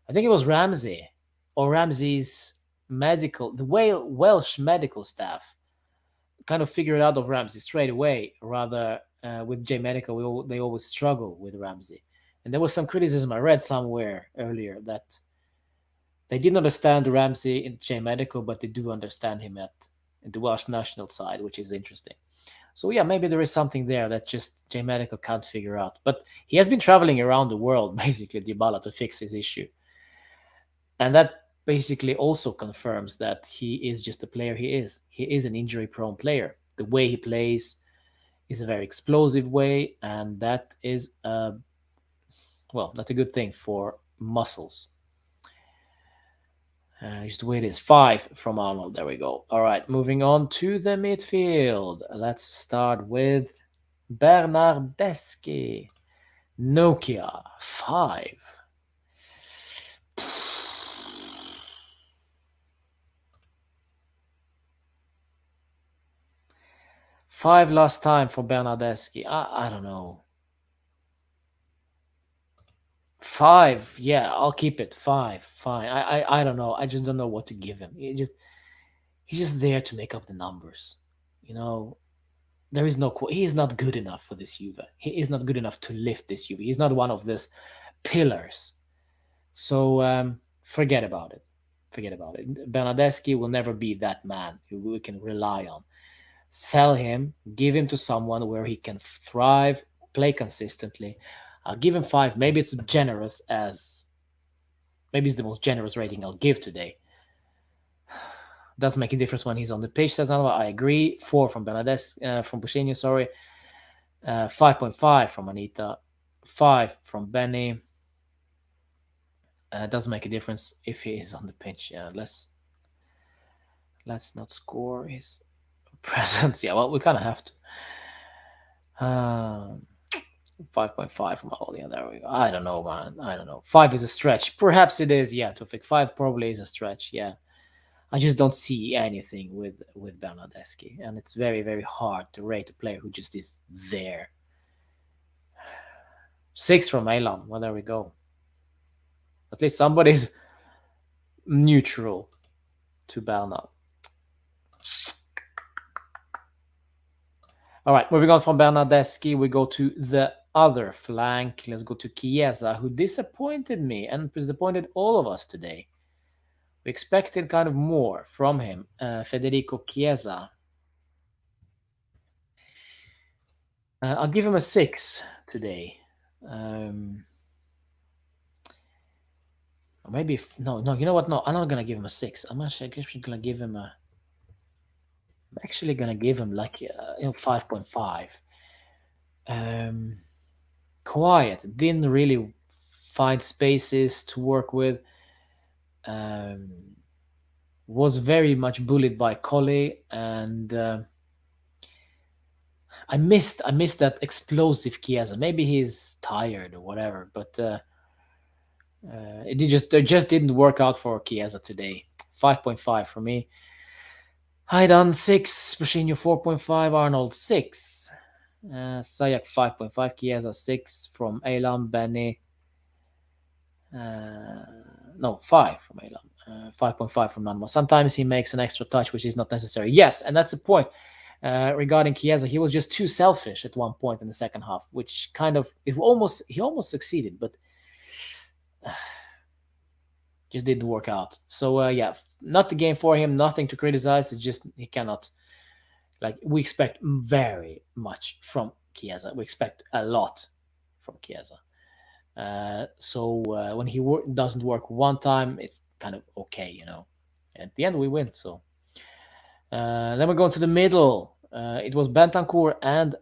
I think it was Ramsey or Ramsey's the Welsh medical staff kind of figured out of Ramsey straight away. Rather, with J Medical, they always struggle with Ramsey, and there was some criticism I read somewhere earlier that they didn't understand Ramsey in J Medical, but they do understand him at the Welsh national side, which is interesting. So yeah, maybe there is something there that just J Medical can't figure out. But he has been traveling around the world, basically, Dybala, to fix his issue. And that basically also confirms that he is just the player he is. He is an injury-prone player. The way he plays is a very explosive way, and that is, that's a good thing for muscles. Just the way it is. 5 from Arnold. There we go. All right, moving on to the midfield. Let's start with Bernardeschi. Nokia. 5. Five last time for Bernardeschi. I don't know. 5, yeah, I'll keep it. 5, fine. I don't know. I just don't know what to give him. He's just there to make up the numbers. There is no. He is not good enough for this Juve. He is not good enough to lift this Juve. He's not one of these pillars. So forget about it. Forget about it. Bernardeschi will never be that man who we can rely on. Sell him. Give him to someone where he can thrive, play consistently. I'll give him 5. Maybe it's generous maybe it's the most generous rating I'll give today. Does make a difference when he's on the pitch, says Nalva. I agree. 4 from Bernardeschi, from Bushinho, sorry. 5.5 from Anita. 5 from Benny. Does make a difference if he is on the pitch. Yeah, let's not score his presence. Yeah, well, we kind of have to. 5.5 from all. Yeah, there we go. I don't know, man. I don't know. 5 is a stretch. Perhaps it is. Yeah, Tufik. 5 probably is a stretch. Yeah. I just don't see anything with Bernardeschi, and it's very, very hard to rate a player who just is there. 6 from Elam. Well, there we go. At least somebody's neutral to Bernard. All right, moving on from Bernardeschi, we go to the other flank. Let's go to Chiesa, who disappointed me and disappointed all of us today. We expected kind of more from him. Federico Chiesa. I'll give him a 6 today. Maybe no. You know what? No, I'm not gonna give him a 6. I'm actually gonna give him a. I'm actually gonna give him like 5.5. Quiet. Didn't really find spaces to work with. Was very much bullied by Collie, and I missed that explosive Chiesa. Maybe he's tired or whatever, but it just didn't work out for Chiesa today. 5.5 for me. Haidan 6, Bushinho 4.5, Arnold 6. Sayak 5.5, Chiesa 6 from Elam, Benny. No, 5 from Elam, 5.5 from Nanma. Sometimes he makes an extra touch, which is not necessary. Yes, and that's the point. Regarding Chiesa, he was just too selfish at one point in the second half, which kind of he almost succeeded, but just didn't work out. So yeah, not the game for him. Nothing to criticize. It's just he cannot. Like we expect very much from Chiesa. We expect a lot from Chiesa. So when he doesn't work one time, it's kind of okay, you know. At the end, we win. So then we go to the middle. It was Bentancur and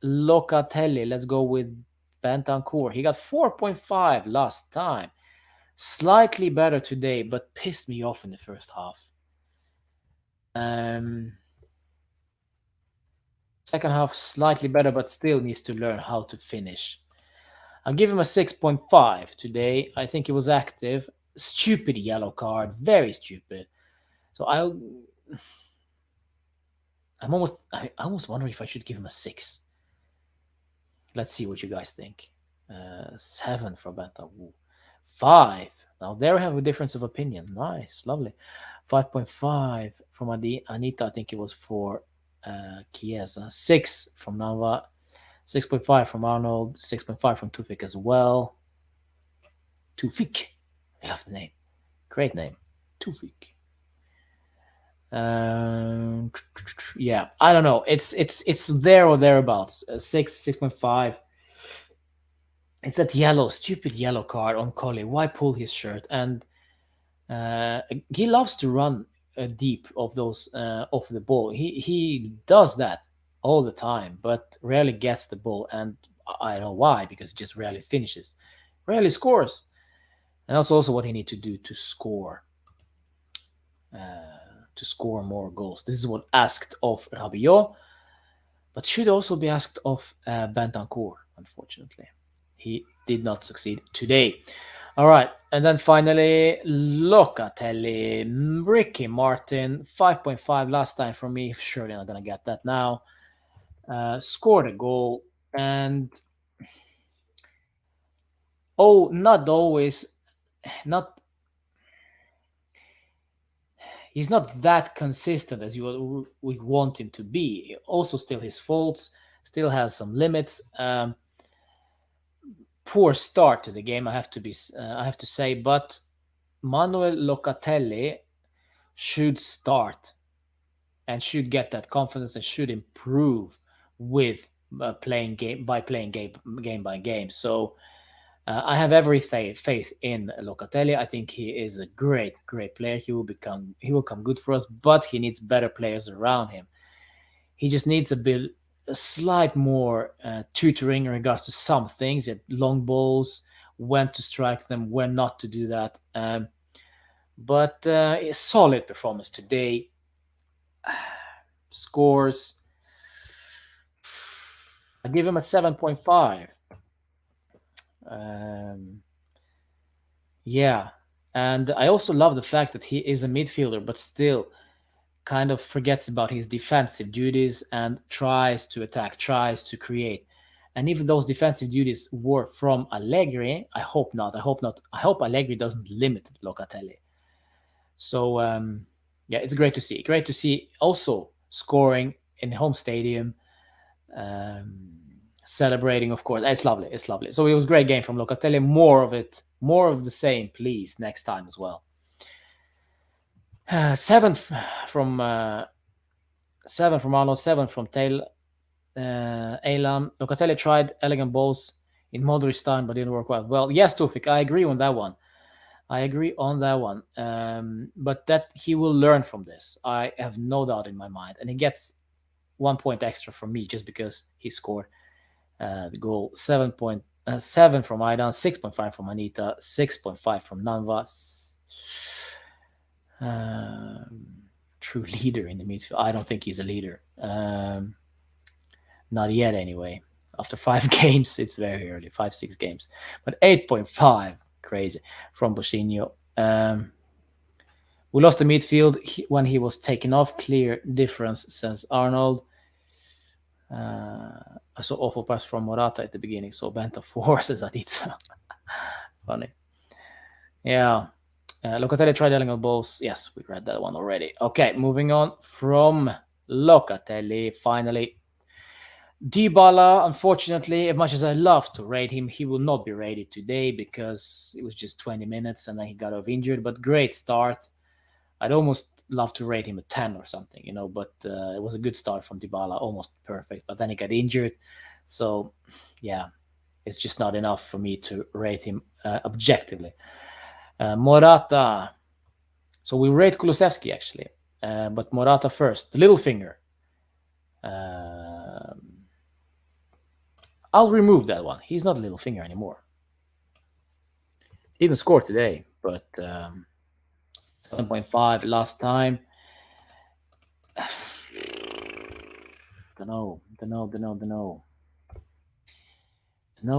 Locatelli. Let's go with Bentancur. He got 4.5 last time. Slightly better today, but pissed me off in the first half. Second half, slightly better, but still needs to learn how to finish. I'll give him a 6.5 today. I think he was active. Stupid yellow card. Very stupid. So I almost wonder if I should give him a 6. Let's see what you guys think. 7 for Benta. 5. Now there we have a difference of opinion. Nice, lovely. 5.5 from Anita. I think it was for Chiesa. 6 from Nava. 6.5 from Arnold. 6.5 from Tufik as well. Tufik. I love the name. Great name. Tufik. Yeah, I don't know. It's there or thereabouts. 6.5. It's that stupid yellow card on Collie. Why pull his shirt? And he loves to run deep of those off the ball. He does that all the time, but rarely gets the ball. And I don't know why, because he just rarely finishes, rarely scores. And that's also what he needs to do to score. To score more goals. This is what asked of Rabiot, but should also be asked of Bentancur, unfortunately. He did not succeed today. All right, and then finally, Locatelli, Ricky Martin, 5.5 last time for me. Surely not going to get that now. Scored a goal, and not always, he's not that consistent as you would want him to be. Also, still his faults, still has some limits. Poor start to the game, I have to say, but Manuel Locatelli should start and should get that confidence and should improve with playing game by game. So I have every faith in Locatelli. I think he is a great player. He will come good for us, but he needs better players around him. He just needs a slight more tutoring in regards to some things, long balls, when to strike them, when not to do that. But a solid performance today. Scores. I give him a 7.5. Yeah, and I also love the fact that he is a midfielder, but still kind of forgets about his defensive duties and tries to attack, tries to create. And even those defensive duties were from Allegri, I hope not. I hope Allegri doesn't limit Locatelli. So yeah, it's great to see. Great to see also scoring in the home stadium, celebrating, of course. It's lovely. It's lovely. So it was a great game from Locatelli. More of it, more of the same, please, next time as well. 7 from Arnold, 7 from Tail. Elam. Locatelli tried elegant balls in Modric time, but didn't work well. Well, yes, Tufik, I agree on that one. But that he will learn from this. I have no doubt in my mind. And he gets 1 point extra from me just because he scored the goal. 7.7 from Aidan, 6.5 from Anita, 6.5 from Nanva. True leader in the midfield. I don't think he's a leader. Not yet, anyway. After 5 games, it's very early. 5-6 games. But 8.5. Crazy from Bochinho. We lost the midfield when he was taken off. Clear difference, says Arnold. I saw awful pass from Morata at the beginning, so Benta forces Aditsa. Funny. Yeah. Locatelli tried diagonal balls. Yes, we read that one already. Okay, moving on from Locatelli. Finally, Dybala, unfortunately, as much as I love to rate him, he will not be rated today because it was just 20 minutes and then he got off injured. But great start. I'd almost love to rate him a 10 or something, but it was a good start from Dybala, almost perfect. But then he got injured. So, yeah, it's just not enough for me to rate him objectively. Morata. So we rate Kulusevski actually, but Morata first. The little finger. I'll remove that one. He's not a little finger anymore. Didn't score today, but 7.5 last time. Don't know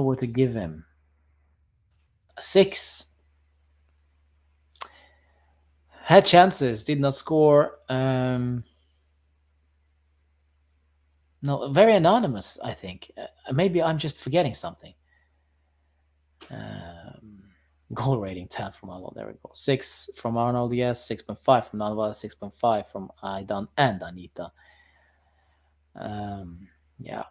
what to give him. A 6. Had chances, did not score. No, very anonymous, I think. Maybe I'm just forgetting something. Goal rating 10 from Arnold. There we go. 6 from Arnold, yes. 6.5 from Nalva. 6.5 from Aidan and Anita. Yeah.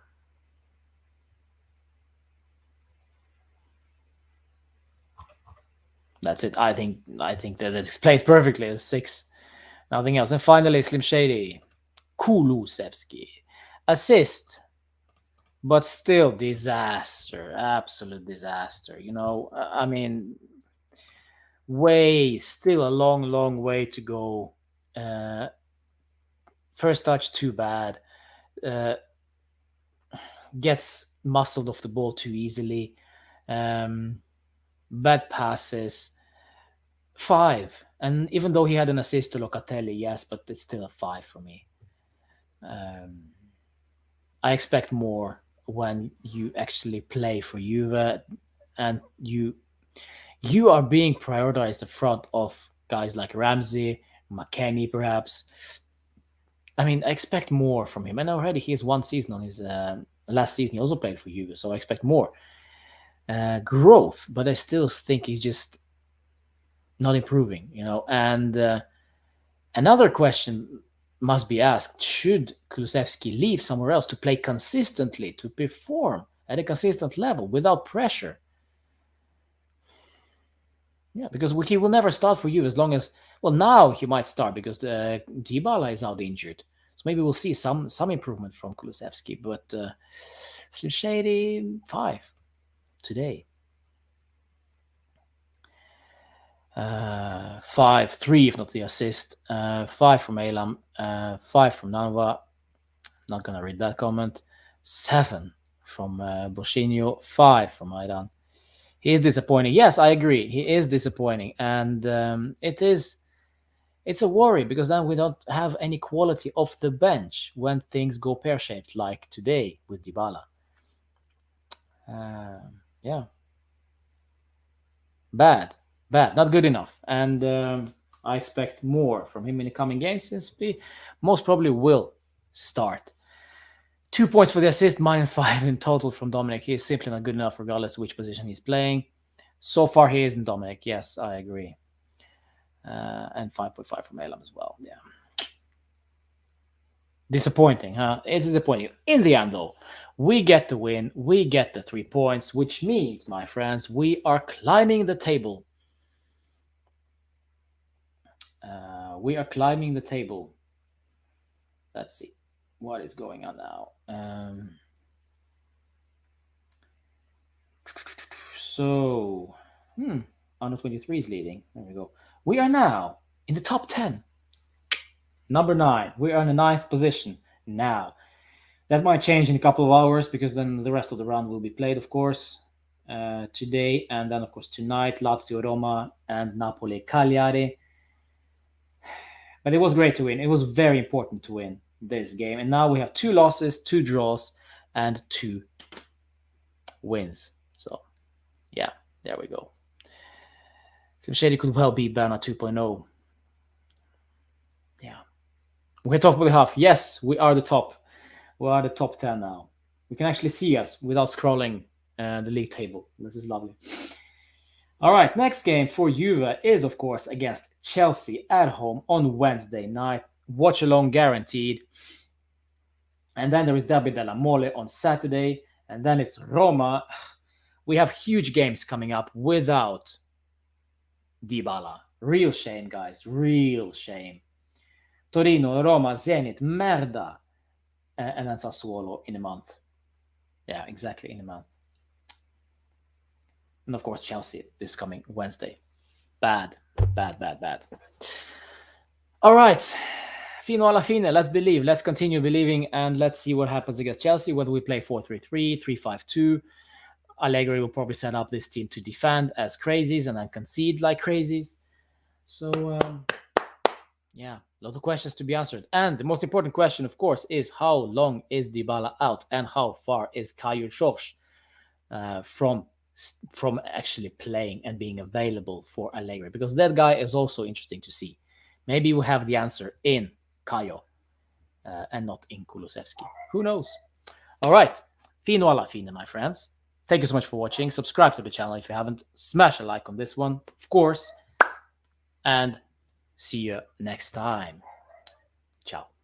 That's it. I think that explains perfectly. A 6. Nothing else. And finally, Slim Shady. Kulusevski. Assist. But still disaster. Absolute disaster. I mean, still a long way to go. First touch, too bad. Gets muscled off the ball too easily. Bad passes. 5. And even though he had an assist to Locatelli, yes, but it's still a 5 for me. I expect more when you actually play for Juve and you are being prioritized in front of guys like Ramsey, McKennie, perhaps. I mean, I expect more from him. And already he has 1 season on his last season. He also played for Juve, so I expect more growth. But I still think he's just not improving, And another question must be asked: should Kulusevski leave somewhere else to play consistently, to perform at a consistent level without pressure? Yeah, because he will never start for you as long as... Well, now he might start because Dybala is out injured. So maybe we'll see some improvement from Kulusevski. But Slim Shady, 5 today. 5, 3 if not the assist. 5 from Elam. 5 from Nanva. Not gonna read that comment. 7 from Boshinho. 5 from Aidan. He is disappointing. Yes, I agree. He is disappointing, and it's a worry because then we don't have any quality off the bench when things go pear-shaped like today with Dybala. Yeah. Bad, not good enough. And I expect more from him in the coming games since he most probably will start. 2 points for the assist, -5 in total from Dominic. He is simply not good enough regardless of which position he's playing. So far he isn't, Dominic. Yes, I agree. And 5.5 from Elam as well. Yeah. Disappointing, huh? It's disappointing. In the end, though, we get the win. We get the 3 points, which means, my friends, we are climbing the table. We are climbing the table. Let's see what is going on now. So, under 23 is leading. There we go. We are now in the top 10. Number 9. We are in the 9th position now. That might change in a couple of hours because then the rest of the round will be played, of course, today. And then, of course, tonight, Lazio, Roma, and Napoli, Cagliari. But it was great to win. It was very important to win this game. And now we have 2 losses, 2 draws, and 2 wins. So, yeah, there we go. Shady could well be Berna 2.0. Yeah. We're top of the half. Yes, we are the top. We are the top 10 now. We can actually see us without scrolling the league table. This is lovely. All right, next game for Juve is, of course, against Chelsea at home on Wednesday night. Watch along guaranteed. And then there is Derby della Mole on Saturday. And then it's Roma. We have huge games coming up without Dybala. Real shame, guys. Real shame. Torino, Roma, Zenit, Merda. And then Sassuolo in a month. Yeah, exactly, in a month. And of course, Chelsea this coming Wednesday. Bad. All right. Fino alla fine. Let's believe. Let's continue believing. And let's see what happens against Chelsea. Whether we play 4-3-3, 3-5-2. Allegri will probably set up this team to defend as crazies and then concede like crazies. So, yeah, a lot of questions to be answered. And the most important question, of course, is how long is Dybala out and how far is Kayo Jorge from actually playing and being available for Allegri? Because that guy is also interesting to see. Maybe we have the answer in Kayo and not in Kulusevski. Who knows? All right. Fino alla fine, my friends. Thank you so much for watching. Subscribe to the channel if you haven't. Smash a like on this one, of course. And see you next time. Ciao.